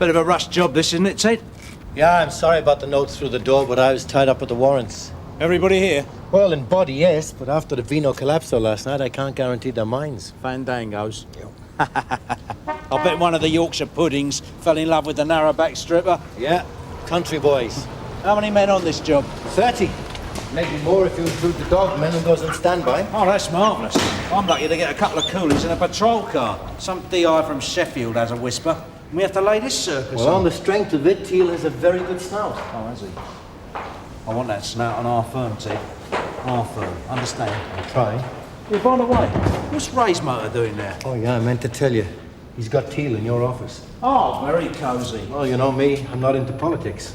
Bit of a rush job, this, isn't it, Ted? Yeah, I'm sorry about the notes through the door, but I was tied up with the warrants. Everybody here? Well, in body, yes, but after the Vino Collapso last night, I can't guarantee their minds. Fandangos. I bet one of the Yorkshire puddings fell in love with the narrow-back stripper. Yeah, country boys. How many men on this job? 30. Maybe more if you include the dog men who goes on standby. Oh, that's marvellous. I'm lucky to get a couple of coolies in a patrol car. Some DI from Sheffield has a whisper. And we have to lay this circus Well, on the strength of it, Teal has a very good snout. Oh, has he? I want that snout on our firm, Ted. Our firm. Understand? I'm trying. Yeah, by the way, what's Ray's motor doing there? Oh, yeah, I meant to tell you. He's got Teal in your office. Oh, very cosy. Well, you know me, I'm not into politics.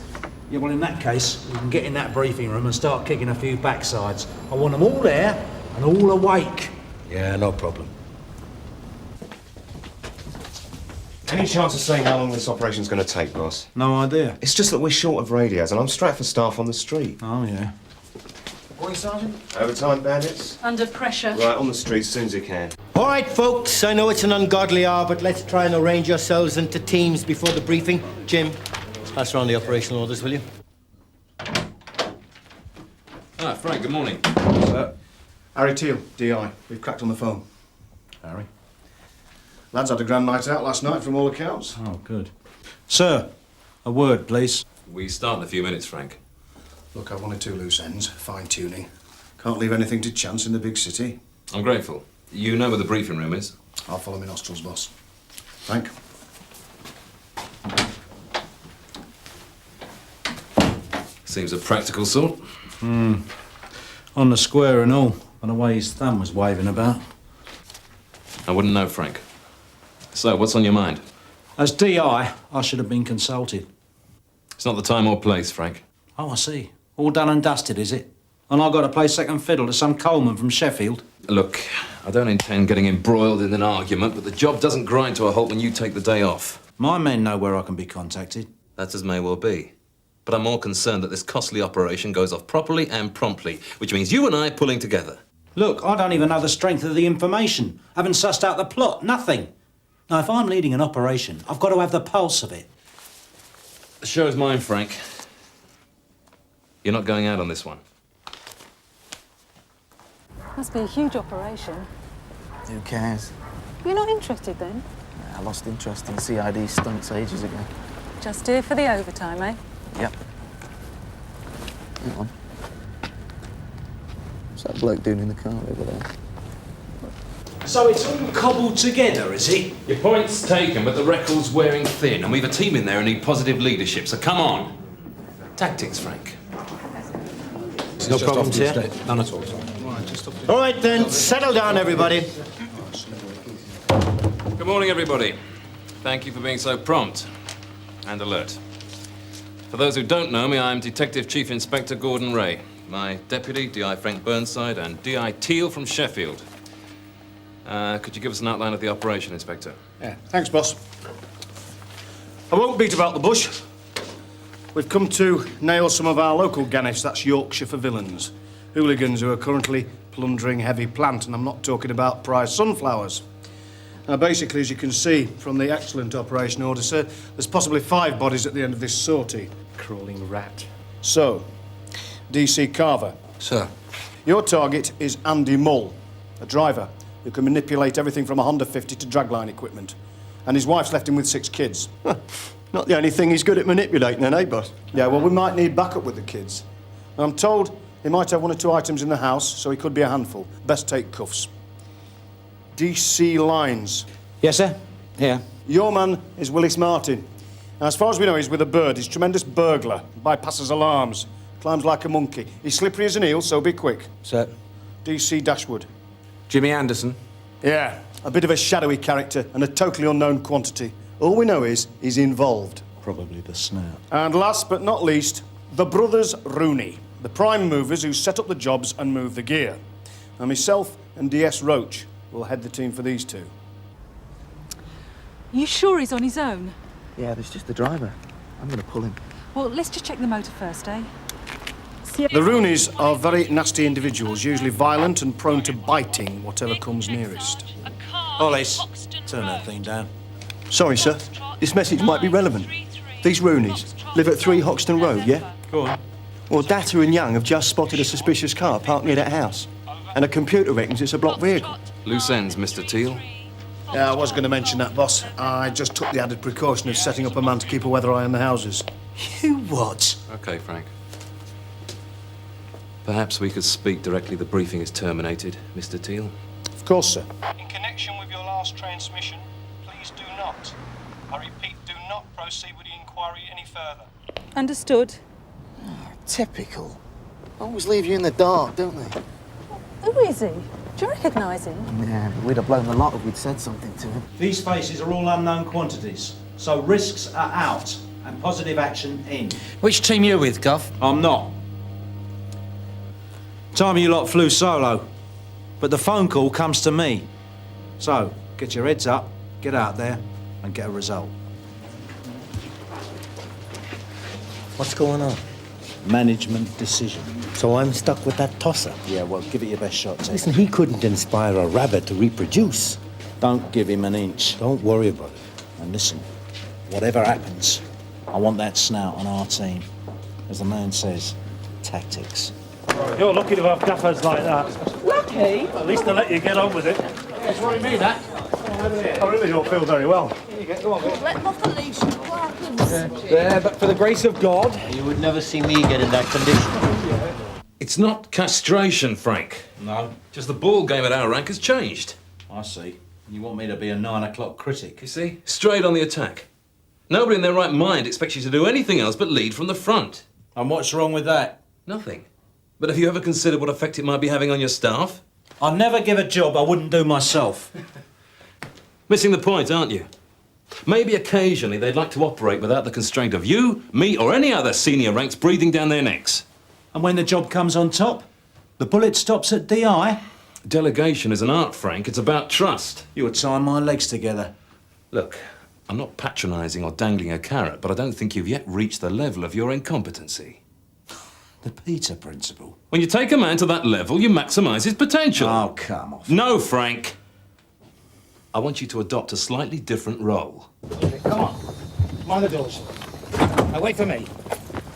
Yeah, well, in that case, we can get in that briefing room and start kicking a few backsides. I want them all there and all awake. Yeah, no problem. Any chance of saying how long this operation's going to take, boss? No idea. It's just that we're short of radios, and I'm strapped for staff on the street. Oh, yeah. Boy, Sergeant? Overtime bandits? Under pressure. Right, on the street as soon as you can. All right, folks, I know it's an ungodly hour, but let's try and arrange yourselves into teams before the briefing. Jim, pass around the operational orders, will you? Ah, Frank, good morning. Sir. Harry Teal, DI. We've cracked on the phone. Harry? Lads had a grand night out last night from all accounts. Oh, good. Sir, a word, please. We start in a few minutes, Frank. Look, I've one or two loose ends, fine-tuning. Can't leave anything to chance in the big city. I'm grateful. You know where the briefing room is? I'll follow my nostrils, boss. Frank? Seems a practical sort. On the square and all, and the way his thumb was waving about. I wouldn't know, Frank. So, what's on your mind? As DI, I should have been consulted. It's not the time or place, Frank. Oh, I see. All done and dusted, is it? And I got to play second fiddle to some coalman from Sheffield? Look, I don't intend getting embroiled in an argument, but the job doesn't grind to a halt when you take the day off. My men know where I can be contacted. That as may well be. But I'm more concerned that this costly operation goes off properly and promptly, which means you and I pulling together. Look, I don't even know the strength of the information. Haven't sussed out the plot, nothing. Now, if I'm leading an operation, I've got to have the pulse of it. The show's mine, Frank. You're not going out on this one. Must be a huge operation. Who cares? You're not interested then? I lost interest in CID stunts ages ago. Just do it for the overtime, eh? Yep. Hang on. What's that bloke doing in the car over there? So it's all cobbled together, is it? Your point's taken, but the record's wearing thin, and we've a team in there who need positive leadership, so come on. Tactics, Frank. No problems here? None at all. All right, then, settle down, everybody. Good morning, everybody. Thank you for being so prompt and alert. For those who don't know me, I'm Detective Chief Inspector Gordon Ray. My deputy, DI Frank Burnside, and DI Teal from Sheffield. Could you give us an outline of the operation, Inspector? Yeah, thanks, boss. I won't beat about the bush. We've come to nail some of our local Ganesh, that's Yorkshire for villains. Hooligans who are currently plundering heavy plant, and I'm not talking about prize sunflowers. Now, basically, as you can see from the excellent operation order, sir, there's possibly 5 bodies at the end of this sortie. Crawling rat. So, DC Carver. Sir. Your target is Andy Mull, a driver who can manipulate everything from a Honda 50 to dragline equipment. And his wife's left him with 6 kids. Not the only thing he's good at manipulating, then, eh, boss? Yeah, well, we might need backup with the kids. And I'm told he might have 1 or 2 items in the house, so he could be a handful. Best take cuffs. DC Lines. Yes, sir? Here. Your man is Willis Martin. Now, as far as we know, he's with a bird. He's a tremendous burglar, bypasses alarms, climbs like a monkey. He's slippery as an eel, so be quick. Sir. DC Dashwood. Jimmy Anderson. Yeah, a bit of a shadowy character and a totally unknown quantity. All we know is he's involved. Probably the snout. And last but not least, the brothers Rooney, the prime movers who set up the jobs and move the gear. Now, myself and DS Roach will head the team for these 2. You sure he's on his own? Yeah, there's just the driver. I'm going to pull him. Well, let's just check the motor first, eh? The Rooneys are very nasty individuals, usually violent and prone to biting whatever comes nearest. Hollis, turn that thing down. Sorry, sir. This message might be relevant. These Roonies live at 3 Hoxton Road, yeah? Go on. Well, Data and Young have just spotted a suspicious car parked near that house. And a computer reckons it's a blocked vehicle. Loose ends, Mr. Teal. Yeah, I was going to mention that, boss. I just took the added precaution of setting up a man to keep a weather eye on the houses. You what? Okay, Frank. Perhaps we could speak directly. The briefing is terminated, Mr. Teal. Of course, sir. In connection with your last transmission, please do not, I repeat, do not proceed with the inquiry any further. Understood. Typical. Always leave you in the dark, don't they? Who is he? Do you recognise him? Yeah, we'd have blown the lot if we'd said something to him. These faces are all unknown quantities, so risks are out and positive action in. Which team you with, Gov? I'm not. Time you lot flew solo, but the phone call comes to me. So, get your heads up, get out there, and get a result. What's going on? Management decision. So I'm stuck with that tosser. Yeah, well, give it your best shot, Ted. Listen, he couldn't inspire a rabbit to reproduce. Don't give him an inch. Don't worry about it. And listen, whatever happens, I want that snout on our team. As the man says, tactics. You're lucky to have gaffers like that. Lucky? At least they let you get on with it. That's what I mean, that. I really don't feel very well. Let him off the leash. What happens? There, but for the grace of God. You would never see me get in that condition. It's not castration, Frank. No, Just the ball game at our rank has changed. I see. You want me to be a 9 o'clock critic? You see? Straight on the attack. Nobody in their right mind expects you to do anything else but lead from the front. And what's wrong with that? Nothing. But have you ever considered what effect it might be having on your staff? I'll never give a job I wouldn't do myself. Missing the point, aren't you? Maybe occasionally they'd like to operate without the constraint of you, me, or any other senior ranks breathing down their necks. And when the job comes on top, the bullet stops at DI. Delegation is an art, Frank. It's about trust. You were tying my legs together. Look, I'm not patronising or dangling a carrot, but I don't think you've yet reached the level of your incompetency. The Peter principle. When you take a man to that level, you maximise his potential. Oh, come off. No, Frank. I want you to adopt a slightly different role. Come on. Mind the doors. Now wait for me.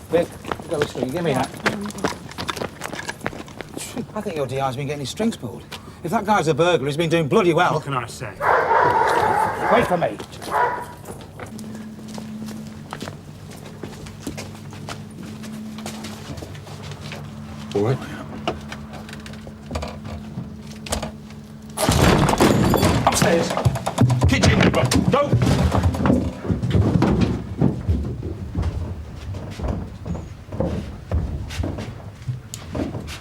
Vic, go with string. Give me that. I think your DI's been getting his strings pulled. If that guy's a burglar, he's been doing bloody well. What can I say? Wait for me. All right. Upstairs. Kitchen. Go.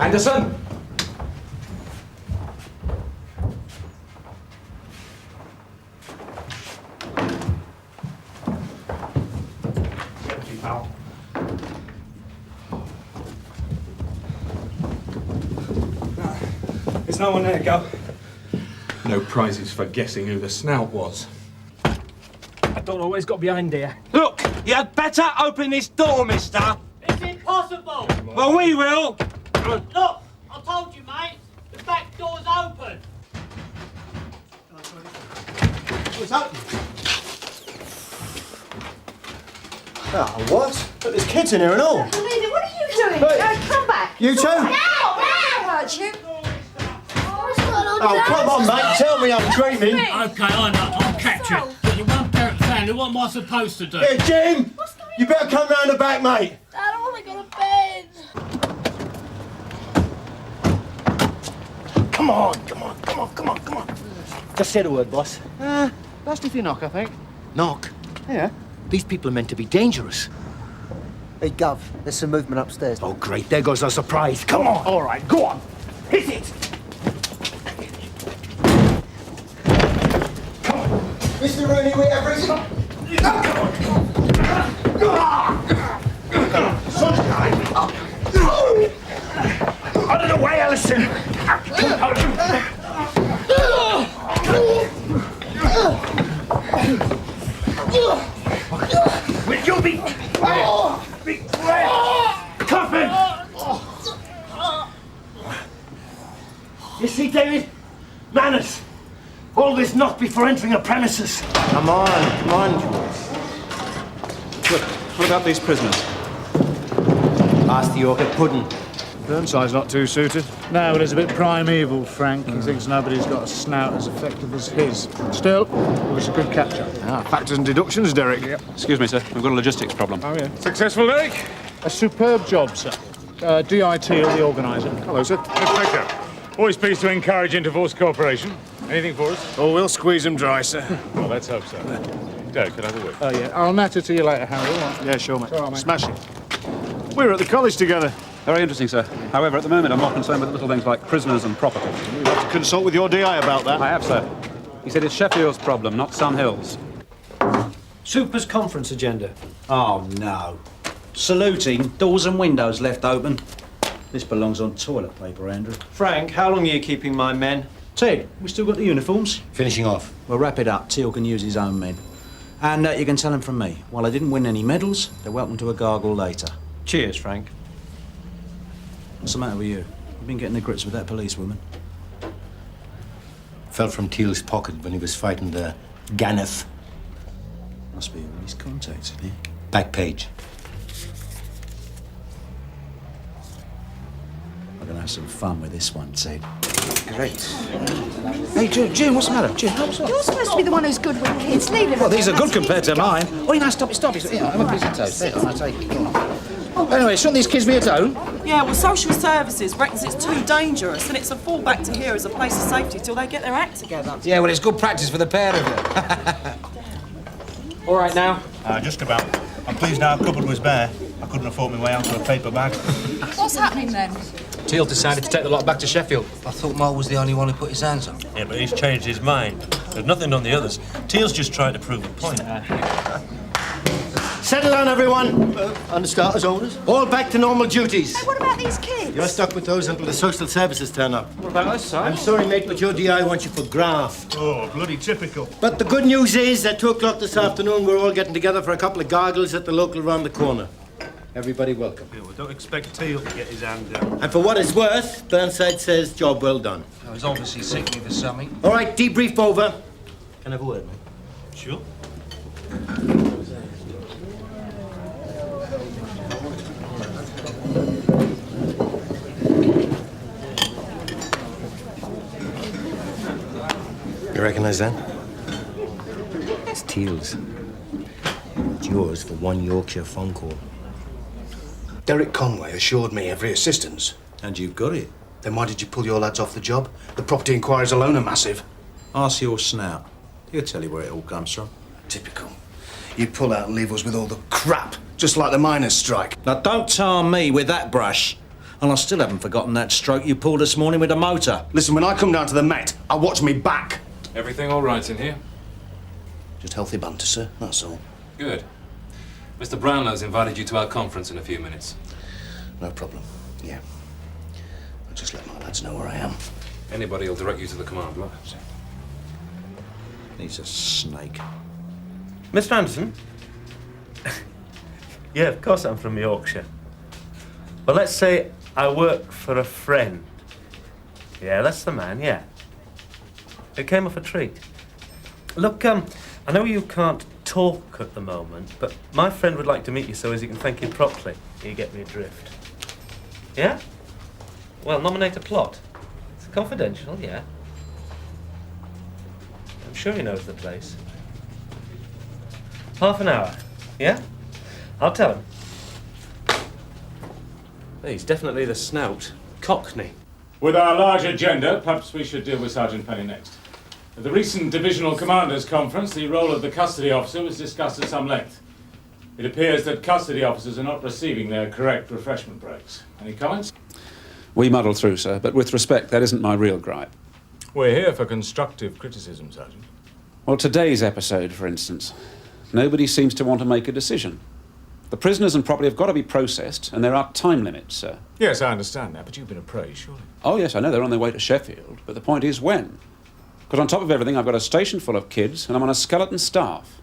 Anderson! There's no one there, go. No prizes for guessing who the snout was. I don't know what he's got behind here. Look, you had better open this door, mister. It's impossible. Well, we will. Look, I told you, mate. The back door's open. What's happening? Oh, what? Look, there's kids in here and all. What are you doing? Hey. Come back. You too? Hurt you. Oh, come on, mate. Tell me I'm dreaming. Okay, I know. I'll catch it. But you're one parent family. What am I supposed to do? Hey, Jim! You better come round the back, mate. I don't want to go to bed. Come on. Just say the word, boss. Best if you knock, I think. Knock. Yeah. These people are meant to be dangerous. Hey, Gov, there's some movement upstairs. Oh, great. There goes our surprise. Come on. All right, go on. Hit it. Mr. Rooney, we have risen. Out of the way, Alison. Will you be quiet? Coffin! You see, David? Manners. All this not before entering a premises. Come on, Jules. Look, what about these prisoners? Ask the orchid pudding. Burnside's not too suited. No, but it's a bit primeval, Frank. He thinks nobody's got a snout as effective as his. Still, it was a good capture. Factors and deductions, Derek. Yep. Excuse me, sir. We've got a logistics problem. Oh, yeah. Successful, Derek? A superb job, sir. D.I. Teal, the organiser. Hello, sir. Inspector, always pleased to encourage interforce cooperation. Anything for us? Oh, we'll squeeze them dry, sir. Well, let's hope so. Derek, can I have a word? Oh, yeah. I'll natter to you later, Harry. All right. Yeah, sure, mate. All right, mate. Smash it. We were at the college together. Very interesting, sir. However, at the moment, I'm more concerned with little things like prisoners and property. We'll have to consult with your DI about that. I have, sir. He said it's Sheffield's problem, not Sun Hill's. Super's conference agenda. Oh, no. Saluting, doors and windows left open. This belongs on toilet paper, Andrew. Frank, how long are you keeping my men? Ted, we still got the uniforms? Finishing off. We'll wrap it up. Teal can use his own men. And you can tell him from me, while I didn't win any medals, they're welcome to a gargle later. Cheers, Frank. What's the matter with you? You've been getting to grips with that policewoman. Fell from Teal's pocket when he was fighting the Ganef. Must be all his contacts in here. Back page. I'm gonna have some fun with this one, Ted. Great. Hey, June, what's the matter? June, what's up? You're supposed to be the one who's good with kids. Leave him. Well, these are good alone. compared to mine. Oh, you know, stop it. Yeah, I'm a piece of toast. There, I'll take it. Come on. Anyway, shouldn't these kids be at home? Yeah, well, social services reckons it's too dangerous and it's a fallback to here as a place of safety till they get their act together. Yeah, well, it's good practice for the pair of you. All right now? Just about. I'm pleased our cupboard was bare. I couldn't afford my way out of a paper bag. What's happening then? Teal decided to take the lot back to Sheffield. I thought Mark was the only one who put his hands on. Yeah, but he's changed his mind. There's nothing on the others. Teal's just trying to prove a point. Settle down, everyone. On the starters' orders. All back to normal duties. Hey, what about these kids? You're stuck with those until the social services turn up. What about us, sir? I'm sorry, mate, but your DI wants you for graft. Oh, bloody typical. But the good news is, at 2 o'clock this afternoon, we're all getting together for a couple of gargles at the local round the corner. Everybody welcome. Yeah, well, don't expect Teal to get his hand down. And for what it's worth, Burnside says, job well done. I was obviously sickly for something. All right, debrief over. Can I have a word, mate? Sure. You recognise that? It's Teal's. It's yours for one Yorkshire phone call. Derek Conway assured me every assistance. And you've got it. Then why did you pull your lads off the job? The property inquiries alone are massive. Ask your snout. He'll tell you where it all comes from. Typical. You'd pull out and leave us with all the crap, just like the miners' strike. Now, don't tar me with that brush. And I still haven't forgotten that stroke you pulled this morning with a motor. Listen, when I come down to the Met, I watch me back. Everything all right in here? Just healthy banter, sir, that's all. Good. Mr. Brownlow's invited you to our conference in a few minutes. No problem, yeah. I'll just let my lads know where I am. Anybody will direct you to the command block. He's a snake. Mr. Anderson? Yeah, of course I'm from Yorkshire. Well, let's say I work for a friend. Yeah, that's the man, yeah. It came off a treat. Look, I know you can't talk at the moment, but my friend would like to meet you so as he can thank you properly. You get me adrift. Yeah? Well, nominate a plot. It's confidential, yeah. I'm sure he knows the place. Half an hour, yeah? I'll tell him. He's definitely the snout. Cockney. With our large agenda, perhaps we should deal with Sergeant Penny next. At the recent Divisional Commanders Conference, the role of the custody officer was discussed at some length. It appears that custody officers are not receiving their correct refreshment breaks. Any comments? We muddle through, sir, but with respect, that isn't my real gripe. We're here for constructive criticism, Sergeant. Well, today's episode, for instance, nobody seems to want to make a decision. The prisoners and property have got to be processed, and there are time limits, sir. Yes, I understand that, but you've been appraised, surely. Oh, yes, I know they're on their way to Sheffield, but the point is when. Because on top of everything, I've got a station full of kids, and I'm on a skeleton staff.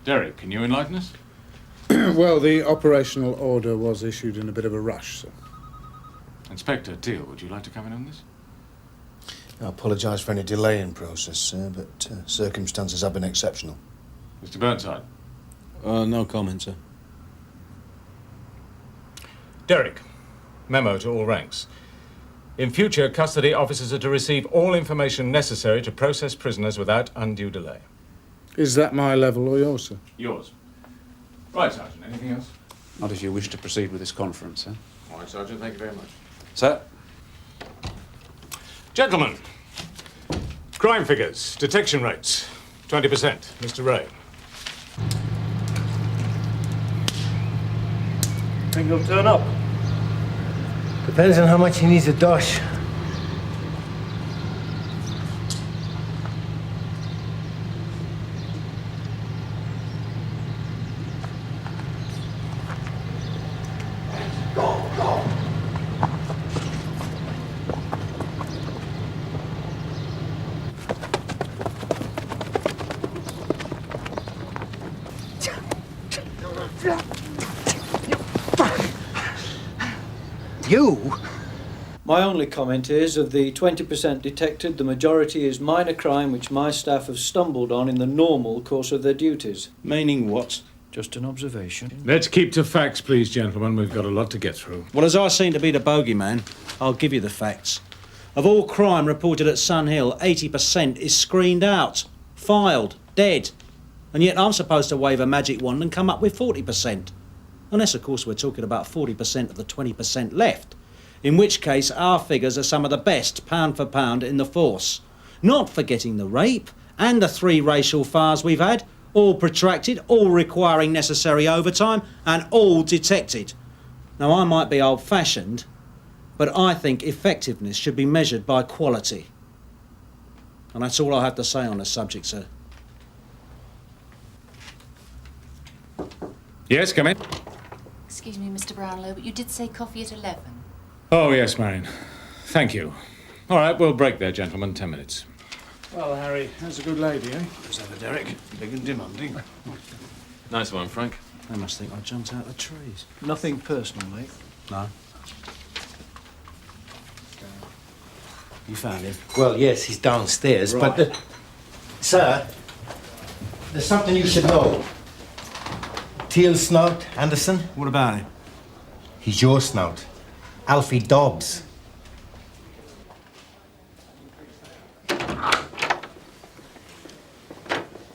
Derek, can you enlighten us? Well, the operational order was issued in a bit of a rush, sir. Inspector Teal, would you like to come in on this? I apologise for any delay in process, sir, but circumstances have been exceptional. Mr. Burnside. No comment, sir. Derek, memo to all ranks. In future, custody officers are to receive all information necessary to process prisoners without undue delay. Is that my level or yours, sir? Yours. Right, Sergeant. Anything else? Not if you wish to proceed with this conference, sir. All right, Sergeant. Thank you very much. Sir? Gentlemen, crime figures, detection rates, 20%. Mr. Ray. Think he'll turn up? Depends on how much he needs a dosh. You? My only comment is, of the 20% detected, the majority is minor crime which my staff have stumbled on in the normal course of their duties. Meaning what? Just an observation. Let's keep to facts, please, gentlemen. We've got a lot to get through. Well, as I seem to be the bogeyman, I'll give you the facts. Of all crime reported at Sun Hill, 80% is screened out, filed, dead. And yet I'm supposed to wave a magic wand and come up with 40%. Unless, of course, we're talking about 40% of the 20% left. In which case, our figures are some of the best, pound for pound, in the force. Not forgetting the rape and the 3 racial fires we've had, all protracted, all requiring necessary overtime, and all detected. Now, I might be old-fashioned, but I think effectiveness should be measured by quality. And that's all I have to say on the subject, sir. Yes, come in. Excuse me, Mr. Brownlow, but you did say coffee at 11. Oh, yes, Marion. Thank you. All right, we'll break there, gentlemen. 10 minutes. Well, Harry, that's a good lady, eh? Who's ever Derek? Big and demanding. Nice one, Frank. They must think I jumped out of the trees. Nothing personal, mate. No. You found him? Well, yes, he's downstairs, but... Sir, there's something you should know. Teal Snout Anderson? What about him? He's your snout. Alfie Dobbs.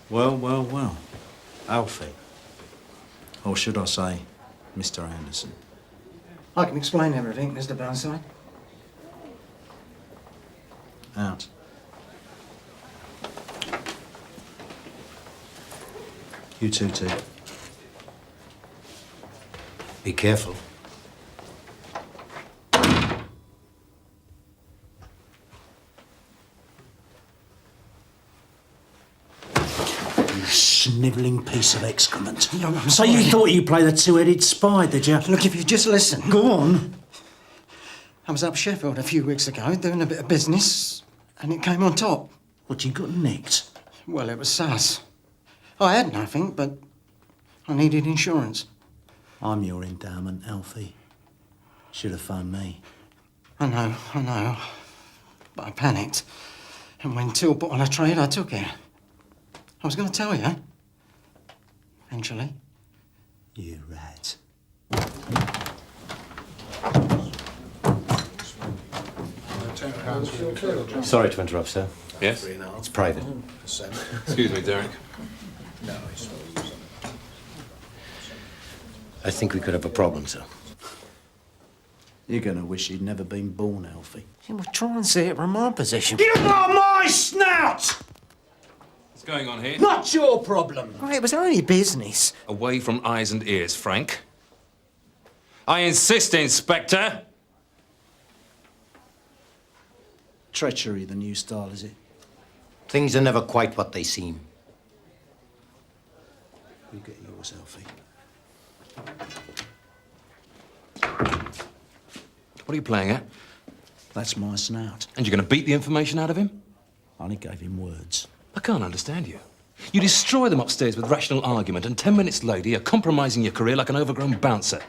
Well. Alfie. Or should I say, Mr. Anderson? I can explain everything, Mr. Burnside. Out. You too, T. Be careful. Snivelling piece of excrement. So you thought you played the two-headed spy, did you? Look, if you just listen. Go on. I was up Sheffield a few weeks ago doing a bit of business, and it came on top. What, you got nicked? Well, it was sus. I had nothing, but I needed insurance. I'm your endowment, Alfie. Should have phoned me. I know. But I panicked. And when Till put on a trade, I took it. I was going to tell you. Eventually. You rat. Sorry to interrupt, sir. Yes? It's private. Excuse me, Derek. I think we could have a problem, sir. You're going to wish you'd never been born, Alfie. You will try and see it from my position. Get off my snout! What's going on here? Not your problem. Well, it was only business. Away from eyes and ears, Frank. I insist, Inspector. Treachery, the new style, is it? Things are never quite what they seem. You get yours, Alfie. What are you playing at? That's my snout. And you're going to beat the information out of him? I only gave him words. I can't understand you. You destroy them upstairs with rational argument, and 10 minutes later, you're compromising your career like an overgrown bouncer.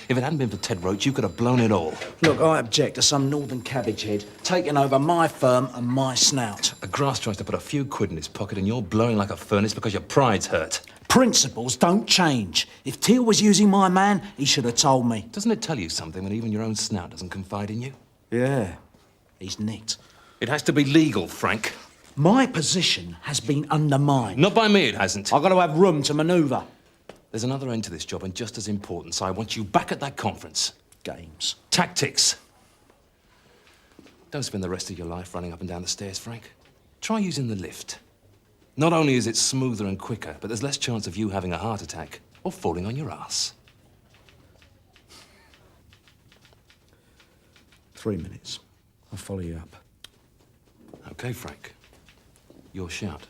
If it hadn't been for Ted Roach, you could have blown it all. Look, I object to some northern cabbage head taking over my firm and my snout. A grass tries to put a few quid in his pocket and you're blowing like a furnace because your pride's hurt. Principles don't change. If Teal was using my man, he should have told me. Doesn't it tell you something when even your own snout doesn't confide in you? Yeah, he's nicked. It has to be legal, Frank. My position has been undermined. Not by me, it hasn't. I've got to have room to manoeuvre. There's another end to this job, and just as important, so I want you back at that conference. Games. Tactics. Don't spend the rest of your life running up and down the stairs, Frank. Try using the lift. Not only is it smoother and quicker, but there's less chance of you having a heart attack or falling on your ass. 3 minutes. I'll follow you up. Okay, Frank. Your shout.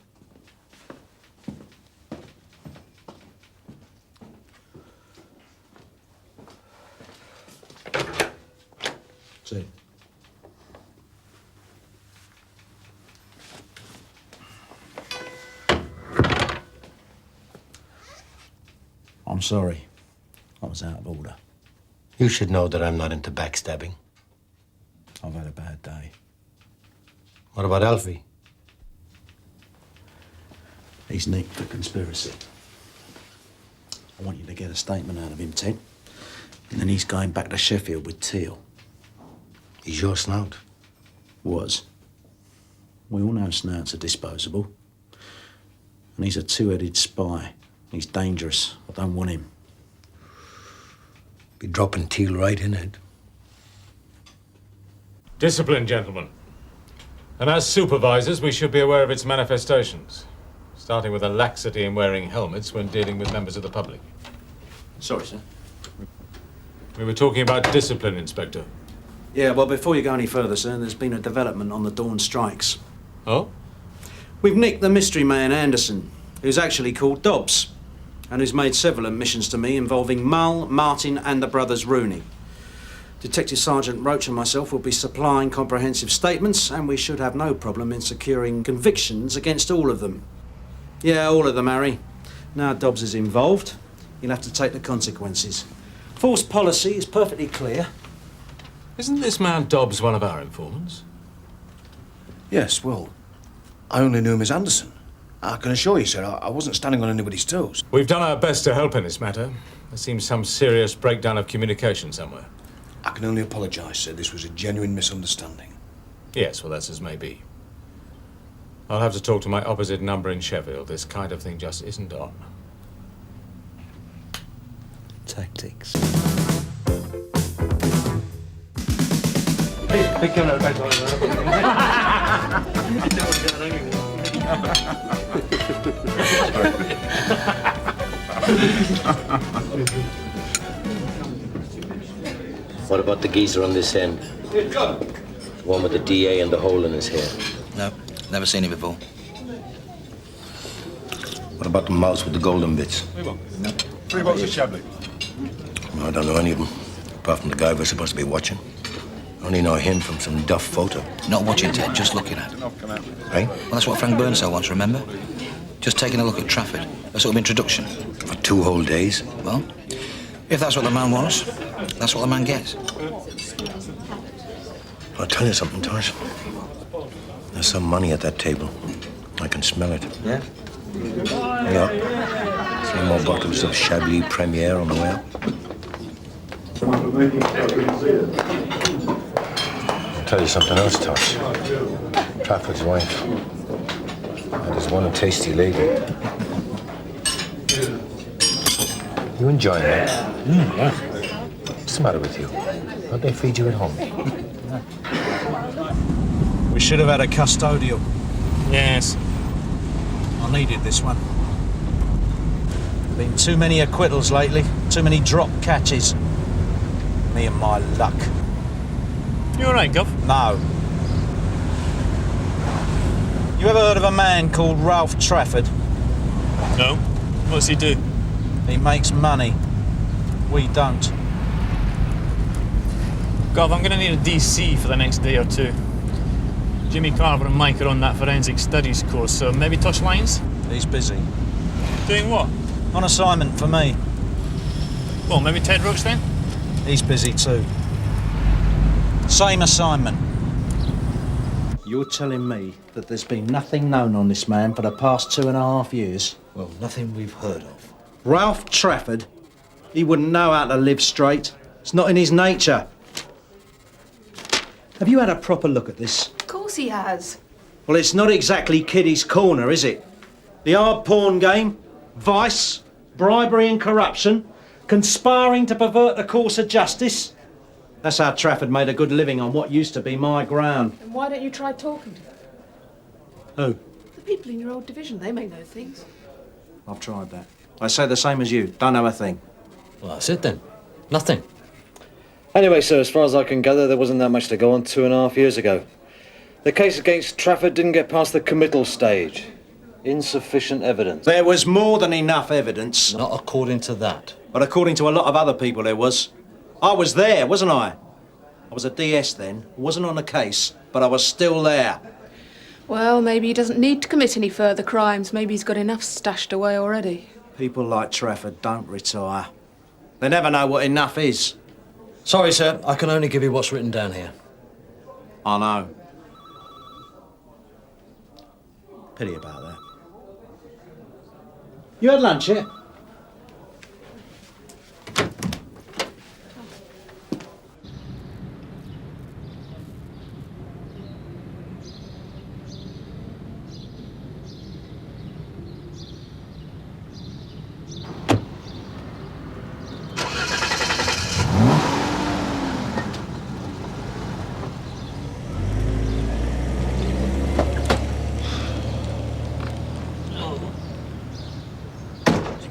See. I'm sorry. I was out of order. You should know that I'm not into backstabbing. I've had a bad day. What about Alfie? He's nicked for conspiracy. I want you to get a statement out of him, Ted. And then he's going back to Sheffield with Teal. He's your snout. Was. We all know snouts are disposable. And he's a two-headed spy. He's dangerous. I don't want him. Be dropping Teal right in it. Discipline, gentlemen. And as supervisors, we should be aware of its manifestations, starting with a laxity in wearing helmets when dealing with members of the public. Sorry, sir. We were talking about discipline, Inspector. Yeah, well, before you go any further, sir, there's been a development on the Dawn strikes. Oh? We've nicked the mystery man Anderson, who's actually called Dobbs, and who's made several admissions to me involving Mull, Martin, and the brothers Rooney. Detective Sergeant Roach and myself will be supplying comprehensive statements, and we should have no problem in securing convictions against all of them. Yeah, all of them, Harry. Now Dobbs is involved, he'll have to take the consequences. Force policy is perfectly clear. Isn't this man Dobbs one of our informants? Yes, well, I only knew him as Anderson. I can assure you, sir, I wasn't standing on anybody's toes. We've done our best to help in this matter. There seems some serious breakdown of communication somewhere. I can only apologise, sir. This was a genuine misunderstanding. Yes, well, that's as may be. I'll have to talk to my opposite number in Sheffield. This kind of thing just isn't on. Tactics. What about the geezer on this end? The one with the DA and the hole in his hair. No, never seen him before. What about the mouse with the golden bits? 3 boxes of Chablis. I don't know any of them, apart from the guy we're supposed to be watching. I only know him from some duff photo. Not watching, Ted, just looking at. Hey? Well, that's what Frank Burnside wants, remember? Just taking a look at Trafford. A sort of introduction. For 2 whole days? Well, if that's what the man wants, that's what the man gets. I'll tell you something, Tosh. There's some money at that table. I can smell it. Yeah? Yeah. 3 more bottles of Chablis Premier on the way up. I'll tell you something else, Tosh. Trafford's wife. That is one tasty lady. You enjoying that? Yeah. What's the matter with you? Don't they feed you at home? We should have had a custodial. Yes. I needed this one. Been too many acquittals lately, too many drop catches. Me and my luck. You all right, Gov? No. You ever heard of a man called Ralph Trafford? No. What's he do? He makes money. We don't. Gov, I'm going to need a DC for the next day or two. Jimmy Carver and Mike are on that forensic studies course, so maybe touch lines? He's busy. Doing what? On assignment for me. Well, maybe Ted Roach then? He's busy too. Same assignment. You're telling me that there's been nothing known on this man for the past 2.5 years? Well, nothing we've heard of. Ralph Trafford? He wouldn't know how to live straight. It's not in his nature. Have you had a proper look at this? Of course he has. Well, it's not exactly Kiddie's Corner, is it? The hard porn game, vice, bribery and corruption, conspiring to pervert the course of justice. That's how Trafford made a good living on what used to be my ground. And why don't you try talking to them? Who? The people in your old division, they may know things. I've tried that. I say the same as you. Don't know a thing. Well, that's it then. Nothing. Anyway, sir, as far as I can gather, there wasn't that much to go on 2.5 years ago. The case against Trafford didn't get past the committal stage. Insufficient evidence. There was more than enough evidence. Not according to that. But according to a lot of other people, there was. I was there, wasn't I? I was a DS then. I wasn't on the case, but I was still there. Well, maybe he doesn't need to commit any further crimes. Maybe he's got enough stashed away already. People like Trafford don't retire. They never know what enough is. Sorry, sir. I can only give you what's written down here. I know. Pity about that. You had lunch yet?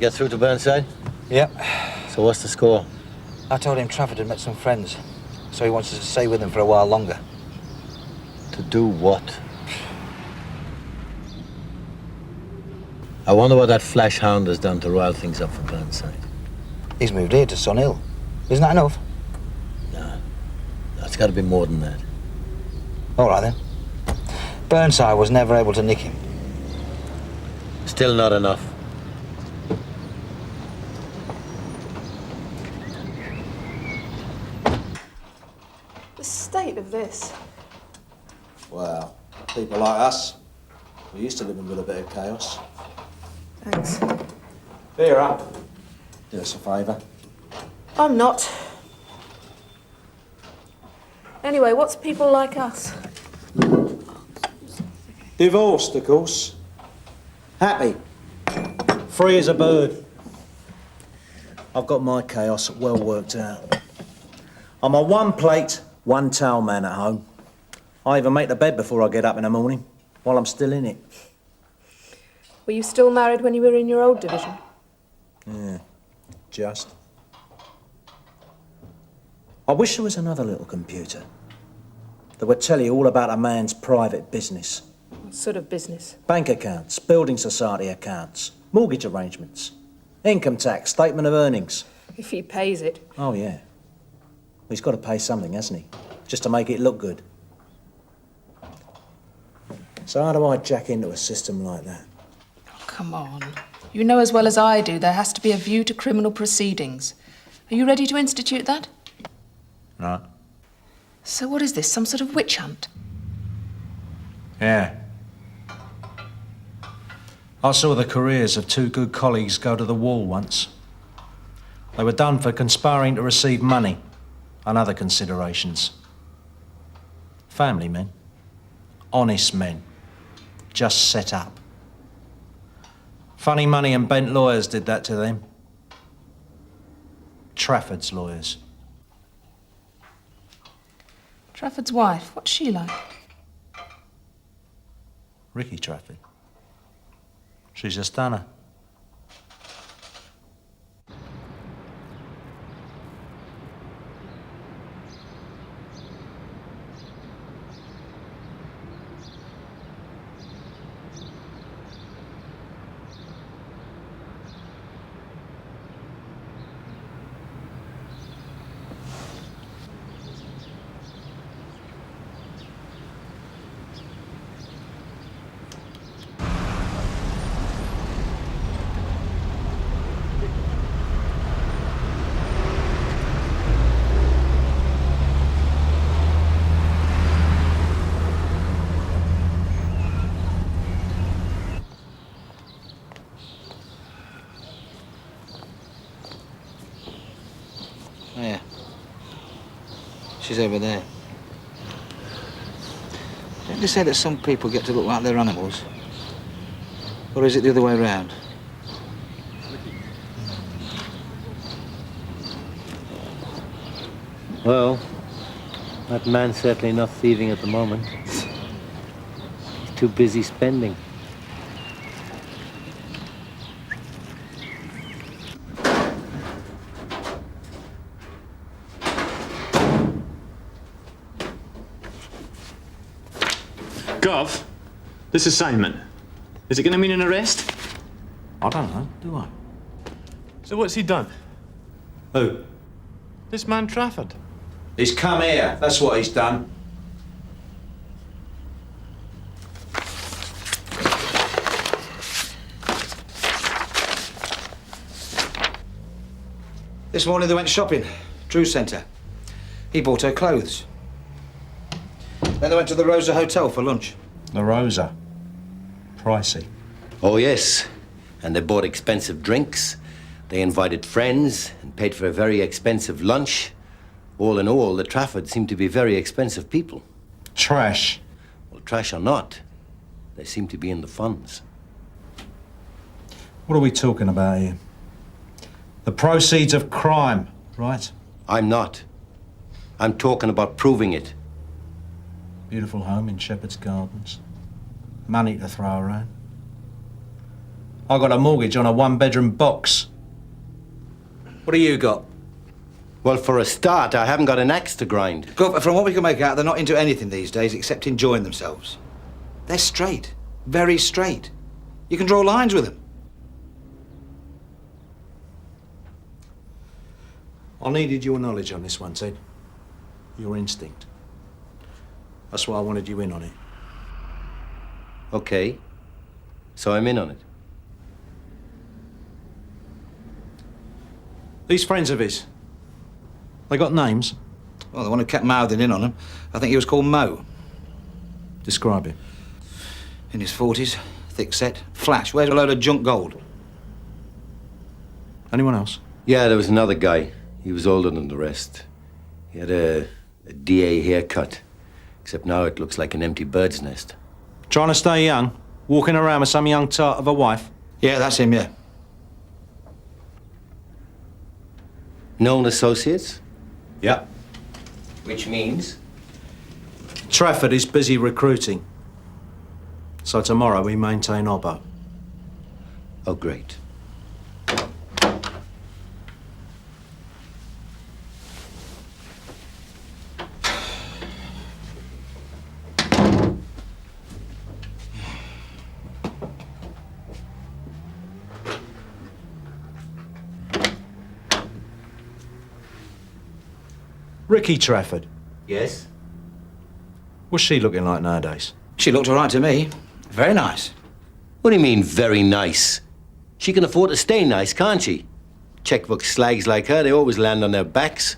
Get through to Burnside? Yep. So what's the score? I told him Trafford had met some friends, so he wants us to stay with him for a while longer. To do what? I wonder what that flash hound has done to rile things up for Burnside. He's moved here to Sun Hill. Isn't that enough? No. It's got to be more than that. All right, then. Burnside was never able to nick him. Still not enough. The state of this. Well, people like us, we used to live in with a bit of chaos. Thanks. Beer up. Do us a favour. I'm not. Anyway, what's people like us? Divorced, of course. Happy. Free as a bird. I've got my chaos well worked out. I'm a one plate, one towel man at home. I even make the bed before I get up in the morning, while I'm still in it. Were you still married when you were in your old division? Yeah, just. I wish there was another little computer that would tell you all about a man's private business. What sort of business? Bank accounts, building society accounts, mortgage arrangements, income tax, statement of earnings. If he pays it. Oh, yeah. He's got to pay something, hasn't he? Just to make it look good. So how do I jack into a system like that? Come on. You know as well as I do there has to be a view to criminal proceedings. Are you ready to institute that? Right. So what is this, some sort of witch hunt? Yeah. I saw the careers of two good colleagues go to the wall once. They were done for conspiring to receive money and other considerations. Family men. Honest men. Just set up. Funny money and bent lawyers did that to them. Trafford's lawyers. Trafford's wife, what's she like? Ricky Trafford. She's a stunner. She's over there. Don't they say that some people get to look like they're animals? Or is it the other way around? Well, that man's certainly not thieving at the moment. He's too busy spending. Gov, this assignment, is it going to mean an arrest? I don't know, do I? So what's he done? Who? This man Trafford. He's come here, that's what he's done. This morning they went shopping. Drew Centre. He bought her clothes. Then they went to the Rosa Hotel for lunch. The Rosa. Pricey. Oh, yes. And they bought expensive drinks. They invited friends and paid for a very expensive lunch. All in all, the Trafford seem to be very expensive people. Trash. Well, trash or not, they seem to be in the funds. What are we talking about here? The proceeds of crime, right? I'm not. I'm talking about proving it. Beautiful home in Shepherd's Gardens. Money to throw around. I got a mortgage on a one-bedroom box. What do you got? Well, for a start, I haven't got an axe to grind. Gov, from what we can make out, they're not into anything these days except enjoying themselves. They're straight. Very straight. You can draw lines with them. I needed your knowledge on this one, Ted. Your instinct. That's why I wanted you in on it. Okay. So I'm in on it. These friends of his, they got names? Well, the one who kept mouthing in on them, I think he was called Mo. Describe him. In his 40s, thick-set, flash, wears a load of junk gold. Anyone else? Yeah, there was another guy. He was older than the rest. He had a DA haircut, except now it looks like an empty bird's nest. Trying to stay young? Walking around with some young tart of a wife? Yeah, that's him, yeah. Known associates? Yeah. Which means? Trafford is busy recruiting. So tomorrow we maintain Obbo. Oh, great. Ricky Trafford. Yes? What's she looking like nowadays? She looked all right to me. Very nice. What do you mean, very nice? She can afford to stay nice, can't she? Checkbook slags like her, they always land on their backs.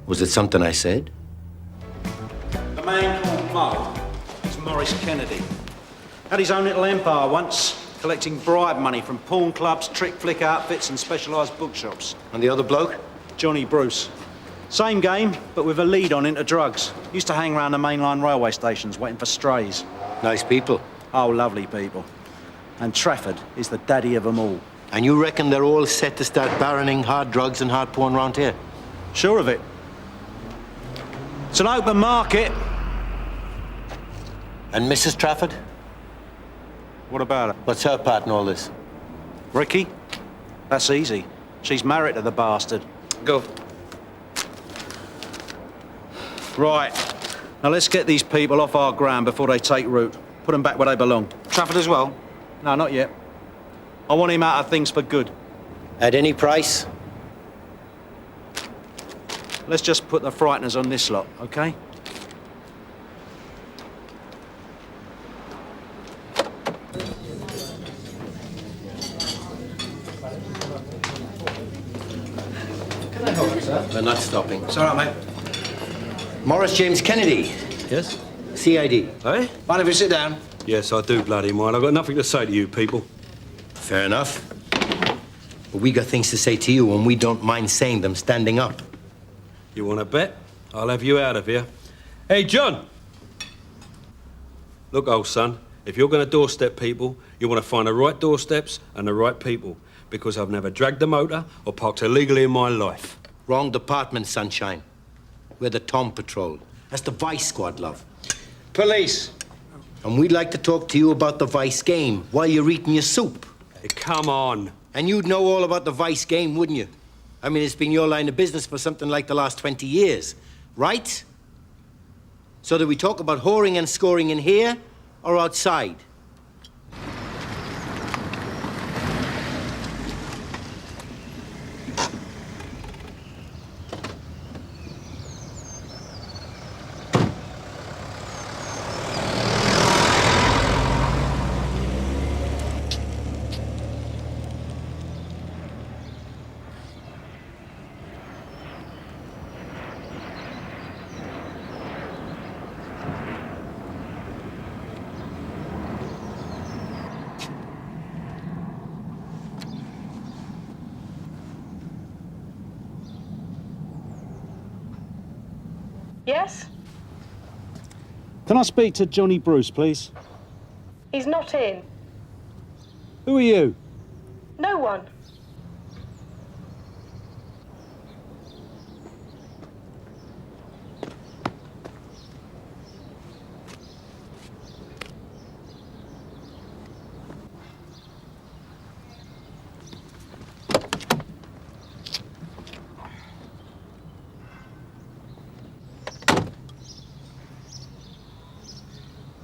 Was it something I said? The man called Mo is Maurice Kennedy. Had his own little empire once, collecting bribe money from pawn clubs, trick flick outfits and specialised bookshops. And the other bloke? Johnny Bruce. Same game, but with a lead on into drugs. Used to hang around the mainline railway stations waiting for strays. Nice people. Oh, lovely people. And Trafford is the daddy of them all. And you reckon they're all set to start barrening hard drugs and hard porn round here? Sure of it. It's an open market. And Mrs. Trafford? What about her? What's her part in all this? Ricky? That's easy. She's married to the bastard. Go. Right. Now let's get these people off our ground before they take root. Put them back where they belong. Trafford as well? No, not yet. I want him out of things for good. At any price? Let's just put the frighteners on this lot, okay? They're not stopping. It's all right, mate. Morris James Kennedy. Yes? CID. Mind if you sit down? Yes, I do bloody mind. I've got nothing to say to you people. Fair enough. But we got things to say to you, and we don't mind saying them standing up. You want to bet? I'll have you out of here. Hey, John! Look, old son, if you're going to doorstep people, you want to find the right doorsteps and the right people, because I've never dragged a motor or parked illegally in my life. Wrong department, Sunshine. We're the Tom Patrol. That's the Vice Squad, love. Police. And we'd like to talk to you about the Vice game while you're eating your soup. Hey, come on. And you'd know all about the Vice game, wouldn't you? I mean, it's been your line of business for something like the last 20 years, right? So do we talk about whoring and scoring in here or outside? Yes? Can I speak to Johnny Bruce, please? He's not in. Who are you? No one.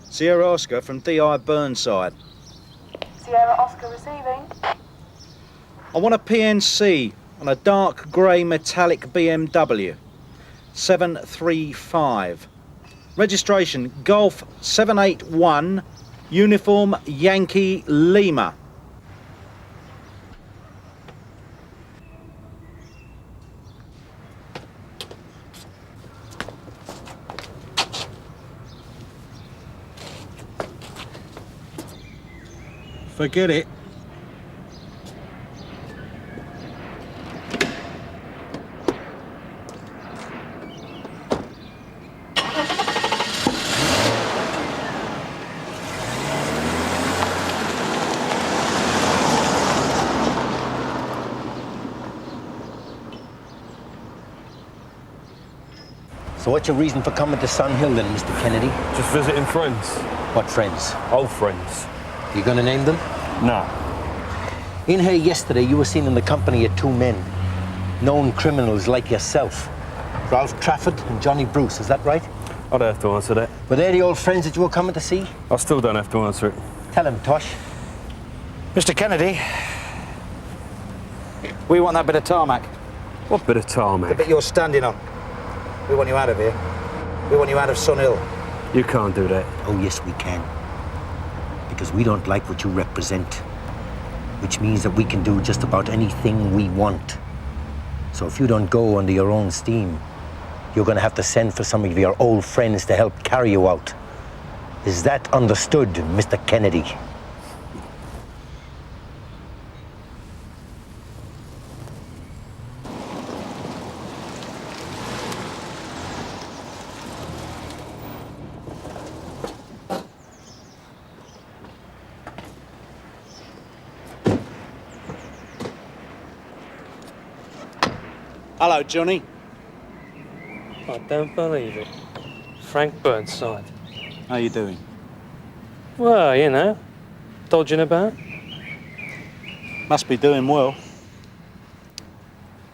Sierra Oscar from DI Burnside. Sierra Oscar receiving. I want a PNC on a dark grey metallic BMW. 735. Registration Golf 781, uniform Yankee Lima. Forget it. So what's your reason for coming to Sun Hill then, Mr. Kennedy? Just visiting friends. What friends? Old friends. You gonna name them? No. In here yesterday, you were seen in the company of two men. Known criminals like yourself. Ralph Trafford and Johnny Bruce, is that right? I don't have to answer that. Were they the old friends that you were coming to see? I still don't have to answer it. Tell him, Tosh. Mr. Kennedy, we want that bit of tarmac. What bit of The tarmac? bit you're standing on. We want you out of here. We want you out of Sun Hill. You can't do that. Oh, yes, we can. Because we don't like what you represent. Which means that we can do just about anything we want. So if you don't go under your own steam, you're going to have to send for some of your old friends to help carry you out. Is that understood, Mr. Kennedy? Hello, Johnny. I don't believe it. Frank Burnside. How you doing? Well, you know, dodging about. Must be doing well.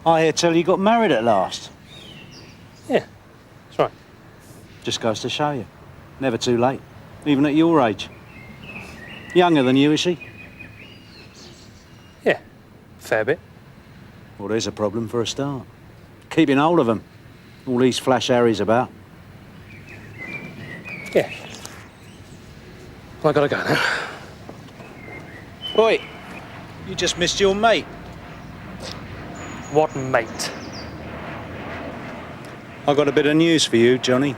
I hear tell you got married at last. Yeah, that's right. Just goes to show you. Never too late, even at your age. Younger than you, is she? Yeah, fair bit. Well, there's a problem for a start. Keeping hold of them. All these flash Harrys about. Yeah. Well, I gotta go now. Oi, you just missed your mate. What mate? I got a bit of news for you, Johnny.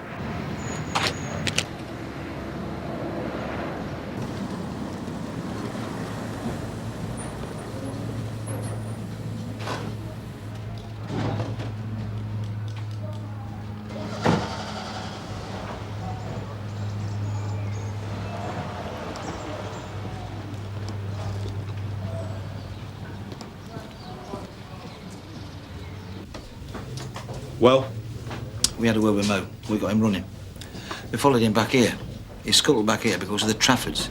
Well? We had a word with Mo. We got him running. We followed him back here. He scuttled back here because of the Traffords.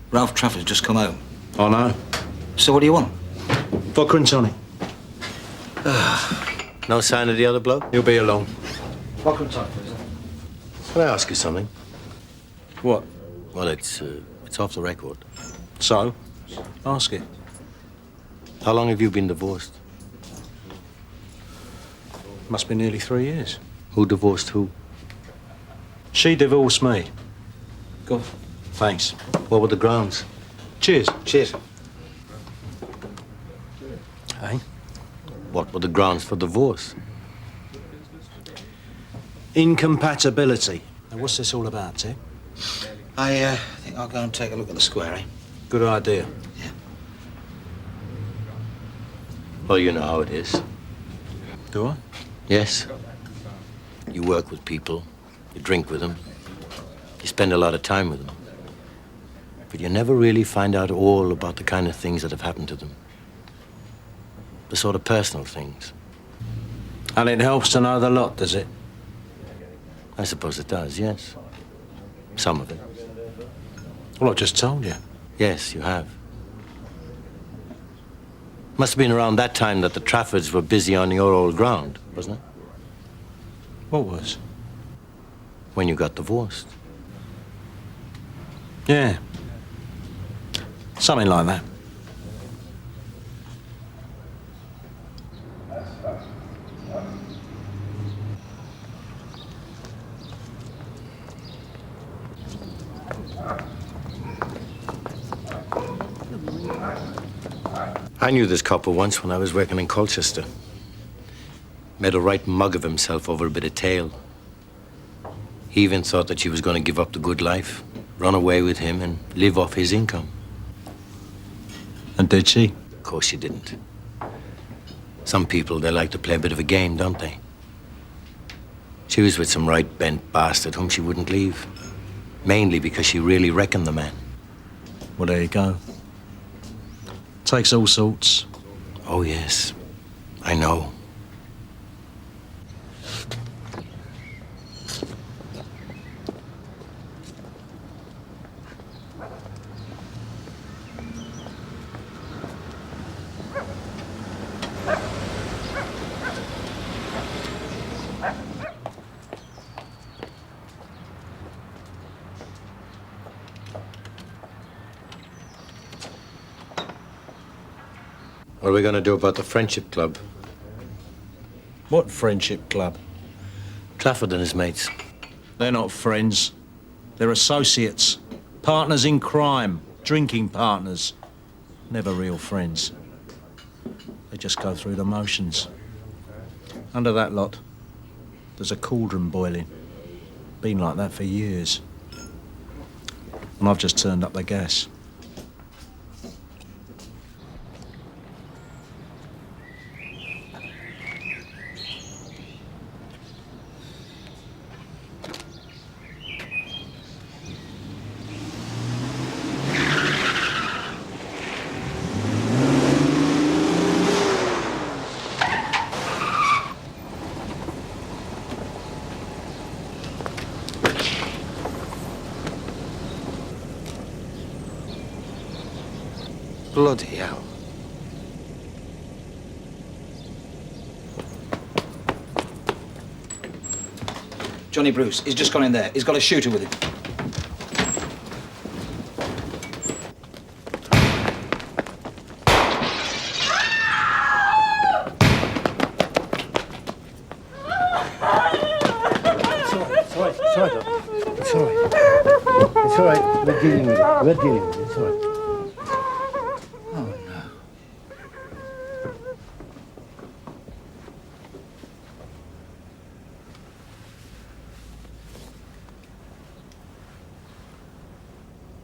Ralph Trafford's just come home. I know. So what do you want? Vodka and tonic. No sign of the other bloke? He'll be along. Vodka and tonic, please. Can I ask you something? What? Well, it's off the record. So? Ask it. How long have you been divorced? Must be nearly 3 years. Who divorced who? She divorced me. Go. Thanks. What were the grounds? Cheers. Cheers. Hey? What were the grounds for divorce? Incompatibility. Now, what's this all about, Tim? I think I'll go and take a look at the square, eh? Good idea. Well, you know how it is. Do I? Yes. You work with people, you drink with them, you spend a lot of time with them. But you never really find out all about the kind of things that have happened to them. The sort of personal things. And it helps to know the lot, does it? I suppose it does, yes. Some of it. Well, I just told you. Yes, you have. Must have been around that time that the Traffords were busy on your old ground, wasn't it? What was? When you got divorced. Yeah. Something like that. I knew this copper once when I was working in Colchester. Made a right mug of himself over a bit of tail. He even thought that she was going to give up the good life, run away with him and live off his income. And did she? Of course she didn't. Some people, they like to play a bit of a game, don't they? She was with some right bent bastard whom she wouldn't leave. Mainly because she really reckoned the man. Well, there you go. Takes all sorts. Oh, yes. I know. What are we going to do about the Friendship Club? What friendship club? Trafford and his mates. They're not friends. They're associates. Partners in crime. Drinking partners. Never real friends. They just go through the motions. Under that lot, there's a cauldron boiling. Been like that for years. And I've just turned up the gas. Bloody hell. Johnny Bruce, he's just gone in there. He's got a shooter with him. It's all right. We're dealing with it. It's all right.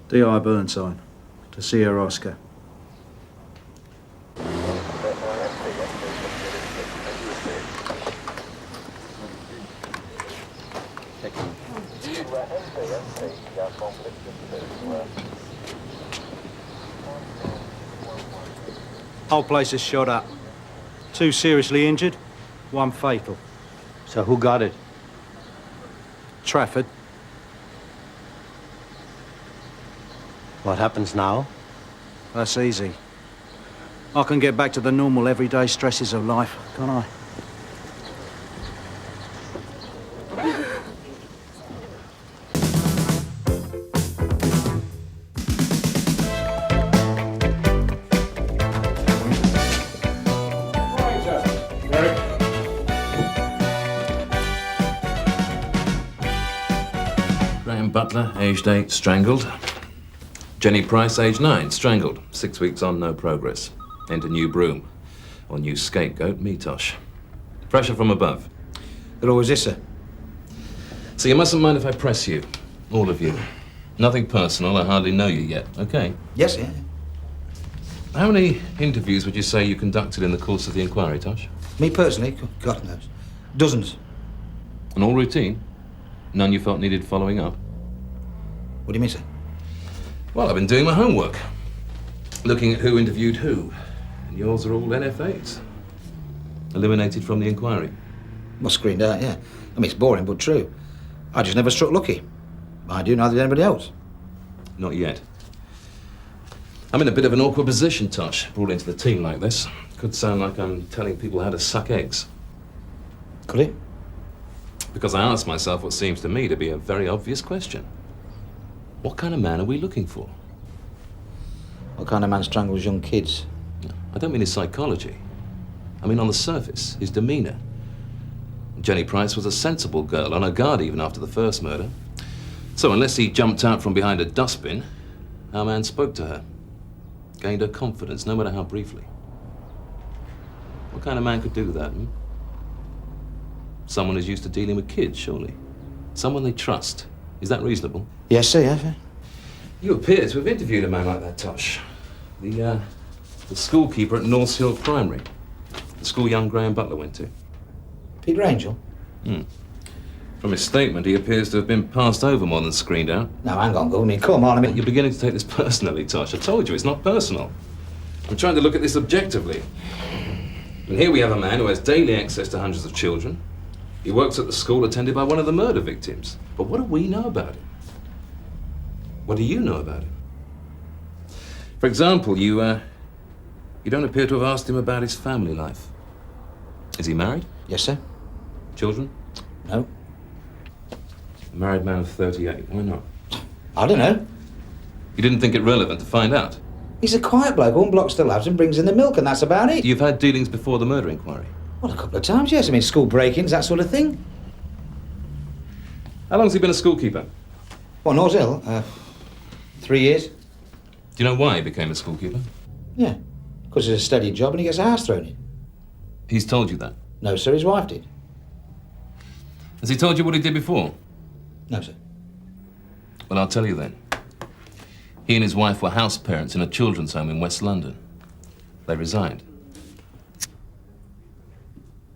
D.I. Burnside, to Sierra Oscar. Whole place is shot up. 2 seriously injured, 1 fatal. So who got it? Trafford. What happens now? That's easy. I can get back to the normal everyday stresses of life, can't I? Graham Butler, aged 8, strangled. Jenny Price, aged 9, strangled. 6 weeks on, no progress. Enter new broom. Or new scapegoat, me, Tosh. Pressure from above. It always is, sir. So you mustn't mind if I press you. All of you. Nothing personal, I hardly know you yet, okay? Yes, sir. How many interviews would you say you conducted in the course of the inquiry, Tosh? Me personally, God knows. Dozens. And all routine? None you felt needed following up? What do you mean, sir? Well, I've been doing my homework. Looking at who interviewed who. And yours are all NFAs. Eliminated from the inquiry. Well, screened out, yeah. I mean, it's boring, but true. I just never struck lucky. I do, neither did anybody else. Not yet. I'm in a bit of an awkward position, Tosh. Brought into the team like this. Could sound like I'm telling people how to suck eggs. Could it? Because I asked myself what seems to me to be a very obvious question. What kind of man are we looking for? What kind of man strangles young kids? I don't mean his psychology. I mean on the surface, his demeanour. Jenny Price was a sensible girl, on her guard even after the first murder. So unless he jumped out from behind a dustbin, our man spoke to her. Gained her confidence, no matter how briefly. What kind of man could do that, hmm? Someone who's used to dealing with kids, surely. Someone they trust. Is that reasonable? Yes, sir, yes, sir. You appear to have interviewed a man like that, Tosh. The schoolkeeper at North Hill Primary. The school young Graham Butler went to. Peter Angel? Hmm. From his statement, he appears to have been passed over more than screened out. No, hang on, Gordon. I mean, come on, I mean... You're beginning to take this personally, Tosh. I told you, it's not personal. I'm trying to look at this objectively. And here we have a man who has daily access to hundreds of children. He works at the school attended by one of the murder victims. But what do we know about him? What do you know about him? For example, you don't appear to have asked him about his family life. Is he married? Yes, sir. Children? No. A married man of 38. Why not? I don't know. You didn't think it relevant to find out? He's a quiet bloke who unblocks the labs and brings in the milk, and that's about it. You've had dealings before the murder inquiry? Well, a couple of times, yes. I mean, school break-ins, that sort of thing. How long's he been a schoolkeeper? Well, North Hill, 3 years. Do you know why he became a schoolkeeper? Yeah, because it's a steady job and he gets a house thrown in. He's told you that? No, sir, his wife did. Has he told you what he did before? No, sir. Well, I'll tell you then. He and his wife were house parents in a children's home in West London. They resigned.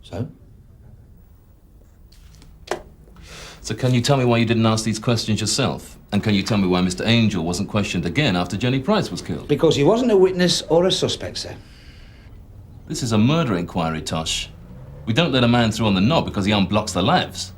So? So can you tell me why you didn't ask these questions yourself? And can you tell me why Mr. Angel wasn't questioned again after Jenny Price was killed? Because he wasn't a witness or a suspect, sir. This is a murder inquiry, Tosh. We don't let a man through on the knob because he unblocks the lavs.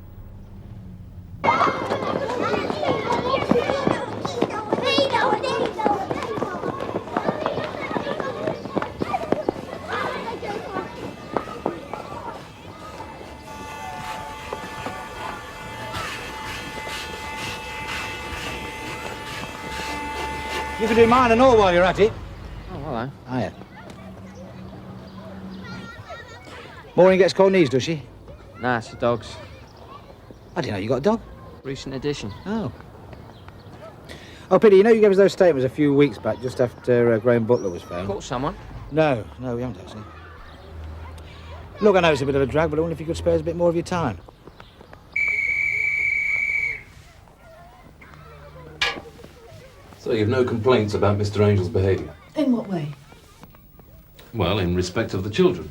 You can do mine and all while you're at it. Oh, hello. Hiya. Maureen gets cold knees, does she? Nah, it's the dogs. I didn't know you got a dog. Recent addition. Oh. Oh, Peter, you know you gave us those statements a few weeks back, just after Graham Butler was found. Caught someone? No, we haven't actually. Look, I know it's a bit of a drag, but I wonder if you could spare us a bit more of your time. So you've no complaints about Mr. Angel's behaviour? In what way? Well, in respect of the children.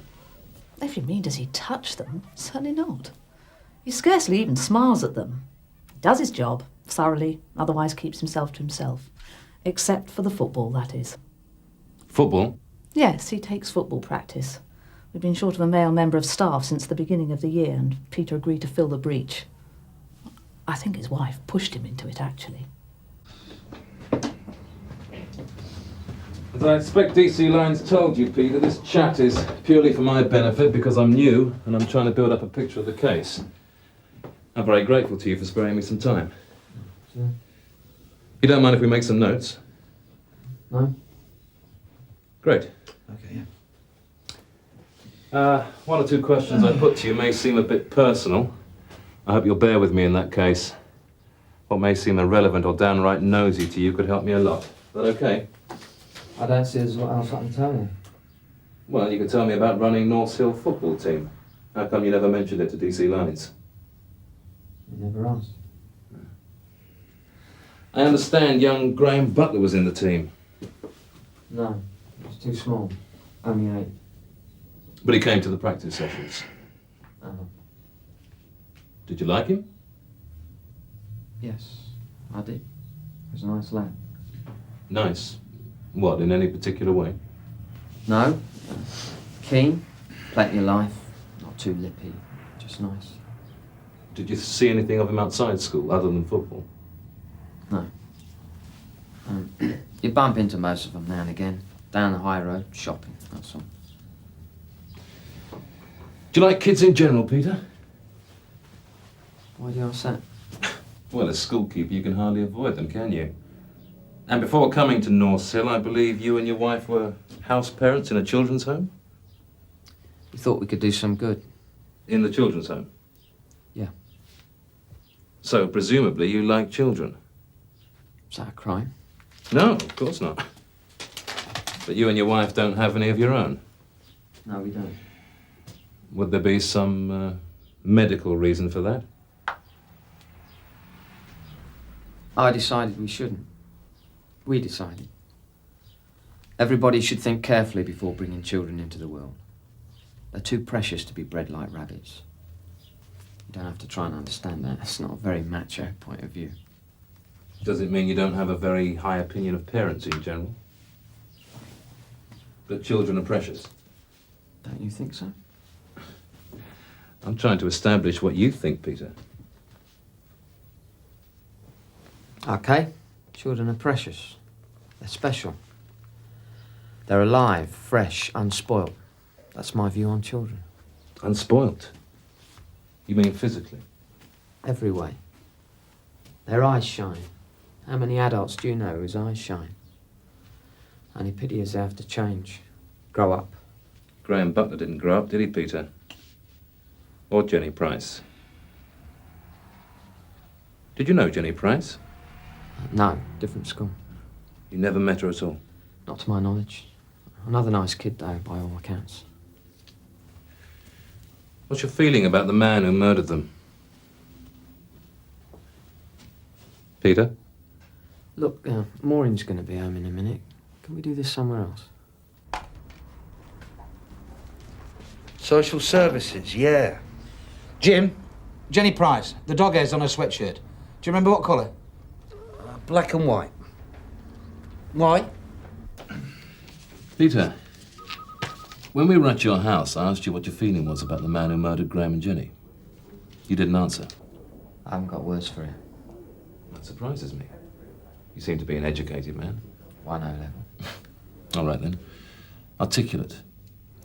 If you mean, does he touch them? Certainly not. He scarcely even smiles at them. He does his job thoroughly, otherwise keeps himself to himself. Except for the football, that is. Football? Yes, he takes football practice, We'd been short of a male member of staff since the beginning of the year, and Peter agreed to fill the breach. I think his wife pushed him into it, actually. As I expect DC Lines told you, Peter, this chat is purely for my benefit because I'm new and I'm trying to build up a picture of the case. I'm very grateful to you for sparing me some time. Sure. You don't mind if we make some notes? No? Great. Okay, One or two questions I put to you may seem a bit personal. I hope you'll bear with me in that case. What may seem irrelevant or downright nosy to you could help me a lot. Is that okay? I don't see there's what else I can tell you. Well, you could tell me about running North Hill football team. How come you never mentioned it to DC Lines? You never asked. I understand young Graham Butler was in the team. No, it's too small. Only 8. But he came to the practice sessions. Did you like him? Yes, I did. He was a nice lad. Nice. What, in any particular way? No. Keen, plenty of life, not too lippy, just nice. Did you see anything of him outside school, other than football? No. You bump into most of them now and again. Down the high road, shopping, that's all. Do you like kids in general, Peter? Why do you ask that? Well, as schoolkeeper, you can hardly avoid them, can you? And before coming to North Hill, I believe you and your wife were house parents in a children's home? We thought we could do some good. In the children's home? Yeah. So, presumably, you like children? Is that a crime? No, of course not. But you and your wife don't have any of your own? No, we don't. Would there be some medical reason for that? I decided we shouldn't. We decided. Everybody should think carefully before bringing children into the world. They're too precious to be bred like rabbits. You don't have to try and understand that. It's not a very macho point of view. Does it mean you don't have a very high opinion of parents in general? That children are precious? Don't you think so? I'm trying to establish what you think, Peter. Okay. Children are precious. They're special. They're alive, fresh, unspoilt. That's my view on children. Unspoilt? You mean physically? Every way. Their eyes shine. How many adults do you know whose eyes shine? Only pity is they have to change. Grow up. Graham Butler didn't grow up, did he, Peter? Or Jenny Price? Did you know Jenny Price? No, different school. You never met her at all? Not to my knowledge. Another nice kid, though, by all accounts. What's your feeling about the man who murdered them? Peter? Look, Maureen's going to be home in a minute. Can we do this somewhere else? Social services, yeah. Jim, Jenny Price, the dog hairs on her sweatshirt. Do you remember what colour? Black and white. Why? Peter, when we were at your house, I asked you what your feeling was about the man who murdered Graham and Jenny. You didn't answer. I haven't got words for it. That surprises me. You seem to be an educated man. 1 O-level. All right, then. Articulate.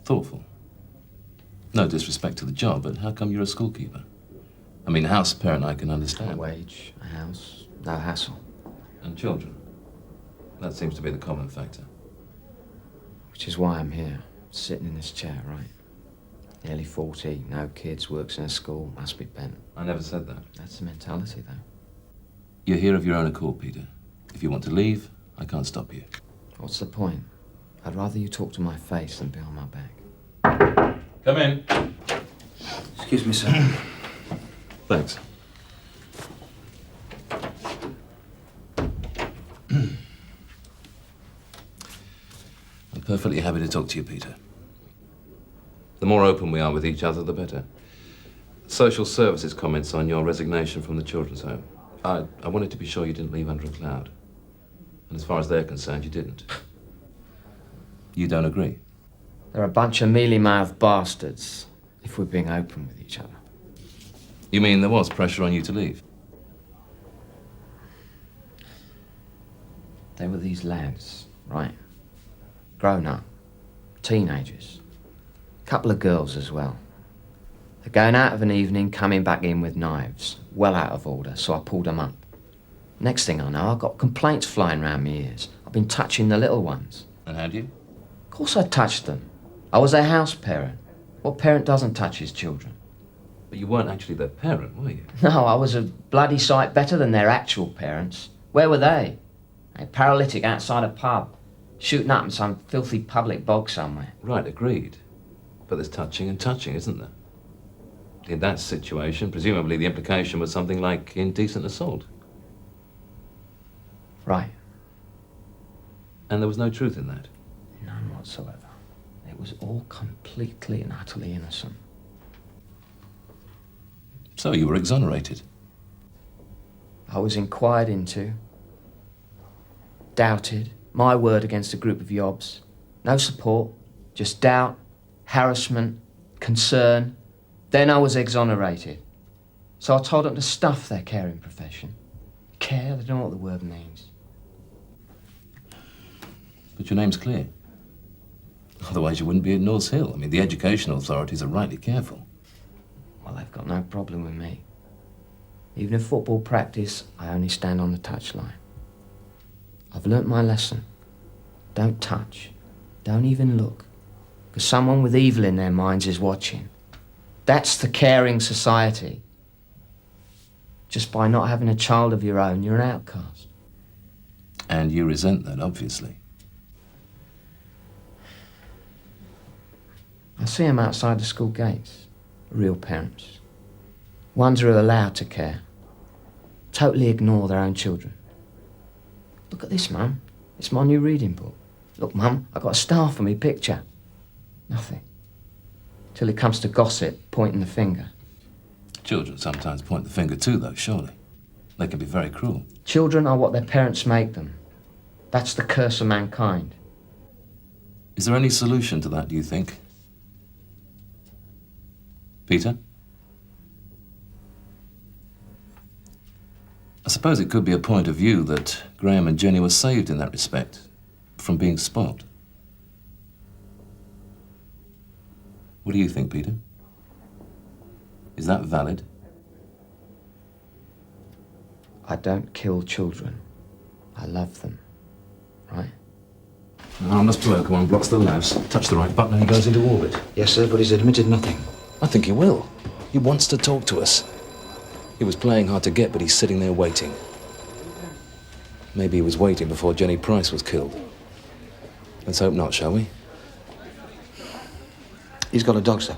Thoughtful. No disrespect to the job, but how come you're a schoolkeeper? I mean, house parent I can understand. A wage, a house, no hassle. And children. That seems to be the common factor. Which is why I'm here, sitting in this chair, right? Nearly 40, no kids, works in a school, must be bent. I never said that. That's the mentality, though. You're here of your own accord, Peter. If you want to leave, I can't stop you. What's the point? I'd rather you talk to my face than behind my back. Come in. Excuse me, sir. Thanks. I'm perfectly happy to talk to you, Peter. The more open we are with each other, the better. Social services comments on your resignation from the children's home. I wanted to be sure you didn't leave under a cloud. And as far as they're concerned, you didn't. You don't agree? They're a bunch of mealy-mouthed bastards, if we're being open with each other. You mean there was pressure on you to leave? They were these lads, right? Grown up. Teenagers. Couple of girls as well. They're going out of an evening, coming back in with knives. Well out of order, so I pulled them up. Next thing I know, I got complaints flying round my ears. I've been touching the little ones. And had you? Of course I touched them. I was a house parent. What parent doesn't touch his children? But you weren't actually their parent, were you? No, I was a bloody sight better than their actual parents. Where were they? A paralytic outside a pub, shooting up in some filthy public bog somewhere. Right, agreed. But there's touching and touching, isn't there? In that situation, presumably the implication was something like indecent assault. Right. And there was no truth in that? None whatsoever. It was all completely and utterly innocent. So you were exonerated? I was inquired into, doubted, my word against a group of yobs. No support, just doubt, harassment, concern. Then I was exonerated. So I told them to stuff their caring profession. Care, they don't know what the word means. But your name's clear. Otherwise you wouldn't be at North Hill. I mean, the educational authorities are rightly careful. Well, they've got no problem with me. Even in football practice, I only stand on the touchline. I've learnt my lesson. Don't touch. Don't even look. Because someone with evil in their minds is watching. That's the caring society. Just by not having a child of your own, you're an outcast. And you resent that, obviously. I see them outside the school gates. Real parents. Ones who are allowed to care. Totally ignore their own children. Look at this, Mum. It's my new reading book. Look, Mum, I got a star for me picture. Nothing. Till it comes to gossip, pointing the finger. Children sometimes point the finger too, though, surely. They can be very cruel. Children are what their parents make them. That's the curse of mankind. Is there any solution to that, do you think? Peter? I suppose it could be a point of view that Graham and Jenny were saved in that respect, from being spoilt. What do you think, Peter? Is that valid? I don't kill children. I love them. Right? Harmless bloke, come on, blocks the lavs. Touch the right button and he goes into orbit. Yes, sir, but he's admitted nothing. I think he will. He wants to talk to us. He was playing hard to get, but he's sitting there waiting. Maybe he was waiting before Jenny Price was killed. Let's hope not, shall we? He's got a dog, sir.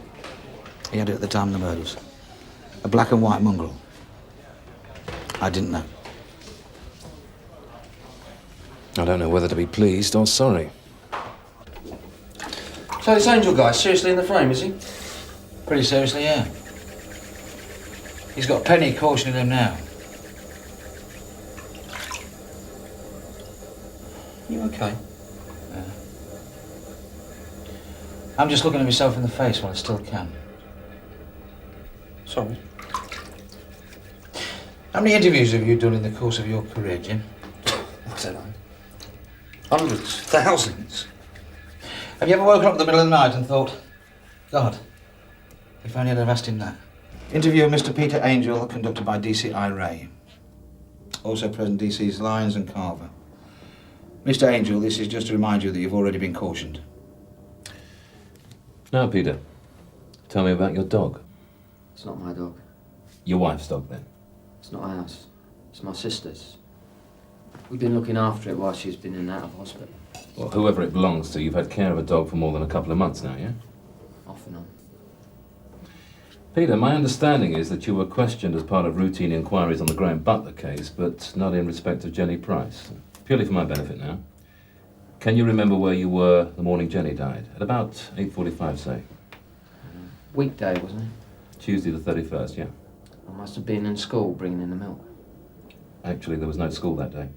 He had it at the time of the murders. A black and white mongrel. I didn't know. I don't know whether to be pleased or sorry. So this Angel guy's seriously in the frame, is he? Pretty seriously, yeah. He's got Penny cautioning him now. You okay? Yeah. I'm just looking at myself in the face while I still can. Sorry. How many interviews have you done in the course of your career, Jim? I don't know. Hundreds, thousands. Have you ever woken up in the middle of the night and thought, God, if only I'd have asked him that? Interview of Mr. Peter Angel, conducted by DCI Ray. Also present DC's Lyons and Carver. Mr. Angel, this is just to remind you that you've already been cautioned. Now, Peter, tell me about your dog. It's not my dog. Your wife's dog, then? It's not ours. It's my sister's. We've been looking after it while she's been in and out of hospital. Well, whoever it belongs to, you've had care of a dog for more than a couple of months now, yeah? Off and on. Peter, my understanding is that you were questioned as part of routine inquiries on the Graham Butler case, but not in respect of Jenny Price. Purely for my benefit now. Can you remember where you were the morning Jenny died? At about 8:45, say? Weekday, wasn't it? Tuesday the 31st, yeah. I must have been in school bringing in the milk. Actually, there was no school that day.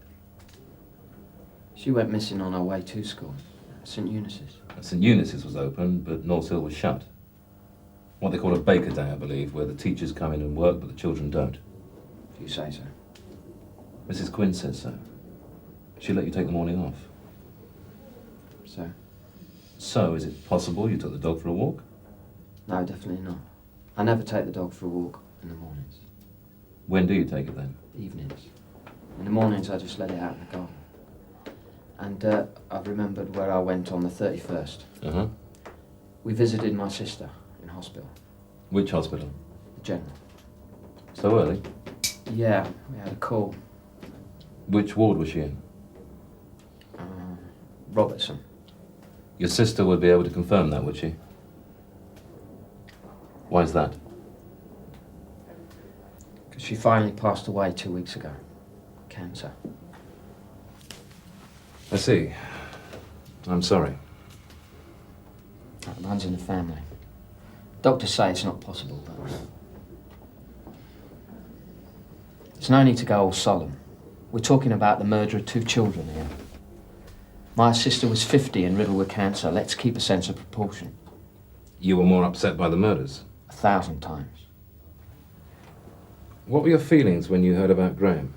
She went missing on her way to school, St. Eunice's. St Eunice's was open, but North Hill was shut. What they call a Baker Day, I believe, where the teachers come in and work, but the children don't. Do you say so? Mrs Quinn says so. She let you take the morning off. So? So, is it possible you took the dog for a walk? No, definitely not. I never take the dog for a walk in the mornings. When do you take it then? Evenings. In the mornings, I just let it out in the garden. And I've remembered where I went on the 31st. Uh-huh. We visited my sister in hospital. Which hospital? The General. So early? Yeah, we had a call. Which ward was she in? Robertson. Your sister would be able to confirm that, would she? Why is that? Because she finally passed away 2 weeks ago. Cancer. I see. I'm sorry. That runs in the family. Doctors say it's not possible, but... There's no need to go all solemn. We're talking about the murder of 2 children here. My sister was 50 and riddled with cancer. Let's keep a sense of proportion. You were more upset by the murders? 1,000 times. What were your feelings when you heard about Graham?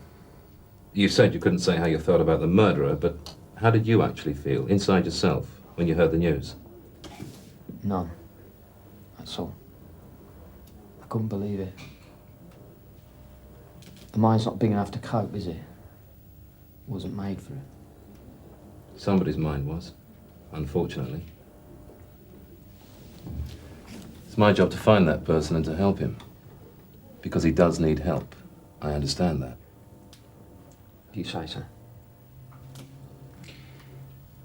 You said you couldn't say how you felt about the murderer, but how did you actually feel, inside yourself, when you heard the news? None. That's all. I couldn't believe it. The mind's not big enough to cope, is it? It wasn't made for it. Somebody's mind was, unfortunately. It's my job to find that person and to help him. Because he does need help. I understand that. You say so.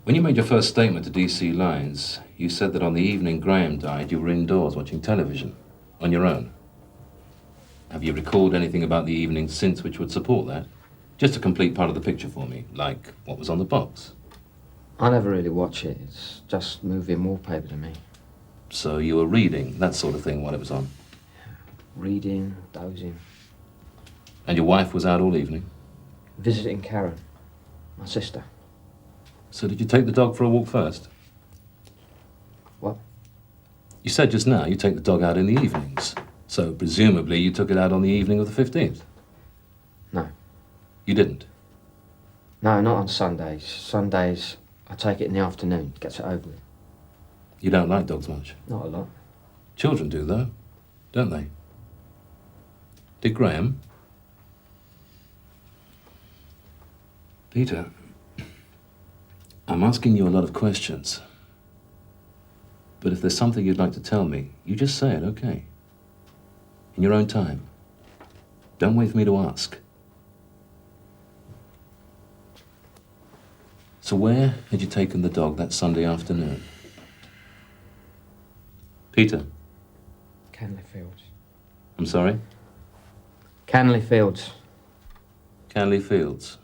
When you made your first statement to DC Lines, you said that on the evening Graham died, you were indoors watching television, on your own. Have you recalled anything about the evening since which would support that? Just a complete part of the picture for me, like what was on the box. I never really watch it. It's just movie and wallpaper to me. So you were reading, that sort of thing, while it was on? Reading, dozing. And your wife was out all evening? Visiting Karen, my sister. So did you take the dog for a walk first? What? You said just now you take the dog out in the evenings. So presumably you took it out on the evening of the 15th? No. You didn't? No, not on Sundays. Sundays, I take it in the afternoon, gets it over with. You don't like dogs much? Not a lot. Children do, though, don't they? Did Graham? Peter, I'm asking you a lot of questions. But if there's something you'd like to tell me, you just say it, okay? In your own time. Don't wait for me to ask. So where had you taken the dog that Sunday afternoon? Peter? Canley Fields. I'm sorry? Canley Fields. Canley Fields,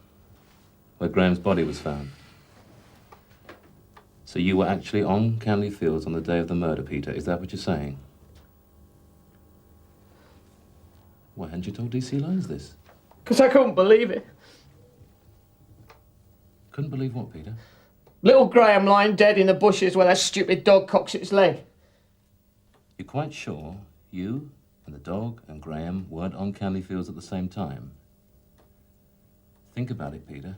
where Graham's body was found. So you were actually on Canley Fields on the day of the murder, Peter. Is that what you're saying? Why hadn't you told DC Lines this? Because I couldn't believe it. Couldn't believe what, Peter? Little Graham lying dead in the bushes where that stupid dog cocks its leg. You're quite sure you and the dog and Graham weren't on Canley Fields at the same time? Think about it, Peter.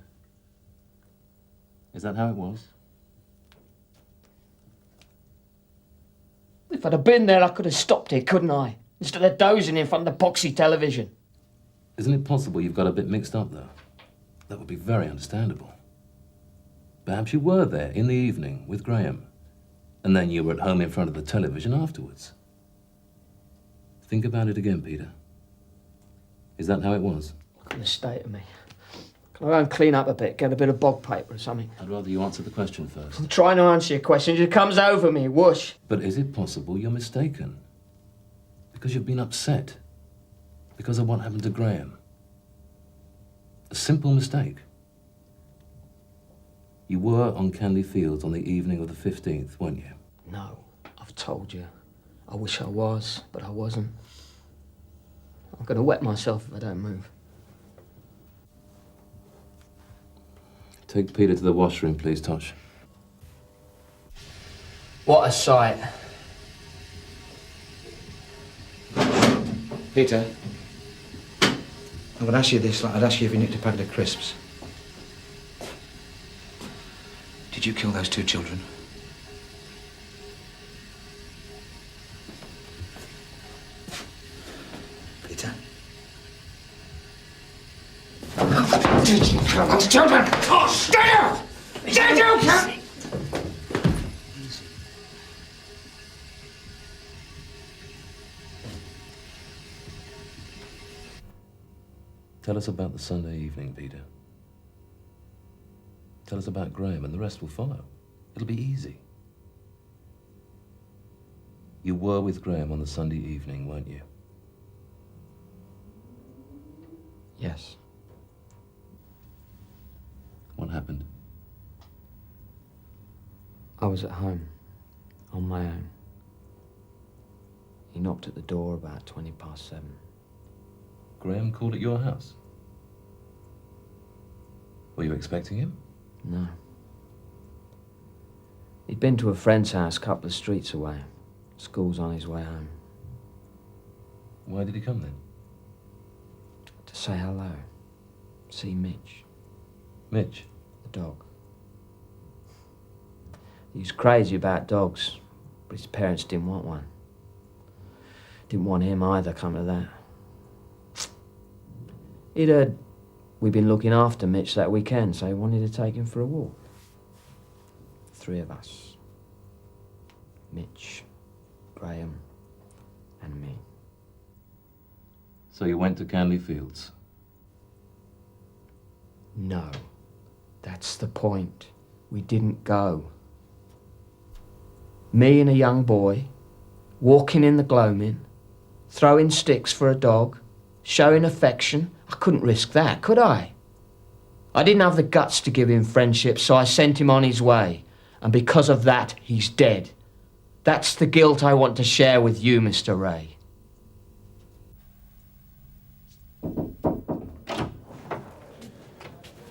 Is that how it was? If I'd have been there, I could have stopped it, couldn't I? Instead of dozing in front of the boxy television. Isn't it possible you've got a bit mixed up, though? That would be very understandable. Perhaps you were there in the evening with Graham, and then you were at home in front of the television afterwards. Think about it again, Peter. Is that how it was? Look at the state of me. Can I go and clean up a bit, get a bit of bog paper or something? I'd rather you answer the question first. I'm trying to answer your question, it comes over me, whoosh. But is it possible you're mistaken? Because you've been upset. Because of what happened to Graham. A simple mistake. You were on Canley Fields on the evening of the 15th, weren't you? No, I've told you. I wish I was, but I wasn't. I'm going to wet myself if I don't move. Take Peter to the washroom, please, Tosh. What a sight. Peter, I'm going to ask you this like I'd ask you if you nicked a packet of crisps. Did you kill those 2 children? Peter? Did you kill those children? Oh, did you? Did you? Tell us about the Sunday evening, Peter. Tell us about Graham, and the rest will follow. It'll be easy. You were with Graham on the Sunday evening, weren't you? Yes. What happened? I was at home, on my own. He knocked at the door about 7:20. Graham called at your house? Were you expecting him? No. He'd been to a friend's house a couple of streets away. School's on his way home. Why did he come then? To say hello. See Mitch. Mitch? The dog. He was crazy about dogs, but his parents didn't want one. Didn't want him either, come to that. He'd heard we'd been looking after Mitch that weekend, so he wanted to take him for a walk. 3 of us. Mitch, Graham, and me. So you went to Canley Fields? No. That's the point. We didn't go. Me and a young boy, walking in the gloaming, throwing sticks for a dog, showing affection. I couldn't risk that, could I? I didn't have the guts to give him friendship, so I sent him on his way. And because of that, he's dead. That's the guilt I want to share with you, Mr. Ray.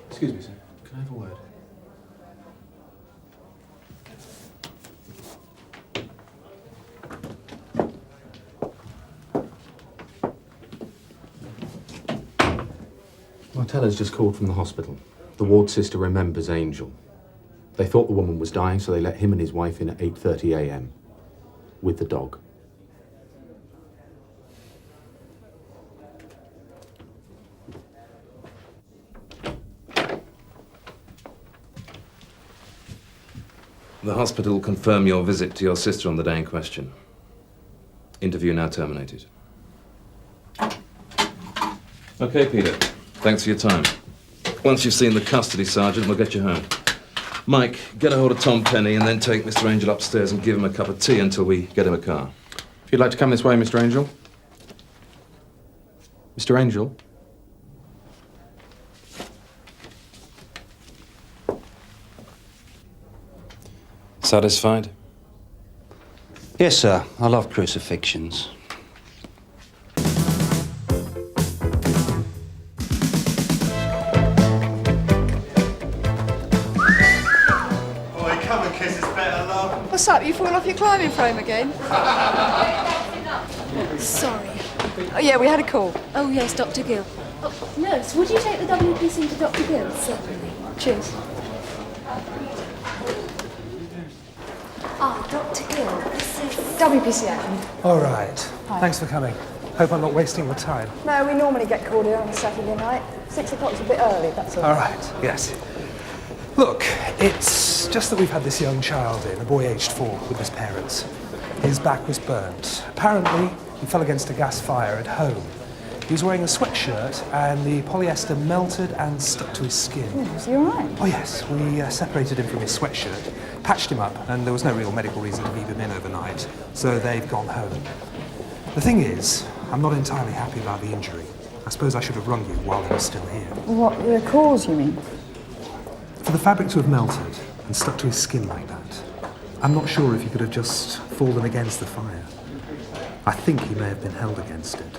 Excuse me, sir. Can I have a word? Martella's just called from the hospital. The ward sister remembers Angel. They thought the woman was dying, so they let him and his wife in at 8:30 a.m. with the dog. The hospital confirmed your visit to your sister on the day in question. Interview now terminated. Okay, Peter. Thanks for your time. Once you've seen the custody sergeant, we'll get you home. Mike, get a hold of Tom Penny and then take Mr. Angel upstairs and give him a cup of tea until we get him a car. If you'd like to come this way, Mr. Angel. Mr. Angel? Satisfied? Yes, sir. I love crucifixions. What's up? You falling off your climbing frame again? Sorry. Oh, yeah, we had a call. Oh, yes, Dr. Gill. Oh, nurse, would you take the WPC to Dr. Gill? Certainly. Cheers. Ah, Dr. Gill, this is... WPC action. All right. Hi. Thanks for coming. Hope I'm not wasting your time. No, we normally get called here on a Saturday night. 6 o'clock's a bit early, that's all. All right, yes. Look, it's just that we've had this young child in, a boy aged 4, with his parents. His back was burnt. Apparently, he fell against a gas fire at home. He was wearing a sweatshirt and the polyester melted and stuck to his skin. Is he all right? Oh, yes. We separated him from his sweatshirt, patched him up, and there was no real medical reason to leave him in overnight, so they've gone home. The thing is, I'm not entirely happy about the injury. I suppose I should have rung you while he was still here. What, the cause, you mean? For the fabric to have melted and stuck to his skin like that, I'm not sure if he could have just fallen against the fire. I think he may have been held against it.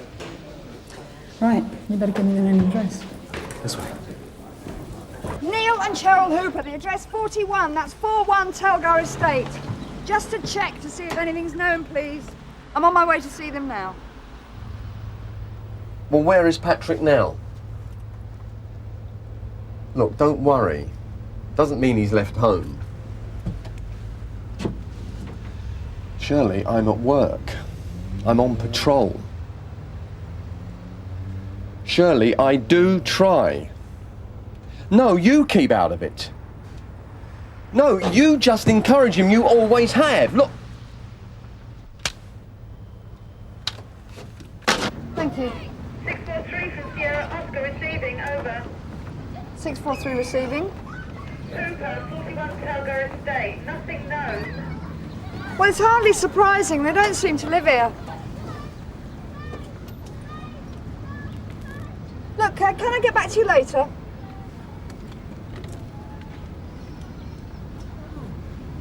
Right, you better give me the name and address. This way. Neil and Cheryl Hooper, the address 41, that's 41 Talgar Estate. Just to check to see if anything's known, please. I'm on my way to see them now. Well, where is Patrick now? Look, don't worry. Doesn't mean he's left home. Shirley, I'm at work. I'm on patrol. Shirley, I do try. No, you keep out of it. No, you just encourage him. You always have. Look. Thank you. 643 from Sierra Oscar receiving, over. 643 receiving. Hooper, 41 Calgary Estate, nothing known. Well, it's hardly surprising. They don't seem to live here. Look, can I get back to you later?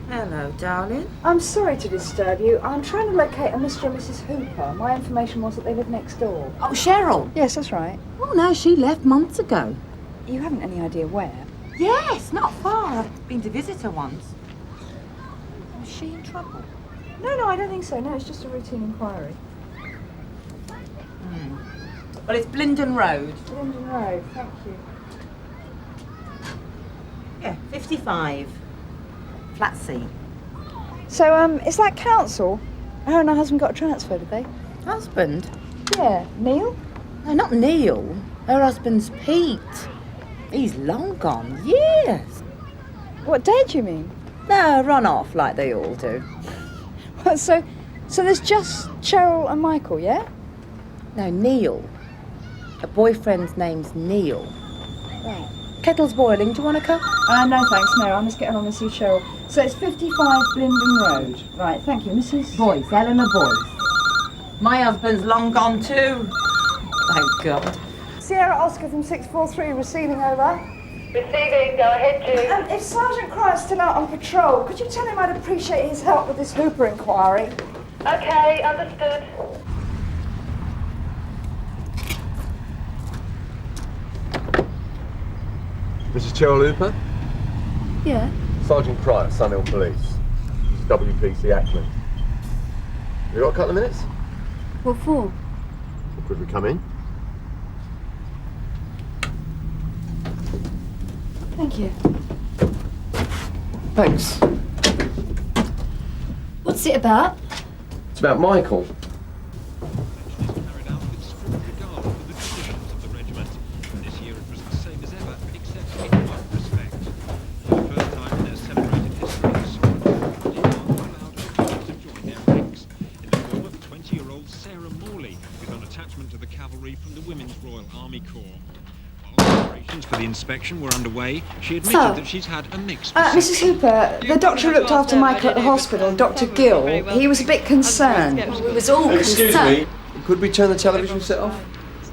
Hello, darling. I'm sorry to disturb you. I'm trying to locate a Mr. and Mrs. Hooper. My information was that they live next door. Oh, Cheryl. Yes, that's right. Oh, no, she left months ago. You haven't any idea where? Yes, not far. I've been to visit her once. Was she in trouble? No, I don't think so. No, it's just a routine inquiry. Well, it's Blinden Road. Blinden Road, thank you. Yeah, 55. Flat C. So, is that council? Her and her husband got a transfer, did they? Husband? Yeah, Neil? No, not Neil. Her husband's Pete. He's long gone, years. What, dead, you mean? No, run off like they all do. Well, so there's just Cheryl and Michael, yeah? No, Neil. Her boyfriend's name's Neil. Right. Kettle's boiling. Do you want a cup? No, thanks. No, I must get along and see Cheryl. So it's 55 Blinden Road. Right, thank you, Mrs. Boyce, Eleanor Boyce. My husband's long gone too. Thank God. Sierra Oscar from 643, receiving, over. Receiving, go ahead, Jude. If Sergeant Cryer's still out on patrol, could you tell him I'd appreciate his help with this Hooper inquiry? Okay, understood. Mrs. Cheryl Hooper? Yeah. Sergeant Cryer, Sunhill Police. WPC Ackland. You got a couple of minutes? What for? Well, could we come in? Thank you. Thanks. What's it about? It's about Michael. For the inspection were underway. She admitted that she's had a mixed Mrs. Hooper, the doctor who looked after Michael at the hospital, Dr. Gill, he was a bit concerned. We was all Excuse concerned. me, could we turn the television set off?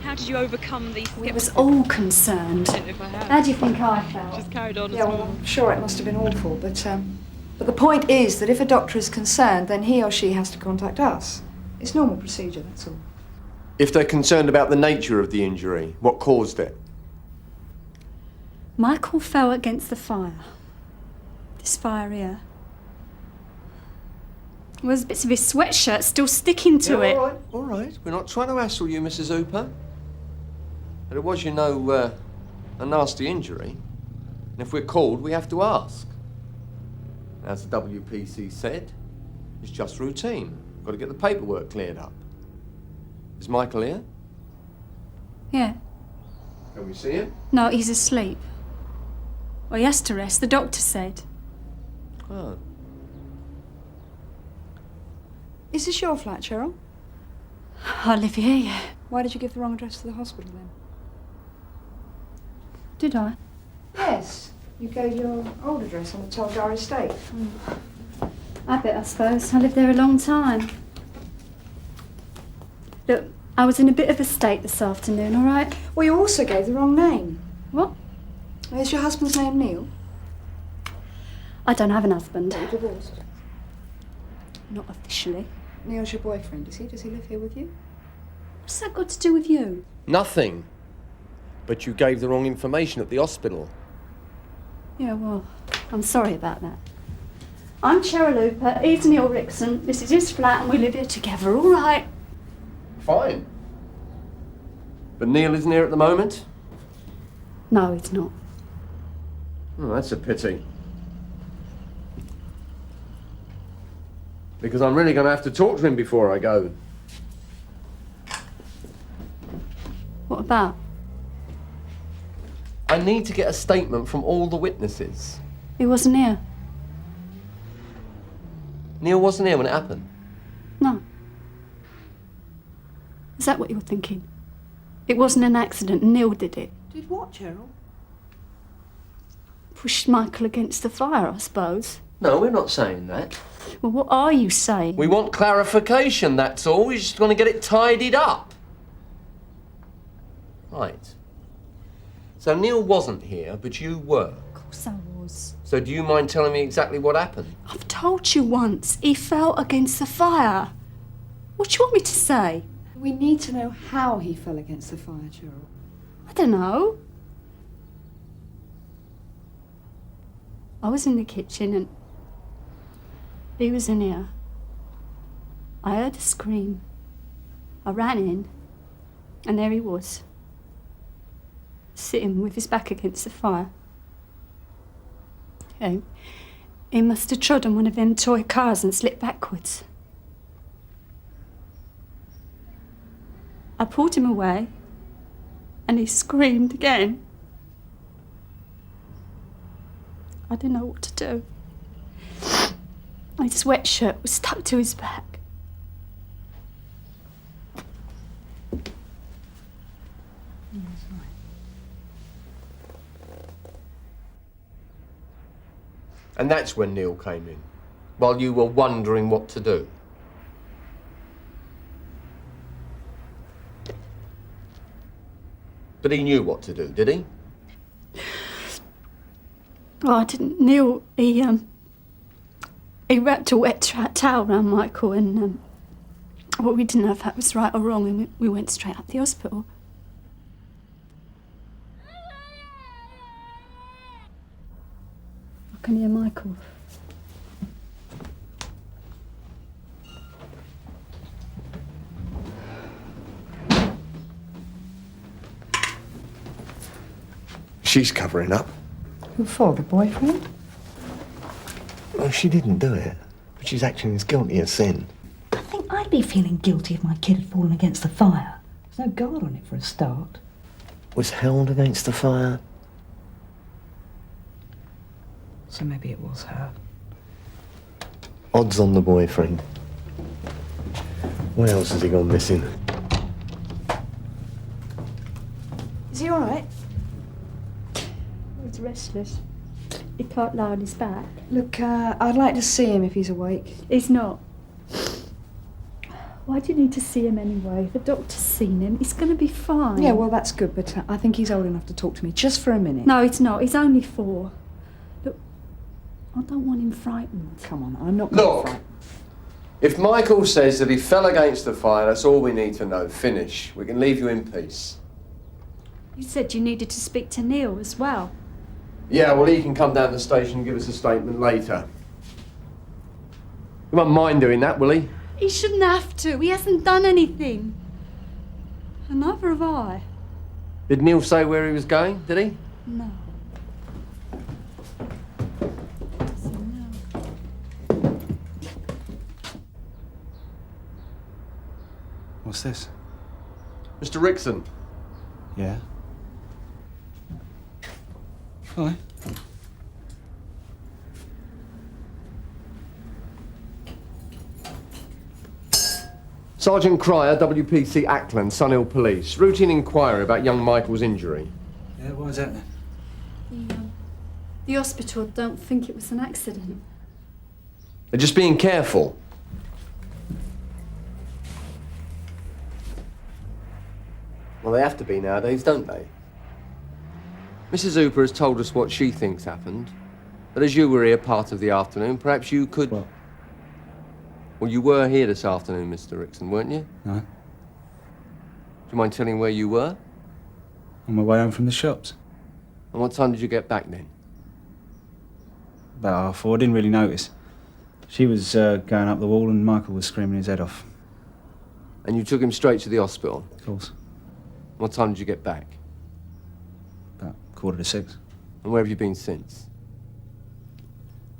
How did you overcome these? We was all concerned. How do you think I felt? Just carried on. Yeah, well, I'm sure it must have been awful, but the point is that if a doctor is concerned, then he or she has to contact us. It's normal procedure, that's all. If they're concerned about the nature of the injury, what caused it? Michael fell against the fire. This fire here. There was bits of his sweatshirt still sticking to it. All right. We're not trying to hassle you, Mrs. Hooper. But it was, you know, a nasty injury. And if we're called, we have to ask. As the WPC said, it's just routine. We've got to get the paperwork cleared up. Is Michael here? Yeah. Can we see him? No, he's asleep. Well, he has to rest, the doctor said. Oh. Is this your flat, Cheryl? I live here, yeah. Why did you give the wrong address to the hospital then? Did I? Yes. You gave your old address on the Tulgari estate. I bet, I suppose. I lived there a long time. Look, I was in a bit of a state this afternoon, all right? Well, you also gave the wrong name. What? Is your husband's name Neil? I don't have an husband. Are you divorced? Not officially. Neil's your boyfriend, is he? Does he live here with you? What's that got to do with you? Nothing. But you gave the wrong information at the hospital. Yeah, well, I'm sorry about that. I'm Cheryl Hooper, he's Neil Rickson, this is his flat and we live here together, all right? Fine. But Neil isn't here at the moment? No, he's not. Oh, that's a pity. Because I'm really going to have to talk to him before I go. What about? I need to get a statement from all the witnesses. He wasn't here. Neil wasn't here when it happened. No. Is that what you're thinking? It wasn't an accident, Neil did it. Did what, Cheryl? Pushed Michael against the fire, I suppose. No, we're not saying that. Well, what are you saying? We want clarification, that's all. We just want to get it tidied up. Right. So Neil wasn't here, but you were. Of course I was. So do you mind telling me exactly what happened? I've told you once. He fell against the fire. What do you want me to say? We need to know how he fell against the fire, Cheryl. I don't know. I was in the kitchen and he was in here. I heard a scream. I ran in and there he was, sitting with his back against the fire. He must have trod on one of them toy cars and slipped backwards. I pulled him away and he screamed again. I didn't know what to do. His sweatshirt was stuck to his back. And that's when Neil came in, while you were wondering what to do. But he knew what to do, did he? Oh, I didn't. Neil, he wrapped a wet towel around Michael and, well, we didn't know if that was right or wrong and we went straight up the hospital. I can hear Michael. She's covering up. Who for, the boyfriend? Well, she didn't do it, but she's acting as guilty as sin. I think I'd be feeling guilty if my kid had fallen against the fire. There's no guard on it for a start. Was held against the fire. So maybe it was her. Odds on the boyfriend. What else has he gone missing? Is he all right? He's restless. He can't lie on his back. Look, I'd like to see him if he's awake. He's not. Why do you need to see him anyway? The doctor's seen him. He's going to be fine. Yeah, well, that's good, but I think he's old enough to talk to me just for a minute. No, he's not. He's only 4. Look, I don't want him frightened. Come on, I'm not Look, if Michael says that he fell against the fire, that's all we need to know. Finish. We can leave you in peace. You said you needed to speak to Neil as well. Yeah, well, he can come down to the station and give us a statement later. He won't mind doing that, will he? He shouldn't have to. He hasn't done anything. And neither have I. Did Neil say where he was going, did he? No. What's this? Mr. Rickson. Yeah? Hi. Sergeant Cryer, WPC Ackland, Sunhill Police. Routine inquiry about young Michael's injury. Yeah, why is that then? The hospital don't think it was an accident. They're just being careful. Well, they have to be nowadays, don't they? Mrs. Hooper has told us what she thinks happened. But as you were here part of the afternoon, perhaps you could... What? Well, you were here this afternoon, Mr. Rickson, weren't you? No. Do you mind telling where you were? On my way home from the shops. And what time did you get back then? About 4:30, didn't really notice. She was going up the wall and Michael was screaming his head off. And you took him straight to the hospital? Of course. What time did you get back? About 6:15. And where have you been since?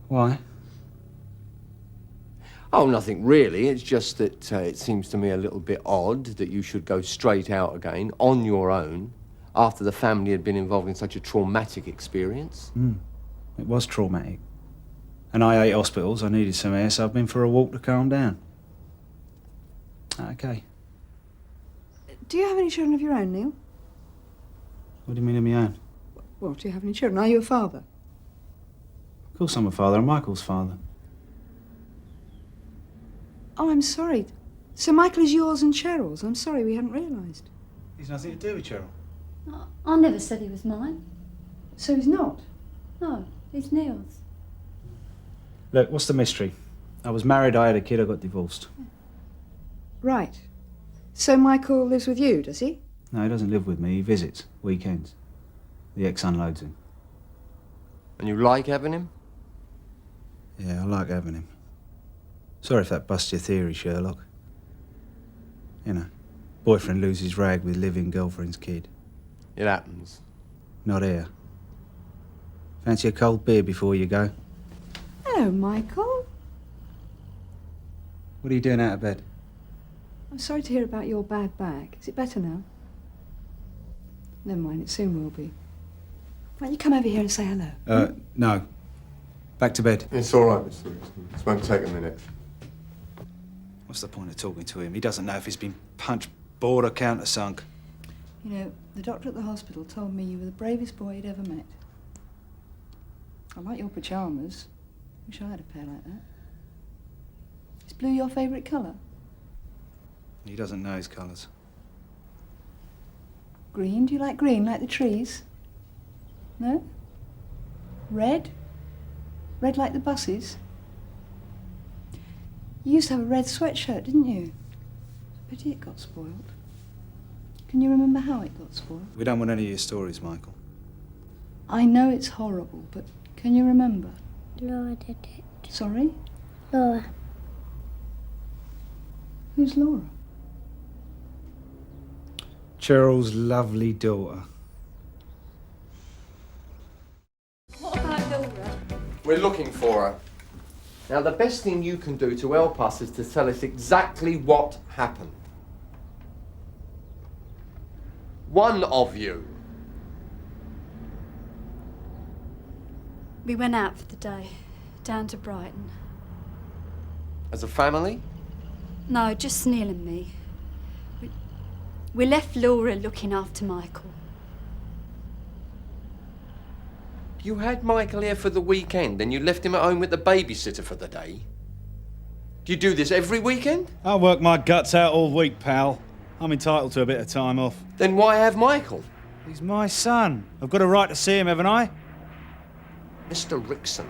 Why? Oh, nothing really. It's just that it seems to me a little bit odd that you should go straight out again on your own after the family had been involved in such a traumatic experience. It was traumatic. And I ate hospitals, I needed some air, so I've been for a walk to calm down. Okay. Do you have any children of your own, Neil? What do you mean of my own? Well, do you have any children? Are you a father? Of course I'm a father, I'm Michael's father. Oh, I'm sorry. So Michael is yours and Cheryl's. I'm sorry, we hadn't realised. He's nothing to do with Cheryl. I never said he was mine. So he's not? No, he's Neil's. Look, what's the mystery? I was married, I had a kid, I got divorced. Right. So Michael lives with you, does he? No, he doesn't live with me, he visits, weekends. The ex unloads him. And you like having him? Yeah, I like having him. Sorry if that busts your theory, Sherlock. You know, boyfriend loses rag with living girlfriend's kid. It happens. Not here. Fancy a cold beer before you go? Hello, Michael. What are you doing out of bed? I'm sorry to hear about your bad back. Is it better now? Never mind, it soon will be. Why don't you come over here and say hello? No. Back to bed. It's all right, Mr. Wilson. This won't take a minute. What's the point of talking to him? He doesn't know if he's been punched, bored or countersunk. You know, the doctor at the hospital told me you were the bravest boy he'd ever met. I like your pyjamas. Wish I had a pair like that. Is blue your favourite colour? He doesn't know his colours. Green? Do you like green, like the trees? No? Red? Red like the buses? You used to have a red sweatshirt, didn't you? Pity it got spoiled. Can you remember how it got spoiled? We don't want any of your stories, Michael. I know it's horrible, but can you remember? Laura did it. Sorry? Laura. Who's Laura? Cheryl's lovely daughter. What about Laura? We're looking for her. Now, the best thing you can do to help us is to tell us exactly what happened. One of you. We went out for the day, down to Brighton. As a family? No, just Neil and me. We left Laura looking after Michael. You had Michael here for the weekend and you left him at home with the babysitter for the day? Do you do this every weekend? I work my guts out all week, pal. I'm entitled to a bit of time off. Then why have Michael? He's my son. I've got a right to see him, haven't I? Mr. Rickson,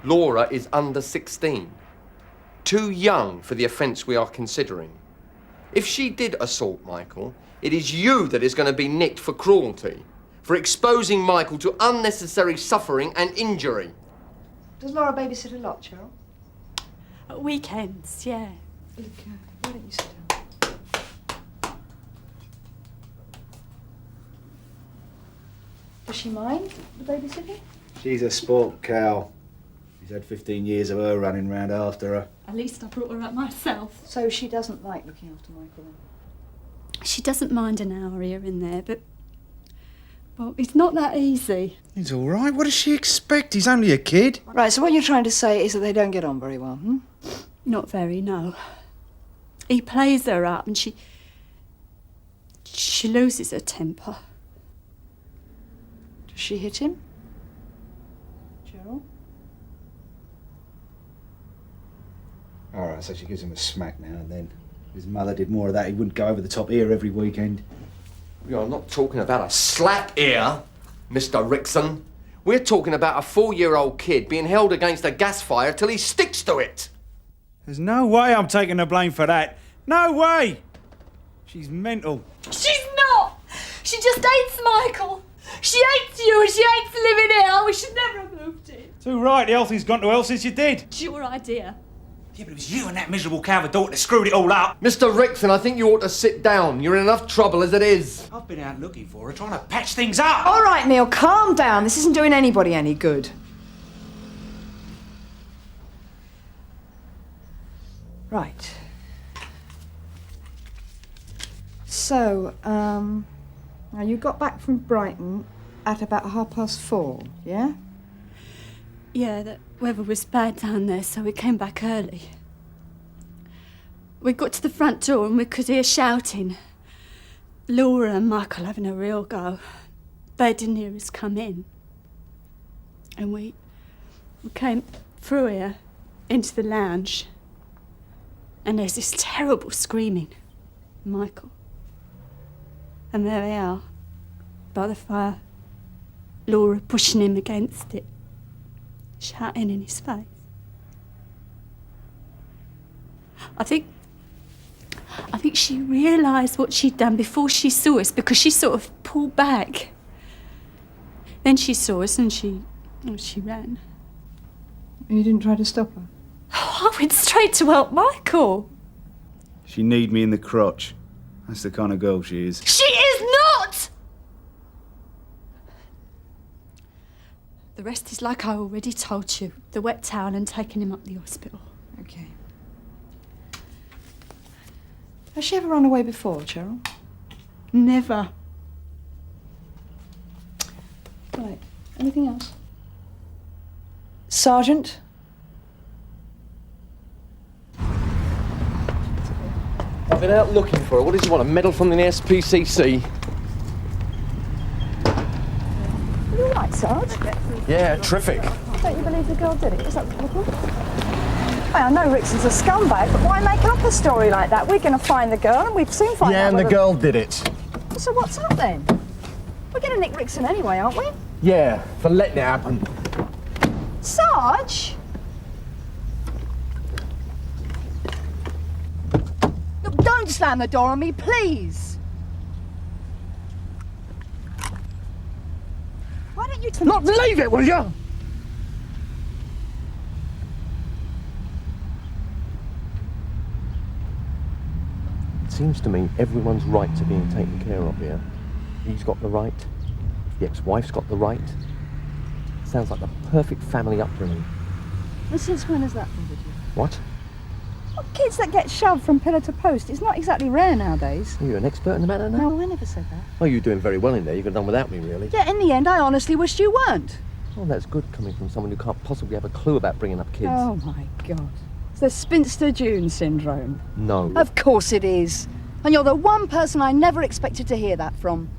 Laura is under 16. Too young for the offence we are considering. If she did assault Michael, it is you that is going to be nicked for cruelty, for exposing Michael to unnecessary suffering and injury. Does Laura babysit a lot, Cheryl? At weekends, yeah. Look, why don't you sit down? Does she mind the babysitting? She's a sport cow. He's had 15 years of her running round after her. At least I brought her up myself. So she doesn't like looking after Michael then? She doesn't mind an hour here and there, but... well, it's not that easy. He's all right. What does she expect? He's only a kid. Right, so what you're trying to say is that they don't get on very well, hmm? Not very, no. He plays her up and she loses her temper. Does she hit him? Cheryl? All right, so she gives him a smack now and then. If his mother did more of that, he wouldn't go over the top here every weekend. You're not talking about a slap here, Mr. Rickson. We're talking about a 4-year-old kid being held against a gas fire till he sticks to it. There's no way I'm taking the blame for that. No way! She's mental. She's not! She just hates Michael! She hates you and she hates living here. We should never have moved in. Too right, the Elsie's gone to hell since you did. It's your idea. Yeah, but it was you and that miserable cow of a daughter that screwed it all up. Mr. Rickson, I think you ought to sit down. You're in enough trouble as it is. I've been out looking for her, trying to patch things up. All right, Neil, calm down. This isn't doing anybody any good. Right. So, now you got back from Brighton at about 4:30, yeah? Yeah, the weather was bad down there, so we came back early. We got to the front door and we could hear shouting. Laura and Michael having a real go. They didn't hear us come in. And we came through here into the lounge. And there's this terrible screaming. Michael. And there they are, by the fire. Laura pushing him against it, shouting in his face. I think she realised what she'd done before she saw us, because she sort of pulled back. Then she saw us and she ran. You didn't try to stop her? Oh, I went straight to help Michael. She need me in the crotch. That's the kind of girl she is. She is not! The rest is like I already told you. The wet towel and taking him up the hospital. Okay. Has she ever run away before, Cheryl? Never. Right. Anything else? Sergeant? I've been out looking for her. What does she want? A medal from the SPCC? Are you all right, Sarge? Yeah, terrific. Don't you believe the girl did it? Is that the problem? Hey, I know Rickson's a scumbag, but why make up a story like that? We're going to find the girl, and we've soon find out. Yeah, and the whether- girl did it. So what's up then? We're going to nick Rickson anyway, aren't we? Yeah, for letting it happen. Sarge! Look, don't slam the door on me, please! Why don't you... Not leave it, will you? It seems to me everyone's rights are being taken care of here. He's got the right. The ex-wife's got the right. Sounds like the perfect family upbringing. And since when has that bothered you? What? Well, kids that get shoved from pillar to post, it's not exactly rare nowadays. Are you an expert in the matter now? No, I never said that. Oh, you're doing very well in there. You could have done without me, really. Yeah, in the end, I honestly wished you weren't. Oh, that's good coming from someone who can't possibly have a clue about bringing up kids. Oh, my God. It's the Spinster June syndrome. No. Of course it is. And you're the one person I never expected to hear that from.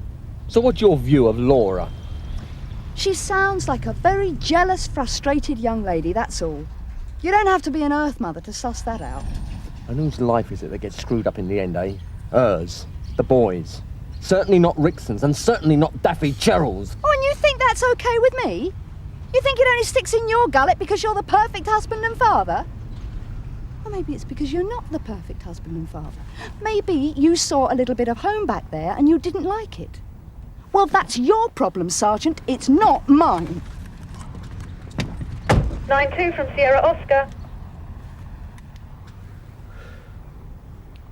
So what's your view of Laura? She sounds like a very jealous, frustrated young lady, that's all. You don't have to be an Earth Mother to suss that out. And whose life is it that gets screwed up in the end, eh? Hers. The boys. Certainly not Rickson's, and certainly not Daffy Cheryl's. Oh, and you think that's okay with me? You think it only sticks in your gullet because you're the perfect husband and father? Or maybe it's because you're not the perfect husband and father. Maybe you saw a little bit of home back there and you didn't like it. Well, that's your problem, Sergeant. It's not mine. 9-2 from Sierra Oscar.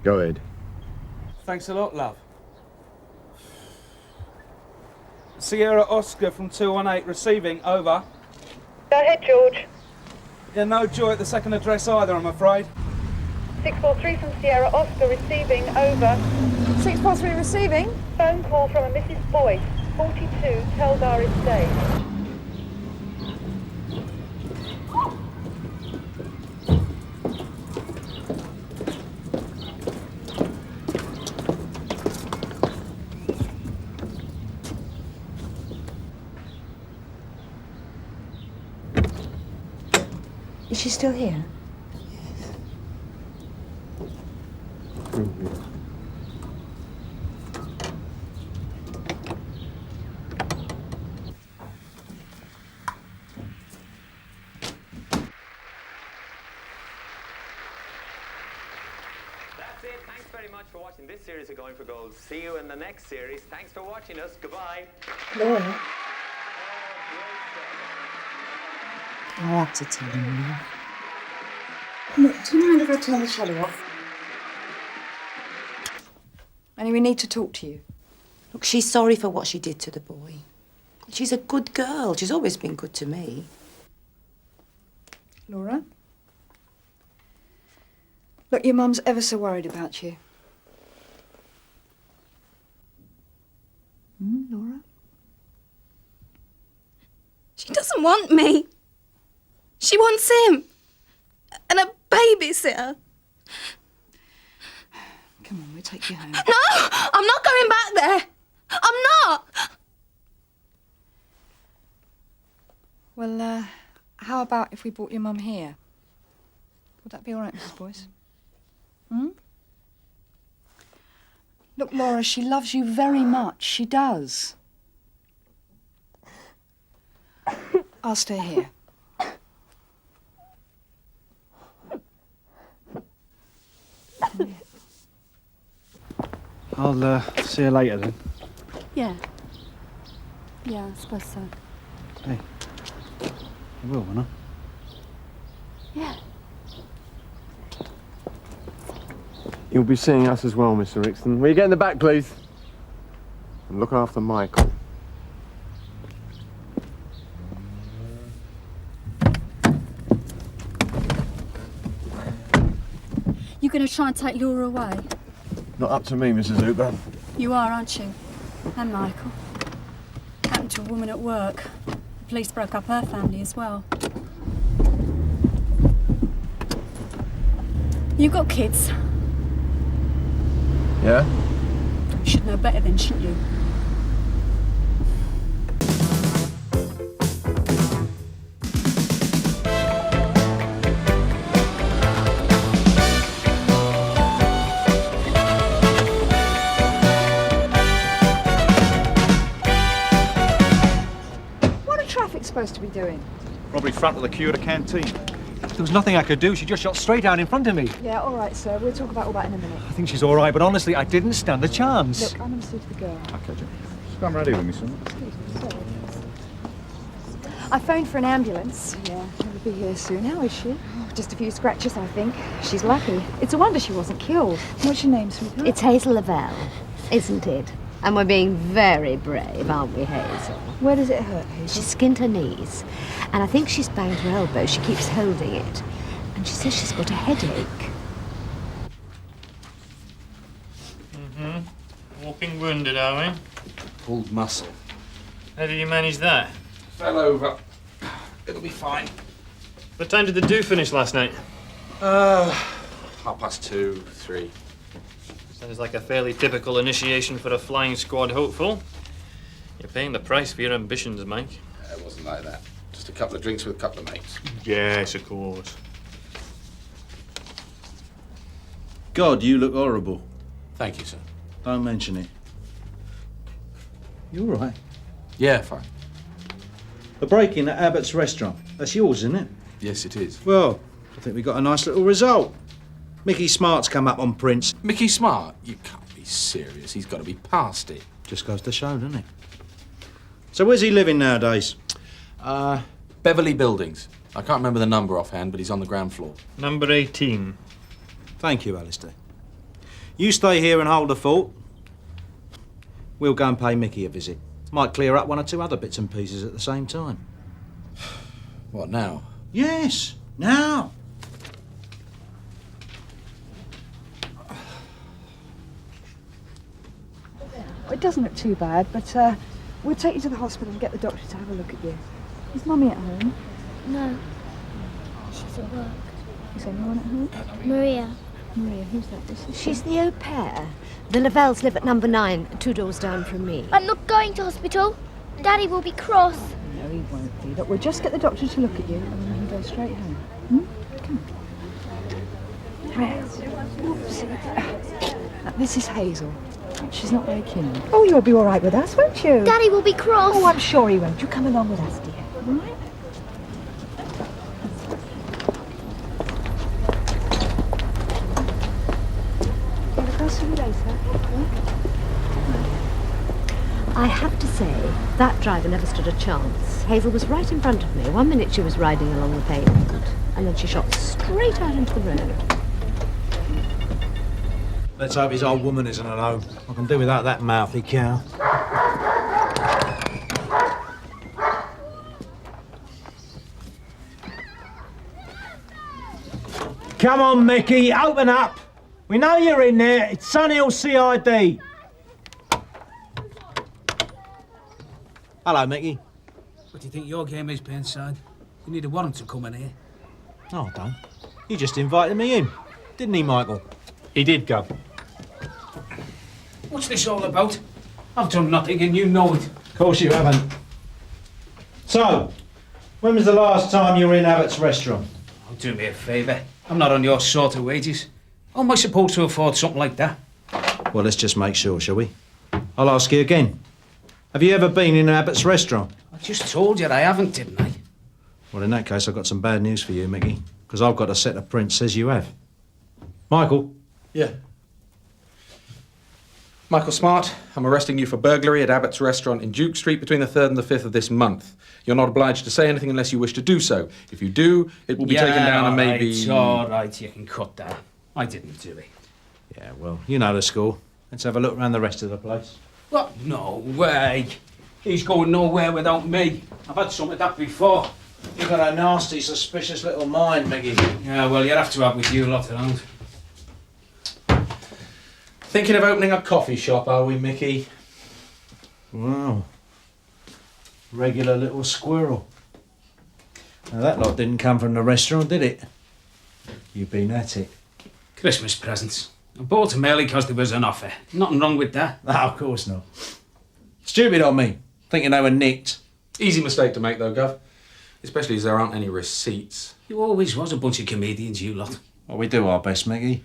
Go ahead. Thanks a lot, love. Sierra Oscar from 218 receiving, over. Go ahead, George. Yeah, no joy at the second address either, I'm afraid. 643 from Sierra Oscar receiving, over. 643 receiving. Phone call from a Mrs. Boyce, 42 Telgar Estate. Is she still here? it. Thanks very much for watching this series of Going for Gold. See you in the next series. Thanks for watching us. Goodbye. Laura. I have to tell him now. Look, do you mind if I turn the telly off? Annie, we need to talk to you. Look, she's sorry for what she did to the boy. She's a good girl. She's always been good to me. Laura? Look, your mum's ever so worried about you. Laura? She doesn't want me. She wants him. And a babysitter. Come on, we'll take you home. No! I'm not going back there. I'm not. Well, how about if we brought your mum here? Would that be all right, Mrs. Boyce? Look, Laura, she loves you very much. She does. I'll stay here. I'll see you later then. Yeah. Yeah, I suppose so. Hey, I will, won't I? Yeah. You'll be seeing us as well, Mr. Rixton. Will you get in the back, please? And look after Michael. You going to try and take Laura away? Not up to me, Mrs. Hooper. You are, aren't you? And Michael. Happened to a woman at work. The police broke up her family as well. You got kids. Yeah? You should know better then, shouldn't you? What are traffic supposed to be doing? Probably front of the queue at a canteen. There was nothing I could do. She just shot straight out in front of me. Yeah, all right, sir. We'll talk about all that in a minute. I think she's all right, but honestly, I didn't stand a chance. Look, I'm going to see to the girl. Okay, Jim. Come ready with me, son. I phoned for an ambulance. Yeah, she'll be here soon. How is she? Oh, just a few scratches, I think. She's lucky. It's a wonder she wasn't killed. What's your name, sweetheart? It's Hazel Lavelle, isn't it? And we're being very brave, aren't we, Hazel? Where does it hurt, Hazel? She skinned her knees, and I think she's banged her elbow. She keeps holding it. And she says she's got a headache. Walking wounded, are we? Pulled muscle. How did you manage that? Fell over. It'll be fine. What time did the do finish last night? 2:30, 3. Sounds like a fairly typical initiation for a flying squad hopeful. You're paying the price for your ambitions, Mike. It wasn't like that. Just a couple of drinks with a couple of mates. Yes, of course. God, you look horrible. Thank you, sir. Don't mention it. You all right? Yeah, fine. The break-in at Abbott's restaurant. That's yours, isn't it? Yes, it is. Well, I think we got a nice little result. Mickey Smart's come up on Prince. Mickey Smart? You can't be serious. He's got to be past it. Just goes to show, doesn't it? So where's he living nowadays? Beverly Buildings. I can't remember the number offhand, but he's on the ground floor. Number 18. Thank you, Alistair. You stay here and hold the fort. We'll go and pay Mickey a visit. Might clear up one or two other bits and pieces at the same time. What, now? Yes, now. It doesn't look too bad, but we'll take you to the hospital and get the doctor to have a look at you. Is Mummy at home? No. She's at work. Is anyone at home? Maria. Maria, who's that? She's the au pair. The Lavelles live at number 9, 2 doors down from me. I'm not going to hospital. Daddy will be cross. No, he won't be. Look, we'll just get the doctor to look at you and then we can go straight home. Come on. This is Hazel. She's not very keen. Oh, you'll be all right with us, won't you? Daddy will be cross. Oh, I'm sure he won't. You come along with us, dear. All right? see you later. I have to say, that driver never stood a chance. Hazel was right in front of me. 1 minute she was riding along the pavement, and then she shot straight out into the road. Let's hope his old woman isn't at home. I can do without that mouthy cow. Come on, Mickey, open up. We know you're in there. It's Sunhill CID. Hello, Mickey. What do you think your game is, Penside? You need a warrant to come in here. No, I don't. You just invited me in, didn't he, Michael? He did, Gov. What's this all about? I've done nothing and you know it. Of course you haven't. So, when was the last time you were in Abbott's restaurant? Oh, do me a favour. I'm not on your sort of wages. How am I supposed to afford something like that? Well, let's just make sure, shall we? I'll ask you again. Have you ever been in Abbott's restaurant? I just told you I haven't, didn't I? Well, in that case, I've got some bad news for you, Mickey, because I've got a set of prints says you have. Michael? Yeah. Michael Smart, I'm arresting you for burglary at Abbott's restaurant in Duke Street between the 3rd and the 5th of this month. You're not obliged to say anything unless you wish to do so. If you do, it will be taken down and maybe... all right, you can cut that. I didn't do it. Yeah, well, you know the score. Let's have a look around the rest of the place. What? No way. He's going nowhere without me. I've had some of that before. You've got a nasty, suspicious little mind, Mickey. Yeah, well, you'd have to have with you lot around. Thinking of opening a coffee shop, are we, Mickey? Wow. Regular little squirrel. Now, that lot didn't come from the restaurant, did it? You've been at it. Christmas presents. I bought them early because there was an offer. Nothing wrong with that. No, of course not. Stupid on me, thinking they were nicked. Easy mistake to make, though, Gov. Especially as there aren't any receipts. You always was a bunch of comedians, you lot. Well, we do our best, Mickey.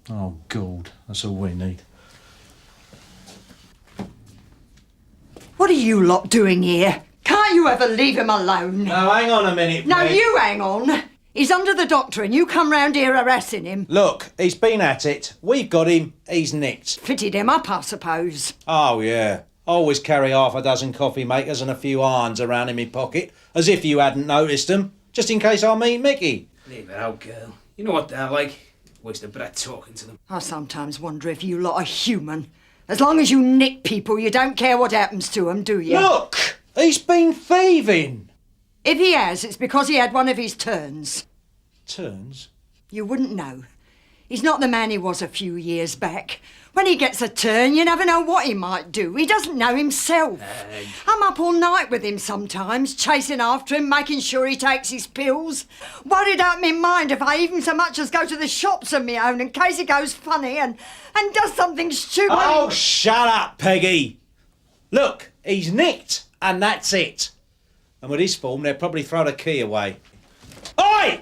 Oh, God, that's all we need. What are you lot doing here? Can't you ever leave him alone? Now, hang on a minute, Now, Peg. you hang on. He's under the doctor and you come round here harassing him. Look, he's been at it. We've got him. He's nicked. Fitted him up, I suppose. Oh, yeah. I always carry half a dozen coffee makers and a few irons around in my pocket, as if you hadn't noticed them, just in case I meet Mickey. Leave it out, girl. You know what they're like. Waste of breath talking to them. I sometimes wonder if you lot are human. As long as you nick people, you don't care what happens to them, do you? Look! He's been thieving! If he has, it's because he had one of his turns. Turns? You wouldn't know. He's not the man he was a few years back. When he gets a turn, you never know what he might do. He doesn't know himself. I'm up all night with him sometimes, chasing after him, making sure he takes his pills. Worried out my mind if I even so much as go to the shops on my own in case he goes funny and does something stupid. Oh, shut up, Peggy! Look, he's nicked, and that's it. And with his form, they'll probably throw the key away. Oi!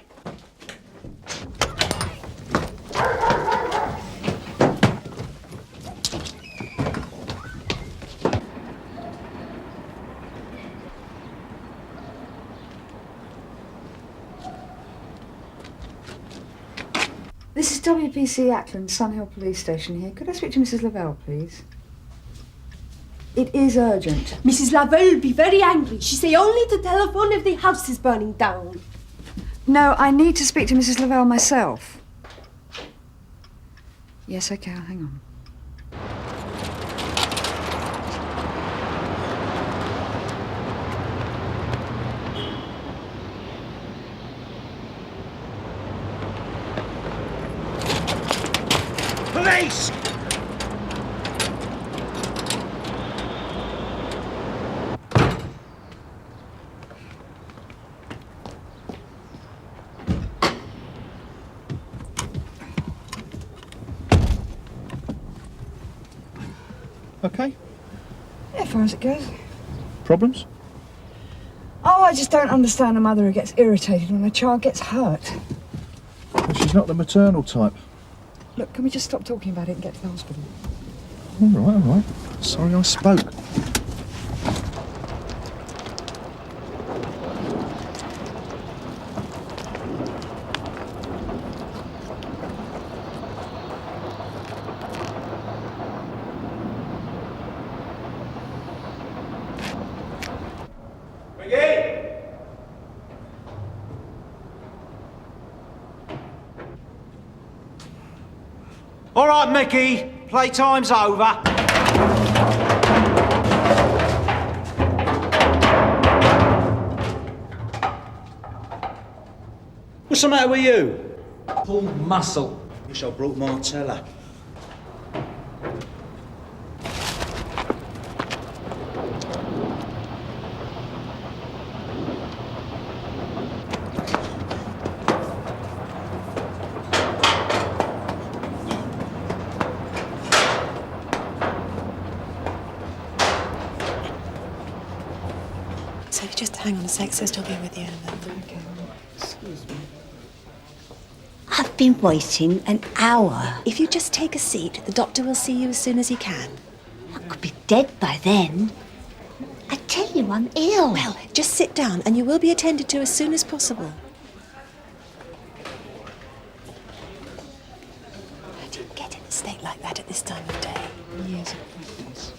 This is WPC Ackland, Sunhill Police Station here. Could I speak to Mrs. Lavelle, please? It is urgent. Mrs. Lavelle will be very angry. She say only to telephone if the house is burning down. No, I need to speak to Mrs. Lavelle myself. Yes, okay, I'll hang on. Police! Okay. Yeah, as far as it goes. Problems? Oh, I just don't understand a mother who gets irritated when a child gets hurt. Well, she's not the maternal type. Look, can we just stop talking about it and get to the hospital? All right. Sorry I spoke. All right, Mickey, playtime's over. What's the matter with you? Pulled muscle. Wish I brought Martella. So if you just hang on a sec, Sister will be with you in a minute. Okay. Excuse me. I've been waiting an hour. If you just take a seat, the doctor will see you as soon as he can. I could be dead by then. I tell you, I'm ill. Well, just sit down and you will be attended to as soon as possible. How do you get in a state like that at this time of day? Years of practice.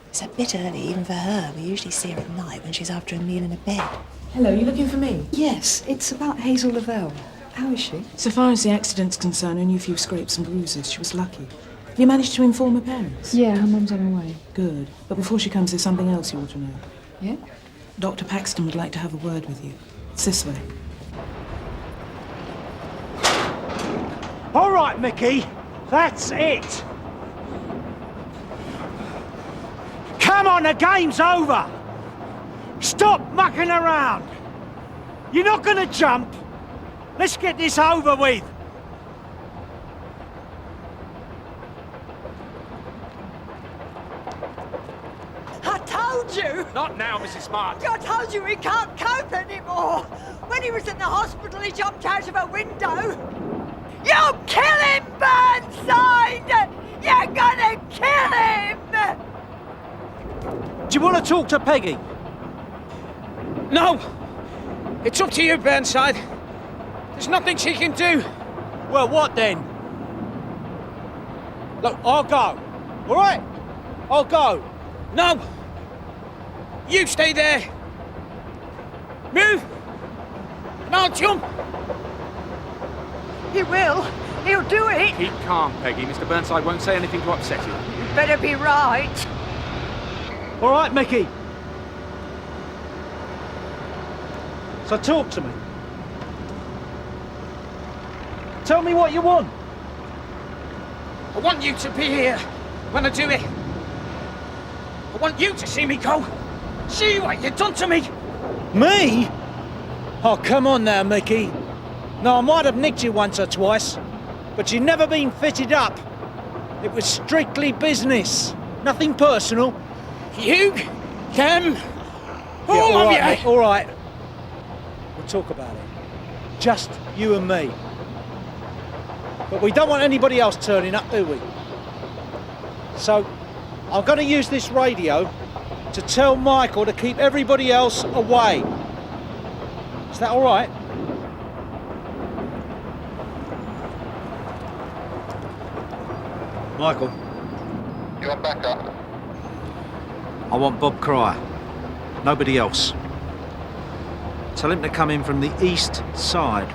It's a bit early even for her. We usually see her at night when she's after a meal in a bed. Hello, you looking for me? Yes, it's about Hazel Lavelle. How is she? So far as the accident's concerned, only a few scrapes and bruises. She was lucky. You managed to inform her parents? Yeah, her mum's on her way. Good. But before she comes, there's something else you ought to know. Yeah? Dr. Paxton would like to have a word with you. It's this way. All right, Mickey, that's it. Come on, the game's over. Stop mucking around. You're not going to jump. Let's get this over with. I told you! Not now, Mrs. Smart. I told you he can't cope anymore! When he was in the hospital, he jumped out of a window! You kill him, Burnside! You're gonna kill him! Do you want to talk to Peggy? No! It's up to you, Burnside. There's nothing she can do. Well, what then? Look, I'll go. All right? I'll go. No! You stay there. Move! And I'll jump. He will. He'll do it. Keep calm, Peggy. Mr. Burnside won't say anything to upset you. You better be right. All right, Mickey. So talk to me. Tell me what you want. I want you to be here when I do it. I want you to see me go. See what you've done to me. Me? Oh, come on now, Mickey. No, I might have nicked you once or twice, but you've never been fitted up. It was strictly business. Nothing personal. You, them, all of right, you. All right. We'll talk about it. Just you and me. But we don't want anybody else turning up, do we? So, I'm going to use this radio to tell Michael to keep everybody else away. Is that all right? Michael. You want backup? I want Bob Cryer. Nobody else. Tell him to come in from the east side.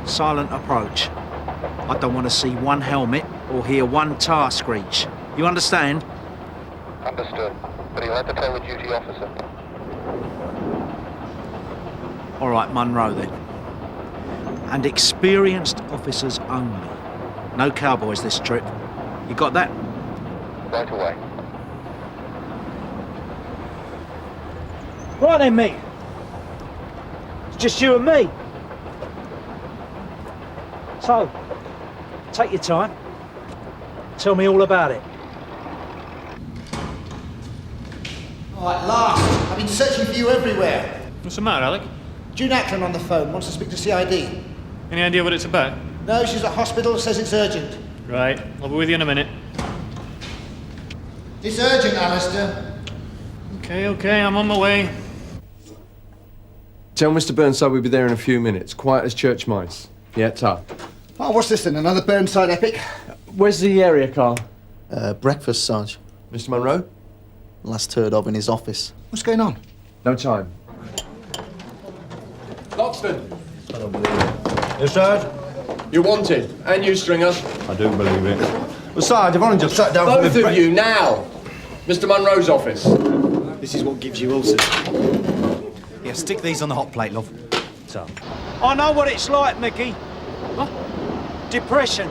Silent approach. I don't want to see one helmet or hear one tire screech. You understand? Understood. But he'll have to tell the duty officer. All right, Munro then. And experienced officers only. No cowboys this trip. You got that? Right away. Right then, mate. It's just you and me. So, take your time. Tell me all about it. All right, last. I've been searching for you everywhere. What's the matter, Alec? June Ackland on the phone, wants to speak to CID. Any idea what it's about? No, she's at hospital, says it's urgent. Right, I'll be with you in a minute. It's urgent, Alistair. Okay, I'm on my way. Tell Mr. Burnside we'll be there in a few minutes. Quiet as church mice. Yeah, tough. Oh, what's this then? Another Burnside epic? Where's the area, Carl? Breakfast, Sarge. Mr. Munro? Last heard of in his office. What's going on? No time. Loxton! I don't believe it. Yes, Sarge? You're wanted. And you, Stringer. I do believe it. Well, Sarge, I've only just sat down Both for of you, now! Mr. Munro's office. This is what gives you ulcers. Yeah, stick these on the hot plate, love. So. I know what it's like, Mickey. What? Depression.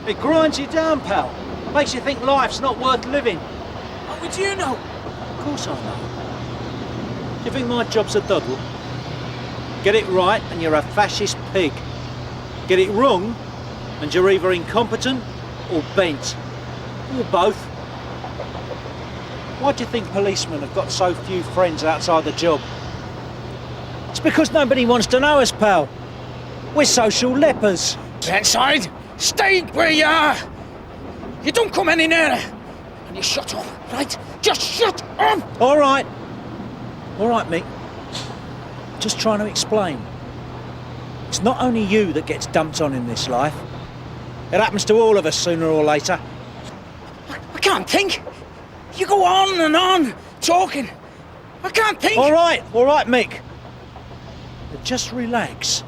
It grinds you down, pal. Makes you think life's not worth living. How would you know? Of course I know. Do you think my job's a doddle? Get it right and you're a fascist pig. Get it wrong and you're either incompetent or bent. Or both. Why do you think policemen have got so few friends outside the job? It's because nobody wants to know us, pal. We're social lepers. Burnside, stay where you are. You don't come any nearer. And you shut up, right? Just shut up! All right. All right, Mick. Just trying to explain. It's not only you that gets dumped on in this life. It happens to all of us sooner or later. I can't think. You go on and on, talking. I can't think. All right, Mick. But just relax.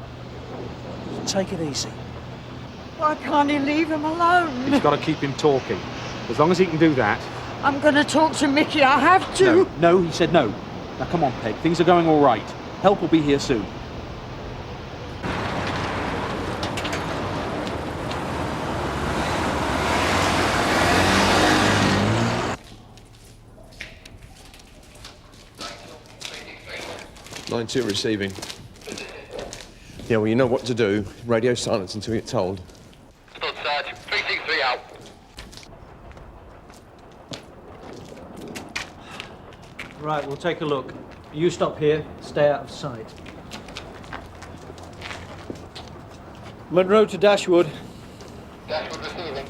Take it easy. Why can't he leave him alone? He's got to keep him talking. As long as he can do that. I'm going to talk to Mickey, I have to. No, he said no. Now come on, Peg. Things are going all right. Help will be here soon. Line 2 receiving. Yeah, well, you know what to do. Radio silence until you're told. Stood, Sarge. 363 out. Right, we'll take a look. You stop here, stay out of sight. Monroe to Dashwood. Dashwood receiving.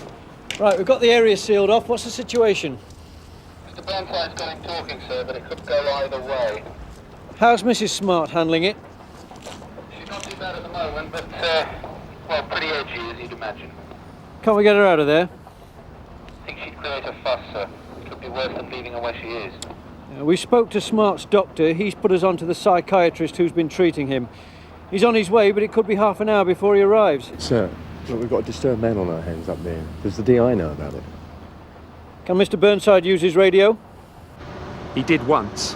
Right, we've got the area sealed off. What's the situation? Mr. Burnside's got him talking, sir, but it could go either way. How's Mrs. Smart handling it? She's not too bad at the moment, but, well, pretty edgy, as you'd imagine. Can't we get her out of there? I think she'd create a fuss, sir. It could be worse than leaving her where she is. We spoke to Smart's doctor. He's put us on to the psychiatrist who's been treating him. He's on his way, but it could be half an hour before he arrives. Sir, look, we've got a disturbed man on our hands up there. Does the DI know about it? Can Mr. Burnside use his radio? He did once.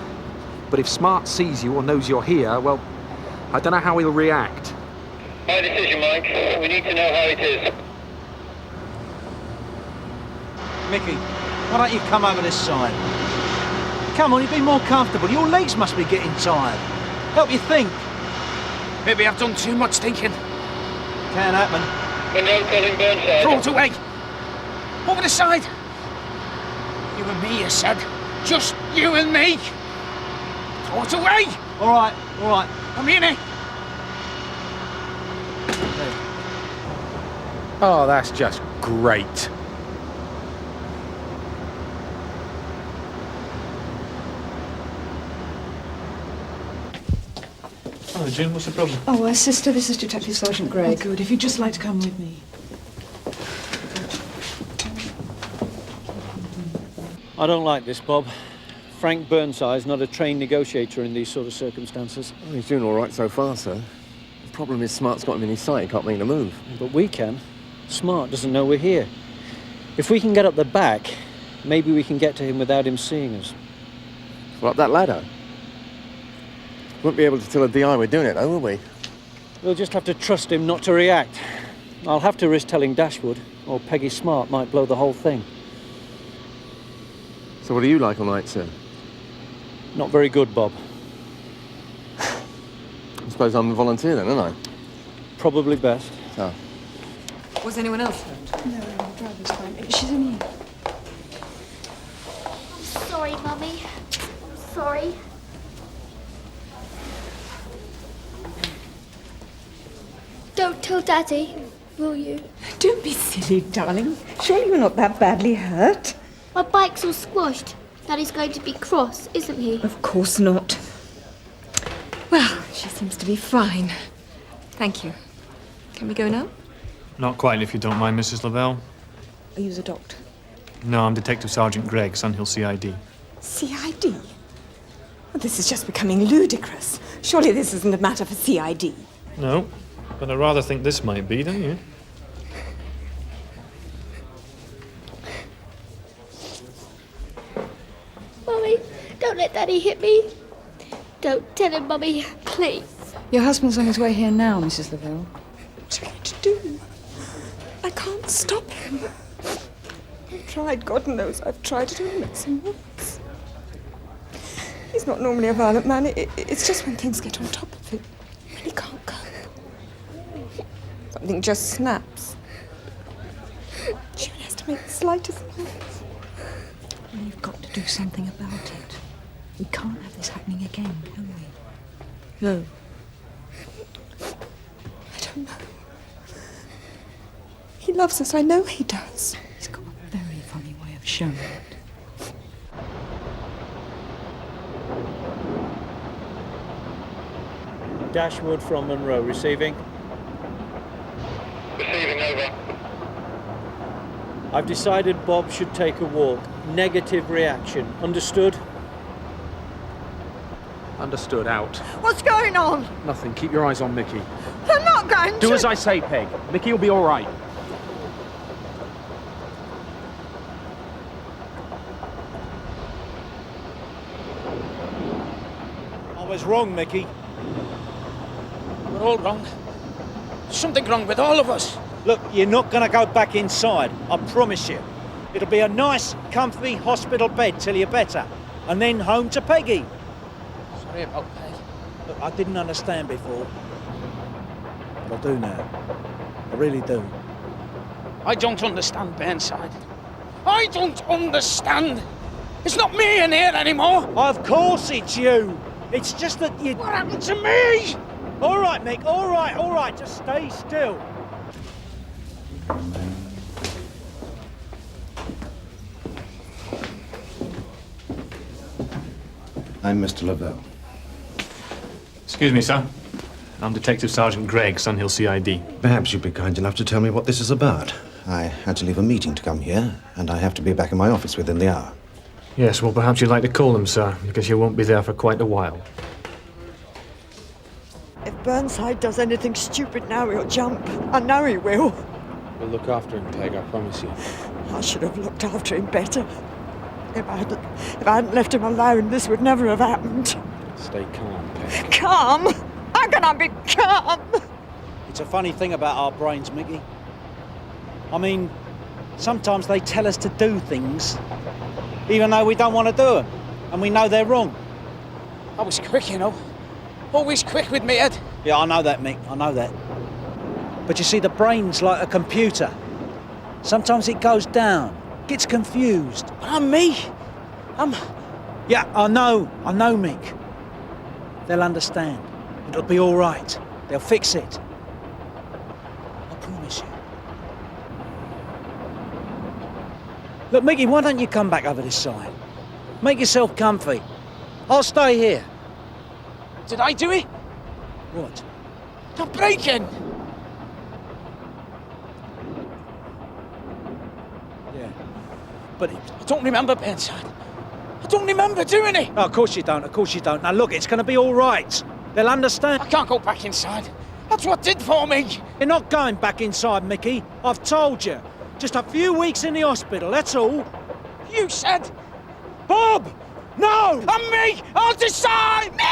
But if Smart sees you or knows you're here, well, I don't know how he'll react. My decision, Mike. We need to know how it is. Mickey, why don't you come over this side? Come on, you'd be more comfortable. Your legs must be getting tired. Help you think. Maybe I've done too much thinking. Can happen. Monroe calling Burnside. Throw it away. Over the side. You and me, you said. Just you and me. Throw it away. All right, all right. I mean it. Oh, that's just great. Oh, June, what's the problem? Oh, sister, this is Detective Sergeant Gregg. Oh, good. If you'd just like to come with me. I don't like this, Bob. Frank Burnside's not a trained negotiator in these sort of circumstances. Well, he's doing all right so far, sir. The problem is Smart's got him in his sight. He can't make a move. But we can. Smart doesn't know we're here. If we can get up the back, maybe we can get to him without him seeing us. Well, up that ladder? Won't be able to tell a DI we're doing it, though, will we? We'll just have to trust him not to react. I'll have to risk telling Dashwood, or Peggy Smart might blow the whole thing. So what do you like all night, sir? Not very good, Bob. I suppose I'm the volunteer then, aren't I? Probably best. Oh. Was anyone else hurt? No, the driver's fine. She's in here. I'm sorry, Mummy. I'm sorry. Don't tell Daddy, will you? Don't be silly, darling. Surely you're not that badly hurt. My bike's all squashed. Daddy's going to be cross, isn't he? Of course not. Well, she seems to be fine. Thank you. Can we go now? Not quite, if you don't mind, Mrs. Lavelle. Are you the doctor? No, I'm Detective Sergeant Gregg, Sunhill CID. CID? Well, this is just becoming ludicrous. Surely this isn't a matter for CID. No, but I rather think this might be, don't you? Don't let Daddy hit me. Don't tell him, Mummy, please. Your husband's on his way here now, Mrs. Lavelle. What are you going to do? I can't stop him. I've tried, God knows I've tried to do it some once. He's not normally a violent man. It's just when things get on top of him, when he can't cope. Something just snaps. She has to make the slightest noise. Well, you've got to do something about it. We can't have this happening again, can we? No. I don't know. He loves us, I know he does. He's got a very funny way of showing it. Dashwood from Monroe, receiving. Receiving, over. I've decided Bob should take a walk. Negative reaction. Understood? Understood, out. What's going on? Nothing. Keep your eyes on Mickey. I'm not going to... Do as I say, Peg. Mickey will be all right. I was wrong, Mickey. We're all wrong. Something wrong with all of us. Look, you're not going to go back inside, I promise you. It'll be a nice, comfy hospital bed till you're better, and then home to Peggy. Sorry about Peg. Look, I didn't understand before, but I do now. I really do. I don't understand, Burnside. I don't understand. It's not me in here anymore. Of course it's you. It's just that you... What happened to me? All right, Mick, all right, just stay still. I'm Mr. Lavelle. Excuse me, sir. I'm Detective Sergeant Gregg, Sunhill CID. Perhaps you'd be kind enough to tell me what this is about. I had to leave a meeting to come here, and I have to be back in my office within the hour. Yes, well, perhaps you'd like to call them, sir, because you won't be there for quite a while. If Burnside does anything stupid now, he'll jump. I know he will. We'll look after him, Peg, I promise you. I should have looked after him better. If I hadn't left him alone, this would never have happened. Stay calm, Peg. Calm? How can I be calm? It's a funny thing about our brains, Mickey. I mean, sometimes they tell us to do things, even though we don't want to do them, and we know they're wrong. I was quick, you know. Always quick with me, Ed. Yeah, I know that, Mick, I know that. But you see, the brain's like a computer. Sometimes it goes down, gets confused. But I'm me. Yeah, I know, Mick. They'll understand. It'll be all right. They'll fix it. I promise you. Look, Mickey, why don't you come back over this side? Make yourself comfy. I'll stay here. Did I do it? What? The break-in. Yeah. But I don't remember, Burnside. I don't remember doing it. Oh, of course you don't. Now, look, it's going to be all right. They'll understand. I can't go back inside. That's what did for me. You're not going back inside, Mickey. I've told you. Just a few weeks in the hospital, that's all. You said... Bob! No! And me! I'll decide! Mickey!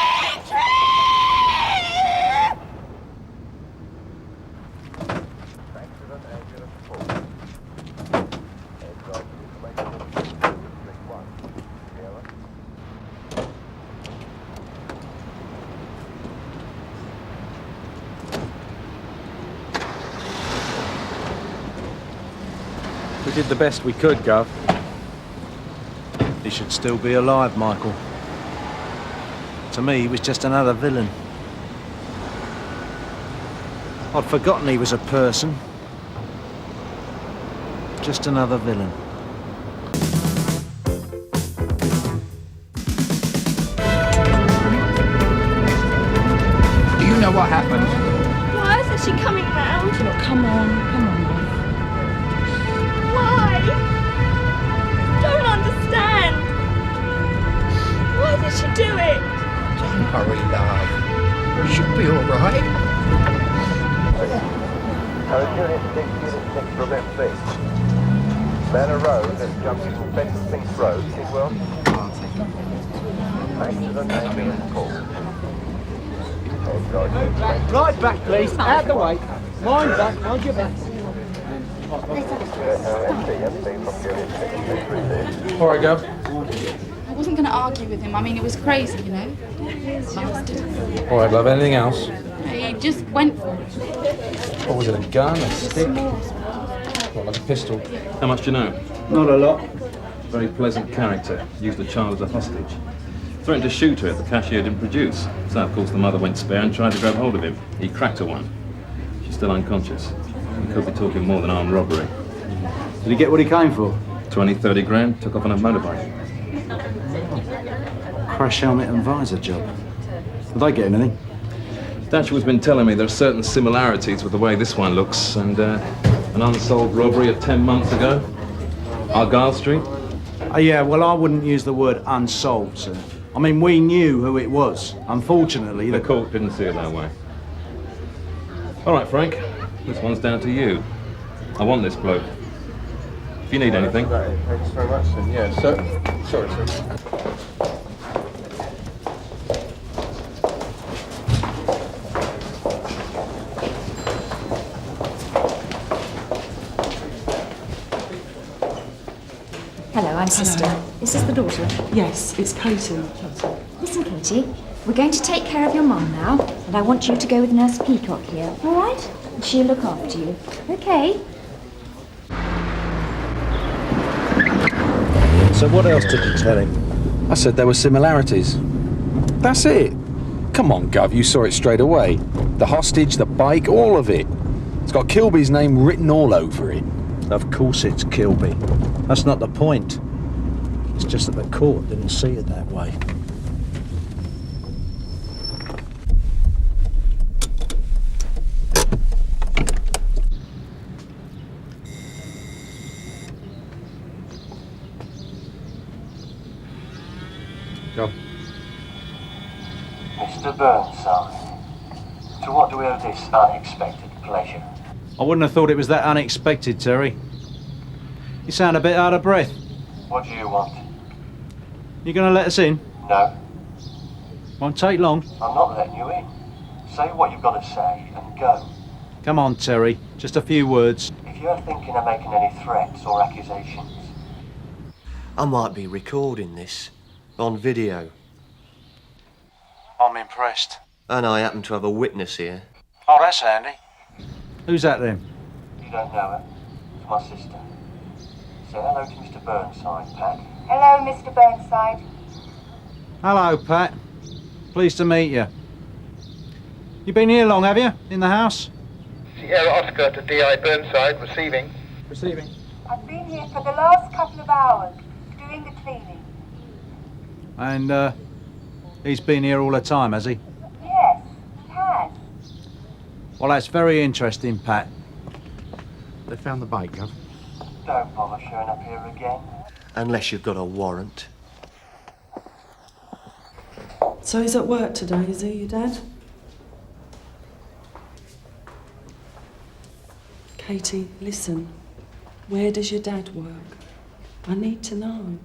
We did the best we could, Gov. He should still be alive, Michael. To me, he was just another villain. I'd forgotten he was a person. Just another villain. Do you know what happened? Why isn't she coming round? Look, come on, love. Why? Don't understand. Why did she do it? Don't worry, love. She'll be all right. Unit 6, prevent this. Manor Road at junction Spencer Smith Road, Tidwell. Thanks to the name being called. Right back, please. Out the way. Mind back. Mind your back. All right, Gov. I wasn't going to argue with him. I mean, it was crazy, you know. All right, love. Anything else? He just went for it. What was it, a gun, a stick? What, like a pistol? How much do you know? Not a lot. Very pleasant character. Used the child as a hostage. Threatened to shoot her if the cashier didn't produce. So, of course, the mother went spare and tried to grab hold of him. He cracked her one. She's still unconscious. We could be talking more than armed robbery. Did he get what he came for? 20, 30 grand. Took off on a motorbike. Crash helmet and visor job. Did they get anything? Dashwood's been telling me there are certain similarities with the way this one looks and an unsolved robbery of 10 months ago. Argyle Street. Yeah, well, I wouldn't use the word unsolved, sir. I mean, we knew who it was. Unfortunately, the court didn't see it that way. All right, Frank. This one's down to you. I want this bloke. If you need anything. Thanks very much, then. Yeah, so... Sorry, sir. Hello, I'm Sister. Is this the daughter? Yes, it's Katie. Listen, Katie, we're going to take care of your mum now, and I want you to go with Nurse Peacock here, all right? And she'll look after you, okay? So what else did you tell him? I said there were similarities. That's it. Come on, Gov, you saw it straight away. The hostage, the bike, all of it. It's got Kilby's name written all over it. Of course it's Kilby. That's not the point. It's just that the court didn't see it that way. Go. Mr. Burnside, to what do we owe this unexpected pleasure? I wouldn't have thought it was that unexpected, Terry. You sound a bit out of breath. What do you want? You gonna let us in? No, Won't take long. I'm not letting you in. Say what you've got to say and go. Come on, Terry. Just a few words. If you're thinking of making any threats or accusations, I might be recording this on video. I'm impressed. And I happen to have a witness here. Oh, that's handy. Who's that then? You don't know her. It's my sister. Say hello to Mr. Burnside, Pat. Hello, Mr. Burnside. Hello, Pat. Pleased to meet you. You been here long, have you? In the house? Sierra Oscar to D.I. Burnside, receiving. Receiving. I've been here for the last couple of hours, doing the cleaning. And, he's been here all the time, has he? Yes, he has. Well, that's very interesting, Pat. They found the bike, Gov. Don't bother showing up here again. Unless you've got a warrant. So he's at work today, is he, your dad? Katie, listen. Where does your dad work? I need to know.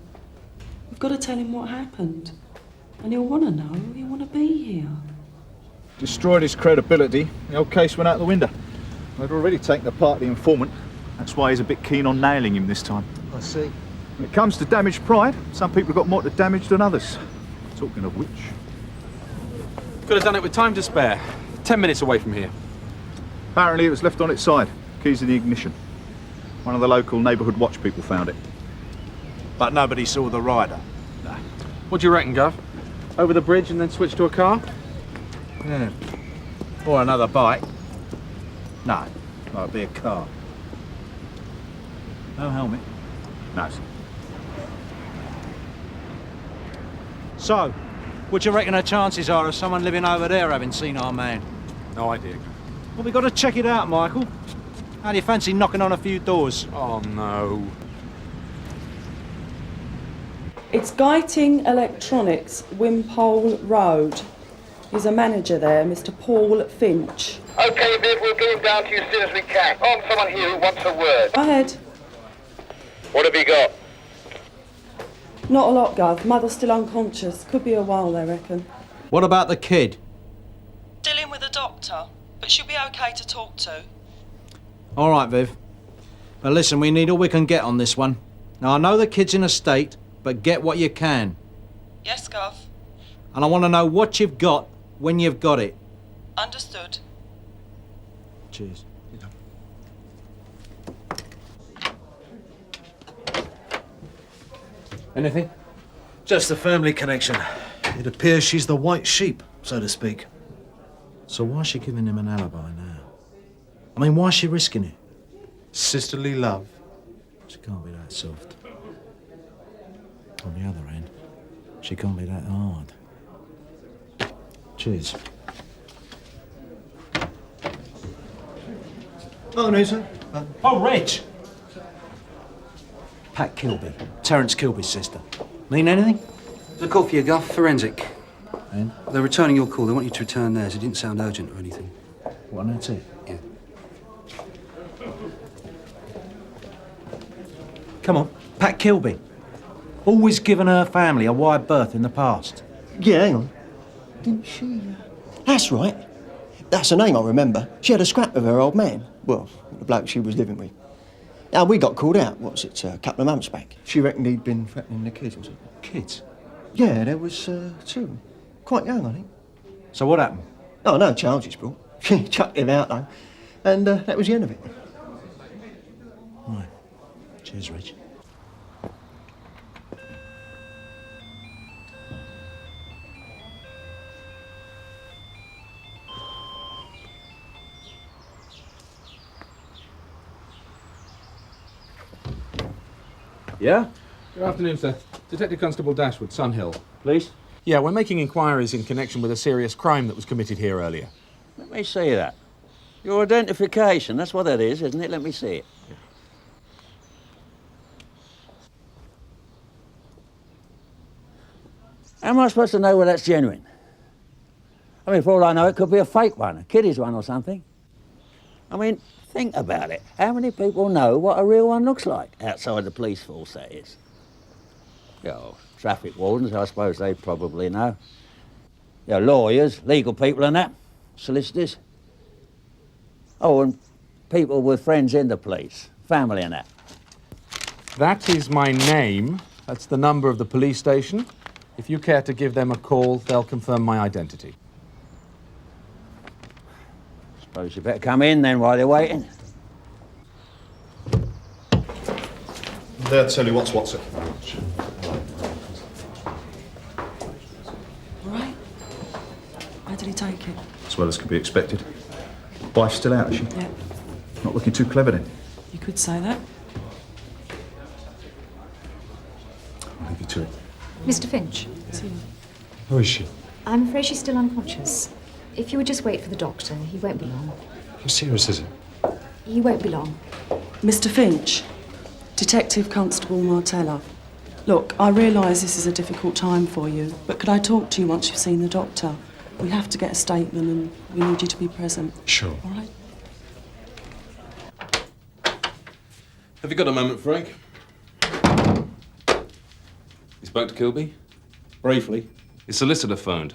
We've got to tell him what happened. And he'll want to know. He'll want to be here. Destroyed his credibility. The whole case went out the window. They'd already taken the part of the informant. That's why he's a bit keen on nailing him this time. I see. When it comes to damaged pride, some people have got more to damage than others. Talking of which... Could have done it with time to spare. 10 minutes away from here. Apparently it was left on its side. Keys in the ignition. One of the local neighbourhood watch people found it. But nobody saw the rider? No. What do you reckon, Gov? Over the bridge and then switch to a car? Yeah. Or another bike. No, it'd be a car. No helmet? No, sir. So, what do you reckon the chances are of someone living over there having seen our man? No idea. Well, we've got to check it out, Michael. How do you fancy knocking on a few doors? Oh, no. It's Geiting Electronics, Wimpole Road. He's a manager there, Mr. Paul Finch. Okay, Viv, we'll get him down to you as soon as we can. Oh, someone here who wants a word. Go ahead. What have you got? Not a lot, Gov. Mother's still unconscious. Could be a while, they reckon. What about the kid? Still in with the doctor, but she'll be okay to talk to. All right, Viv. But listen, we need all we can get on this one. Now, I know the kid's in a state, but get what you can. Yes, Gov. And I want to know what you've got when you've got it. Understood. Cheers. Anything? Just the family connection. It appears she's the white sheep, so to speak. So why's she giving him an alibi now? I mean, why's she risking it? Sisterly love. She can't be that soft. On the other hand, she can't be that hard. Cheers. Oh, no, sir. Oh, Reg! Pat Kilby. Terence Kilby's sister. Mean anything? There's a call for you, Guff. Forensic. And? They're returning your call. They want you to return theirs. It didn't sound urgent or anything. What, and that's it? Yeah. Come on. Pat Kilby. Always given her family a wide berth in the past. Yeah, hang on. Didn't she? That's right. That's a name I remember. She had a scrap with her old man. Well, the bloke she was living with. Now, we got called out, a couple of months back. She reckoned he'd been threatening the kids or something. Kids? Yeah, there was two. Quite young, I think. So what happened? Oh, no charges brought. She chucked him out, though. And that was the end of it. Right. Cheers, Reg. Yeah? Good afternoon, sir. Detective Constable Dashwood, Sunhill. Please? Yeah, we're making inquiries in connection with a serious crime that was committed here earlier. Let me see that. Your identification, that's what that is, isn't it? Let me see it. How am I supposed to know whether that's genuine? I mean, for all I know, it could be a fake one, a kiddie's one or something. I mean, think about it. How many people know what a real one looks like? Outside the police force, that is. Traffic wardens, I suppose they probably know. Lawyers, legal people and that. Solicitors. Oh, and people with friends in the police. Family and that. That is my name. That's the number of the police station. If you care to give them a call, they'll confirm my identity. Suppose you better come in then while you're waiting. They'll tell you what's what, sir. All right. How did he take it? As well as could be expected. Wife's still out, is she? Yeah. Not looking too clever then. You could say that. I'll leave you to it. Mr. Finch. Who is she? I'm afraid she's still unconscious. If you would just wait for the doctor, he won't be long. How serious is it? He won't be long. Mr. Finch, Detective Constable Martella. Look, I realise this is a difficult time for you, but could I talk to you once you've seen the doctor? We have to get a statement and we need you to be present. Sure. All right? Have you got a moment, Frank? You spoke to Kilby? Briefly. His solicitor phoned.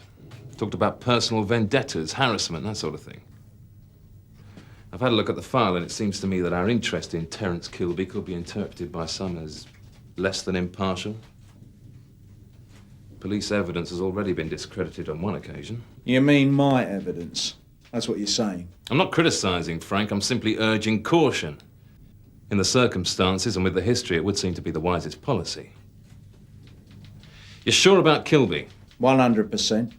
Talked about personal vendettas, harassment, that sort of thing. I've had a look at the file, and it seems to me that our interest in Terence Kilby could be interpreted by some as less than impartial. Police evidence has already been discredited on one occasion. You mean my evidence? That's what you're saying? I'm not criticising, Frank. I'm simply urging caution. In the circumstances and with the history, it would seem to be the wisest policy. You're sure about Kilby? 100%.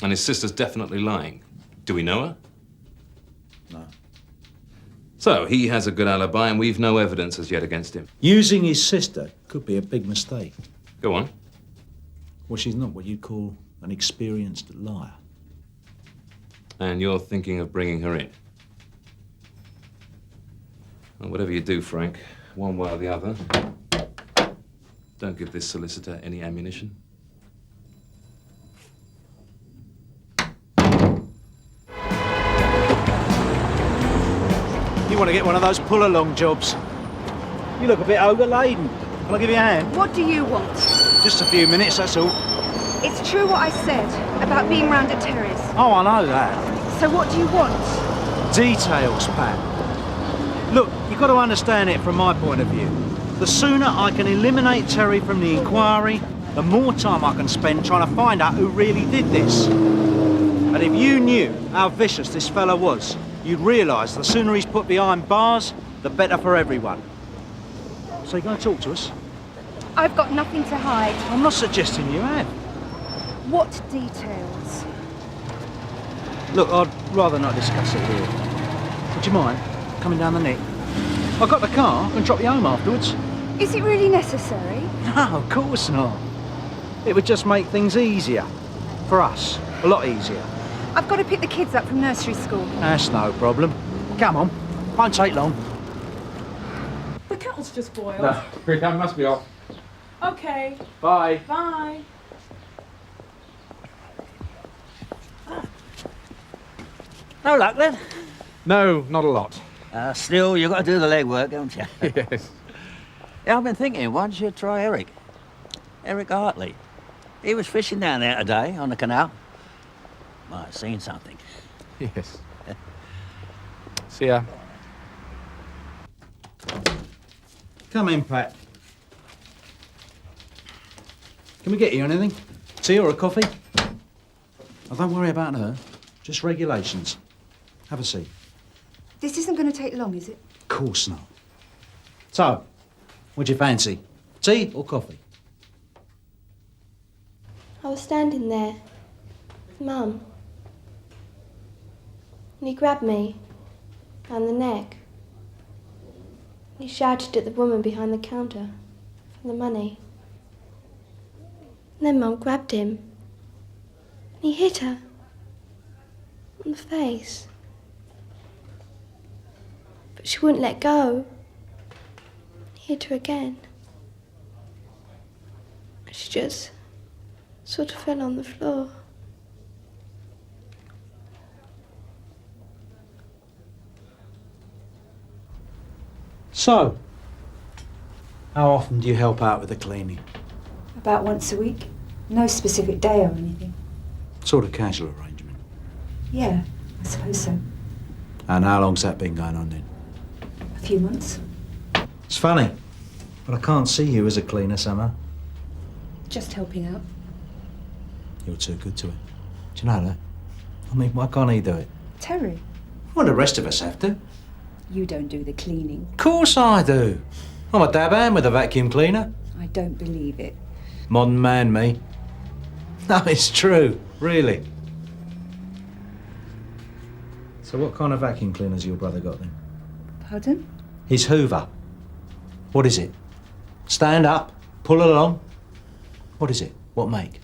And his sister's definitely lying. Do we know her? No. So, he has a good alibi and we've no evidence as yet against him. Using his sister could be a big mistake. Go on. Well, she's not what you'd call an experienced liar. And you're thinking of bringing her in? Well, whatever you do, Frank, one way or the other, don't give this solicitor any ammunition. You want to get one of those pull-along jobs? You look a bit overladen. Can I give you a hand? What do you want? Just a few minutes, that's all. It's true what I said about being round at Terry's. Oh, I know that. So what do you want? Details, Pat. Look, you've got to understand it from my point of view. The sooner I can eliminate Terry from the inquiry, the more time I can spend trying to find out who really did this. And if you knew how vicious this fella was, you'd realise the sooner he's put behind bars, the better for everyone. So you going to talk to us? I've got nothing to hide. I'm not suggesting you have. What details? Look, I'd rather not discuss it here. Would you mind coming down the neck? I've got the car. I can drop you home afterwards. Is it really necessary? No, of course not. It would just make things easier. For us. A lot easier. I've got to pick the kids up from nursery school. That's no problem. Come on. Won't take long. The kettle's just boiled. No, I must be off. Okay. Bye. Bye. No luck then? No, not a lot. Still, you've got to do the legwork, haven't you? Yes. Yeah, I've been thinking, why don't you try Eric? Eric Hartley. He was fishing down there today on the canal. Might have seen something. Yes. See ya. Come in, Pat. Can we get you anything? Tea or a coffee? Oh, don't worry about her. Just regulations. Have a seat. This isn't going to take long, is it? Of course not. So, what'd you fancy? Tea or coffee? I was standing there with Mum. And he grabbed me round the neck. And he shouted at the woman behind the counter for the money. And then Mum grabbed him. And he hit her on the face. But she wouldn't let go. He hit her again. She just sort of fell on the floor. So, how often do you help out with the cleaning? About once a week. No specific day or anything. Sort of casual arrangement. Yeah, I suppose so. And how long's that been going on then? A few months. It's funny, but I can't see you as a cleaner somehow. Just helping out. You're too good to it. Do you know that? I mean, why can't he do it? Terry, Well, the rest of us have to. you don't do the cleaning. Of course I do. I'm a dab hand with a vacuum cleaner. I don't believe it. Modern man, me. No, it's true, really. So what kind of vacuum cleaner's your brother got then? Pardon? His Hoover. What is it? Stand up, pull along. What is it? What make?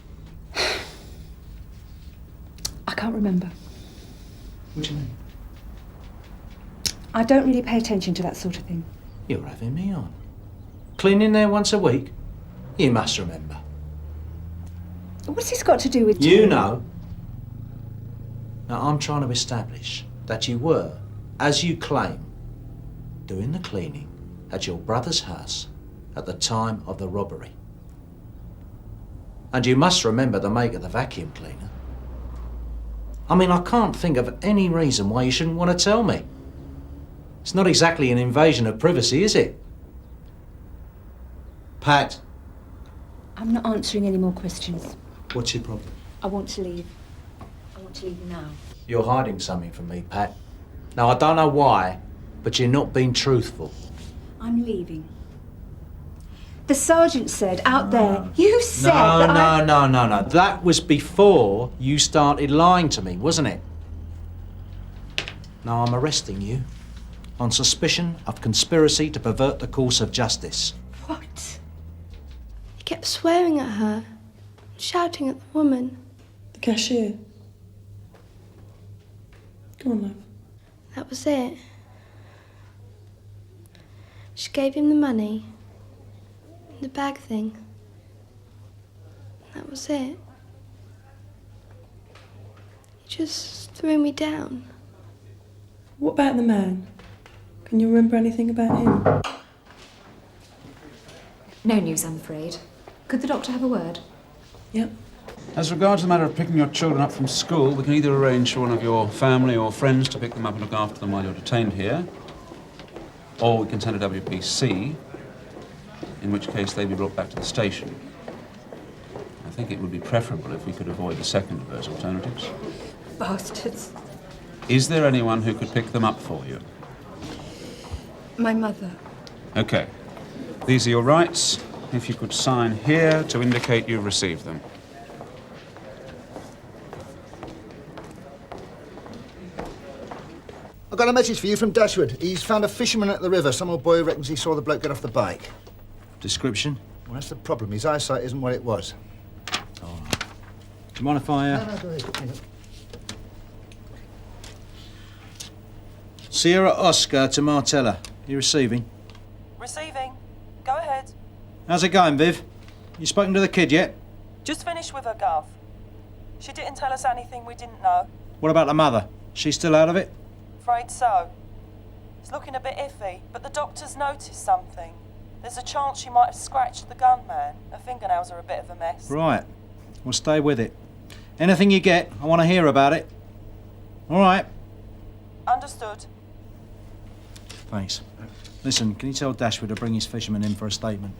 I can't remember. What do you mean? I don't really pay attention to that sort of thing. You're having me on. Cleaning there once a week? You must remember. What's this got to do with... You know. Now, I'm trying to establish that you were, as you claim, doing the cleaning at your brother's house at the time of the robbery. And you must remember the make of the vacuum cleaner. I mean, I can't think of any reason why you shouldn't want to tell me. It's not exactly an invasion of privacy, is it? Pat, I'm not answering any more questions. what's your problem? I want to leave. I want to leave now. You're hiding something from me, Pat. Now, I don't know why, but you're not being truthful. I'm leaving. The sergeant said out there, you said that No. That was before you started lying to me, wasn't it? Now I'm arresting you on suspicion of conspiracy to pervert the course of justice. What? He kept swearing at her, shouting at the woman. The cashier. Go on, love. That was it. She gave him the money, the bag thing. That was it. He just threw me down. What about the man? Can you remember anything about him? No news, I'm afraid. Could the doctor have a word? Yep. As regards the matter of picking your children up from school, we can either arrange for one of your family or friends to pick them up and look after them while you're detained here, or we can send a WPC, in which case they'd be brought back to the station. I think it would be preferable if we could avoid the second of those alternatives. Bastards. Is there anyone who could pick them up for you? My mother. Okay. These are your rights. If you could sign here to indicate you've received them. I've got a message for you from Dashwood. He's found a fisherman at the river. Some old boy who reckons he saw the bloke get off the bike. Description? Well, that's the problem. His eyesight isn't what it was. Do you mind if I... No, go ahead. Sierra Oscar to Martella. You receiving? Receiving. Go ahead. How's it going, Viv? You spoken to the kid yet? Just finished with her, Gov. She didn't tell us anything we didn't know. What about the mother? She's still out of it? Afraid so. It's looking a bit iffy, but the doctor's noticed something. There's a chance she might have scratched the gunman. Her fingernails are a bit of a mess. Right. Well, stay with it. Anything you get, I want to hear about it. All right. Understood. Thanks. Listen, can you tell Dashwood to bring his fisherman in for a statement?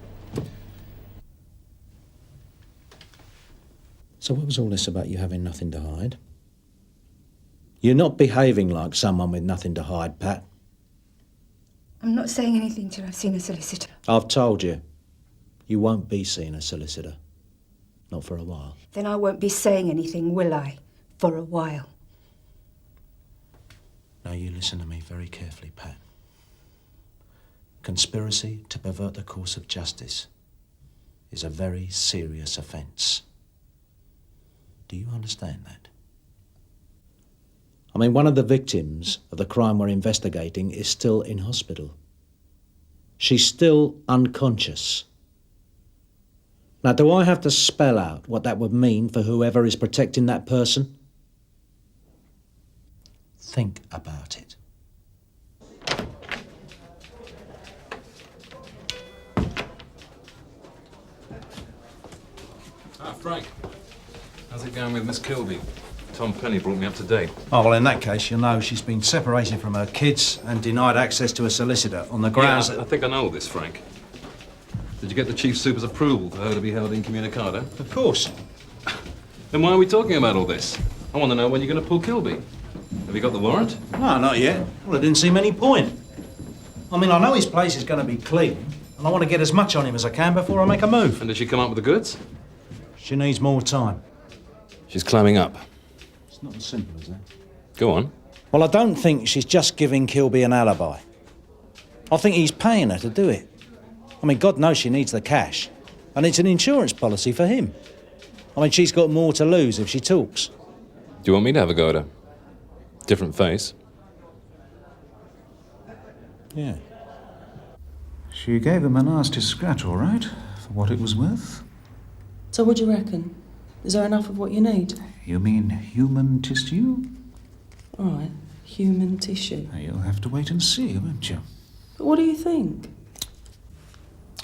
So what was all this about you having nothing to hide? You're not behaving like someone with nothing to hide, Pat. I'm not saying anything till I've seen a solicitor. I've told you. You won't be seeing a solicitor. Not for a while. Then I won't be saying anything, will I? For a while. Now you listen to me very carefully, Pat. Conspiracy to pervert the course of justice is a very serious offence. Do you understand that? I mean, one of the victims of the crime we're investigating is still in hospital. She's still unconscious. Now, do I have to spell out what that would mean for whoever is protecting that person? Think about it. Ah, Frank. How's it going with Miss Kilby? Tom Penny brought me up to date. Oh, well, in that case, you'll know she's been separated from her kids and denied access to a solicitor on the grounds I think I know all this, Frank. Did you get the Chief Super's approval for her to be held incommunicado? Of course. Then why are we talking about all this? I want to know when you're going to pull Kilby. Have you got the warrant? No, not yet. Well, there didn't seem any point. I mean, I know his place is going to be clean, and I want to get as much on him as I can before I make a move. And did she come up with the goods? She needs more time. She's climbing up. It's not as simple as that. Go on. Well, I don't think she's just giving Kilby an alibi. I think he's paying her to do it. I mean, God knows she needs the cash. And it's an insurance policy for him. I mean, she's got more to lose if she talks. Do you want me to have a go at her? Different face. Yeah. She gave him a nasty scratch, all right, for what it was worth. So what do you reckon? Is there enough of what you need? You mean human tissue? All right, human tissue. You'll have to wait and see, won't you? But what do you think?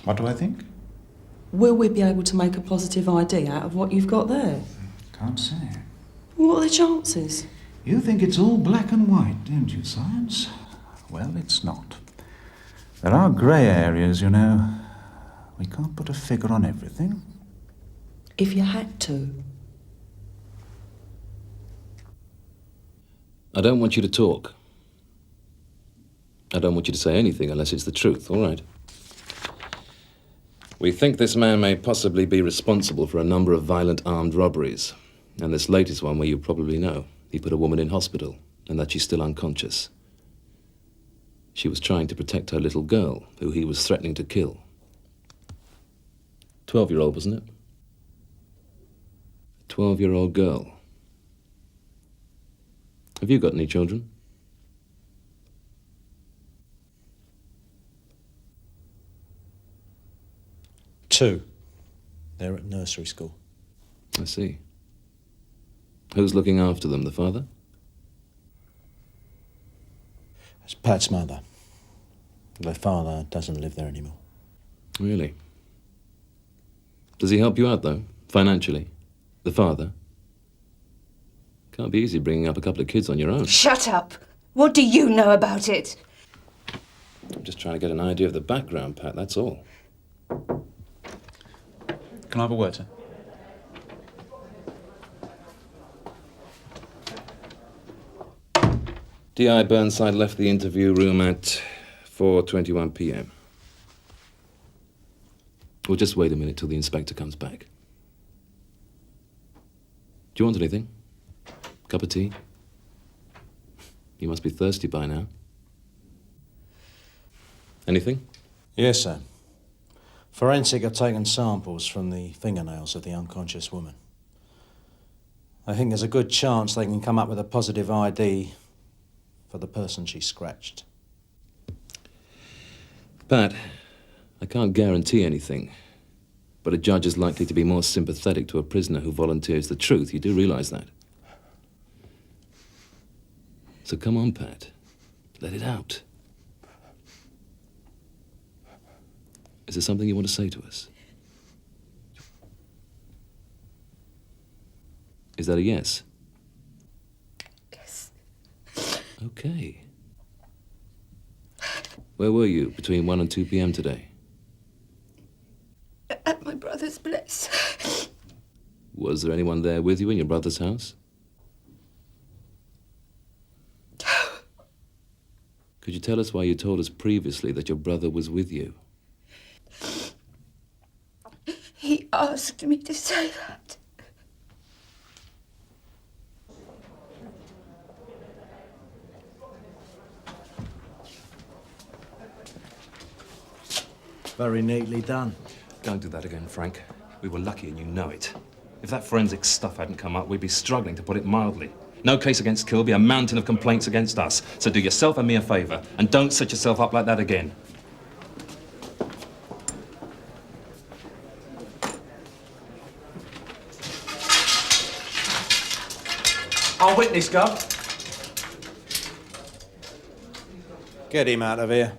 What do I think? Will we be able to make a positive ID out of what you've got there? Can't say. What are the chances? You think it's all black and white, don't you, Science? Well, it's not. There are grey areas, you know. We can't put a figure on everything. If you had to. I don't want you to talk. I don't want you to say anything unless it's the truth, all right? We think this man may possibly be responsible for a number of violent armed robberies. And this latest one where you probably know. He put a woman in hospital, and that she's still unconscious. She was trying to protect her little girl, who he was threatening to kill. 12-year-old, wasn't it? 12-year-old girl. Have you got any children? Two. They're at nursery school. I see. Who's looking after them, the father? It's Pat's mother. Their father doesn't live there anymore. Really? Does he help you out, though, financially? The father? Can't be easy bringing up a couple of kids on your own. Shut up! What do you know about it? I'm just trying to get an idea of the background, Pat, that's all. Can I have a word, sir? D.I. Burnside left the interview room at 4:21 p.m. We'll just wait a minute till the inspector comes back. Do you want anything? Cup of tea? You must be thirsty by now. Anything? Yes, sir. Forensic have taken samples from the fingernails of the unconscious woman. I think there's a good chance they can come up with a positive ID for the person she scratched. Pat, I can't guarantee anything, but a judge is likely to be more sympathetic to a prisoner who volunteers the truth. You do realize that. So come on, Pat. Let it out. Is there something you want to say to us? Is that a yes? Yes. Okay. Where were you between 1 and 2 p.m. today? At my brother's place. Was there anyone there with you in your brother's house? Could you tell us why you told us previously that your brother was with you? He asked me to say that. Very neatly done. Don't do that again, Frank. We were lucky and you know it. If that forensic stuff hadn't come up, we'd be struggling, to put it mildly. No case against Kilby, a mountain of complaints against us. So do yourself and me a favour, and don't set yourself up like that again. Our witness, Gov. Get him out of here.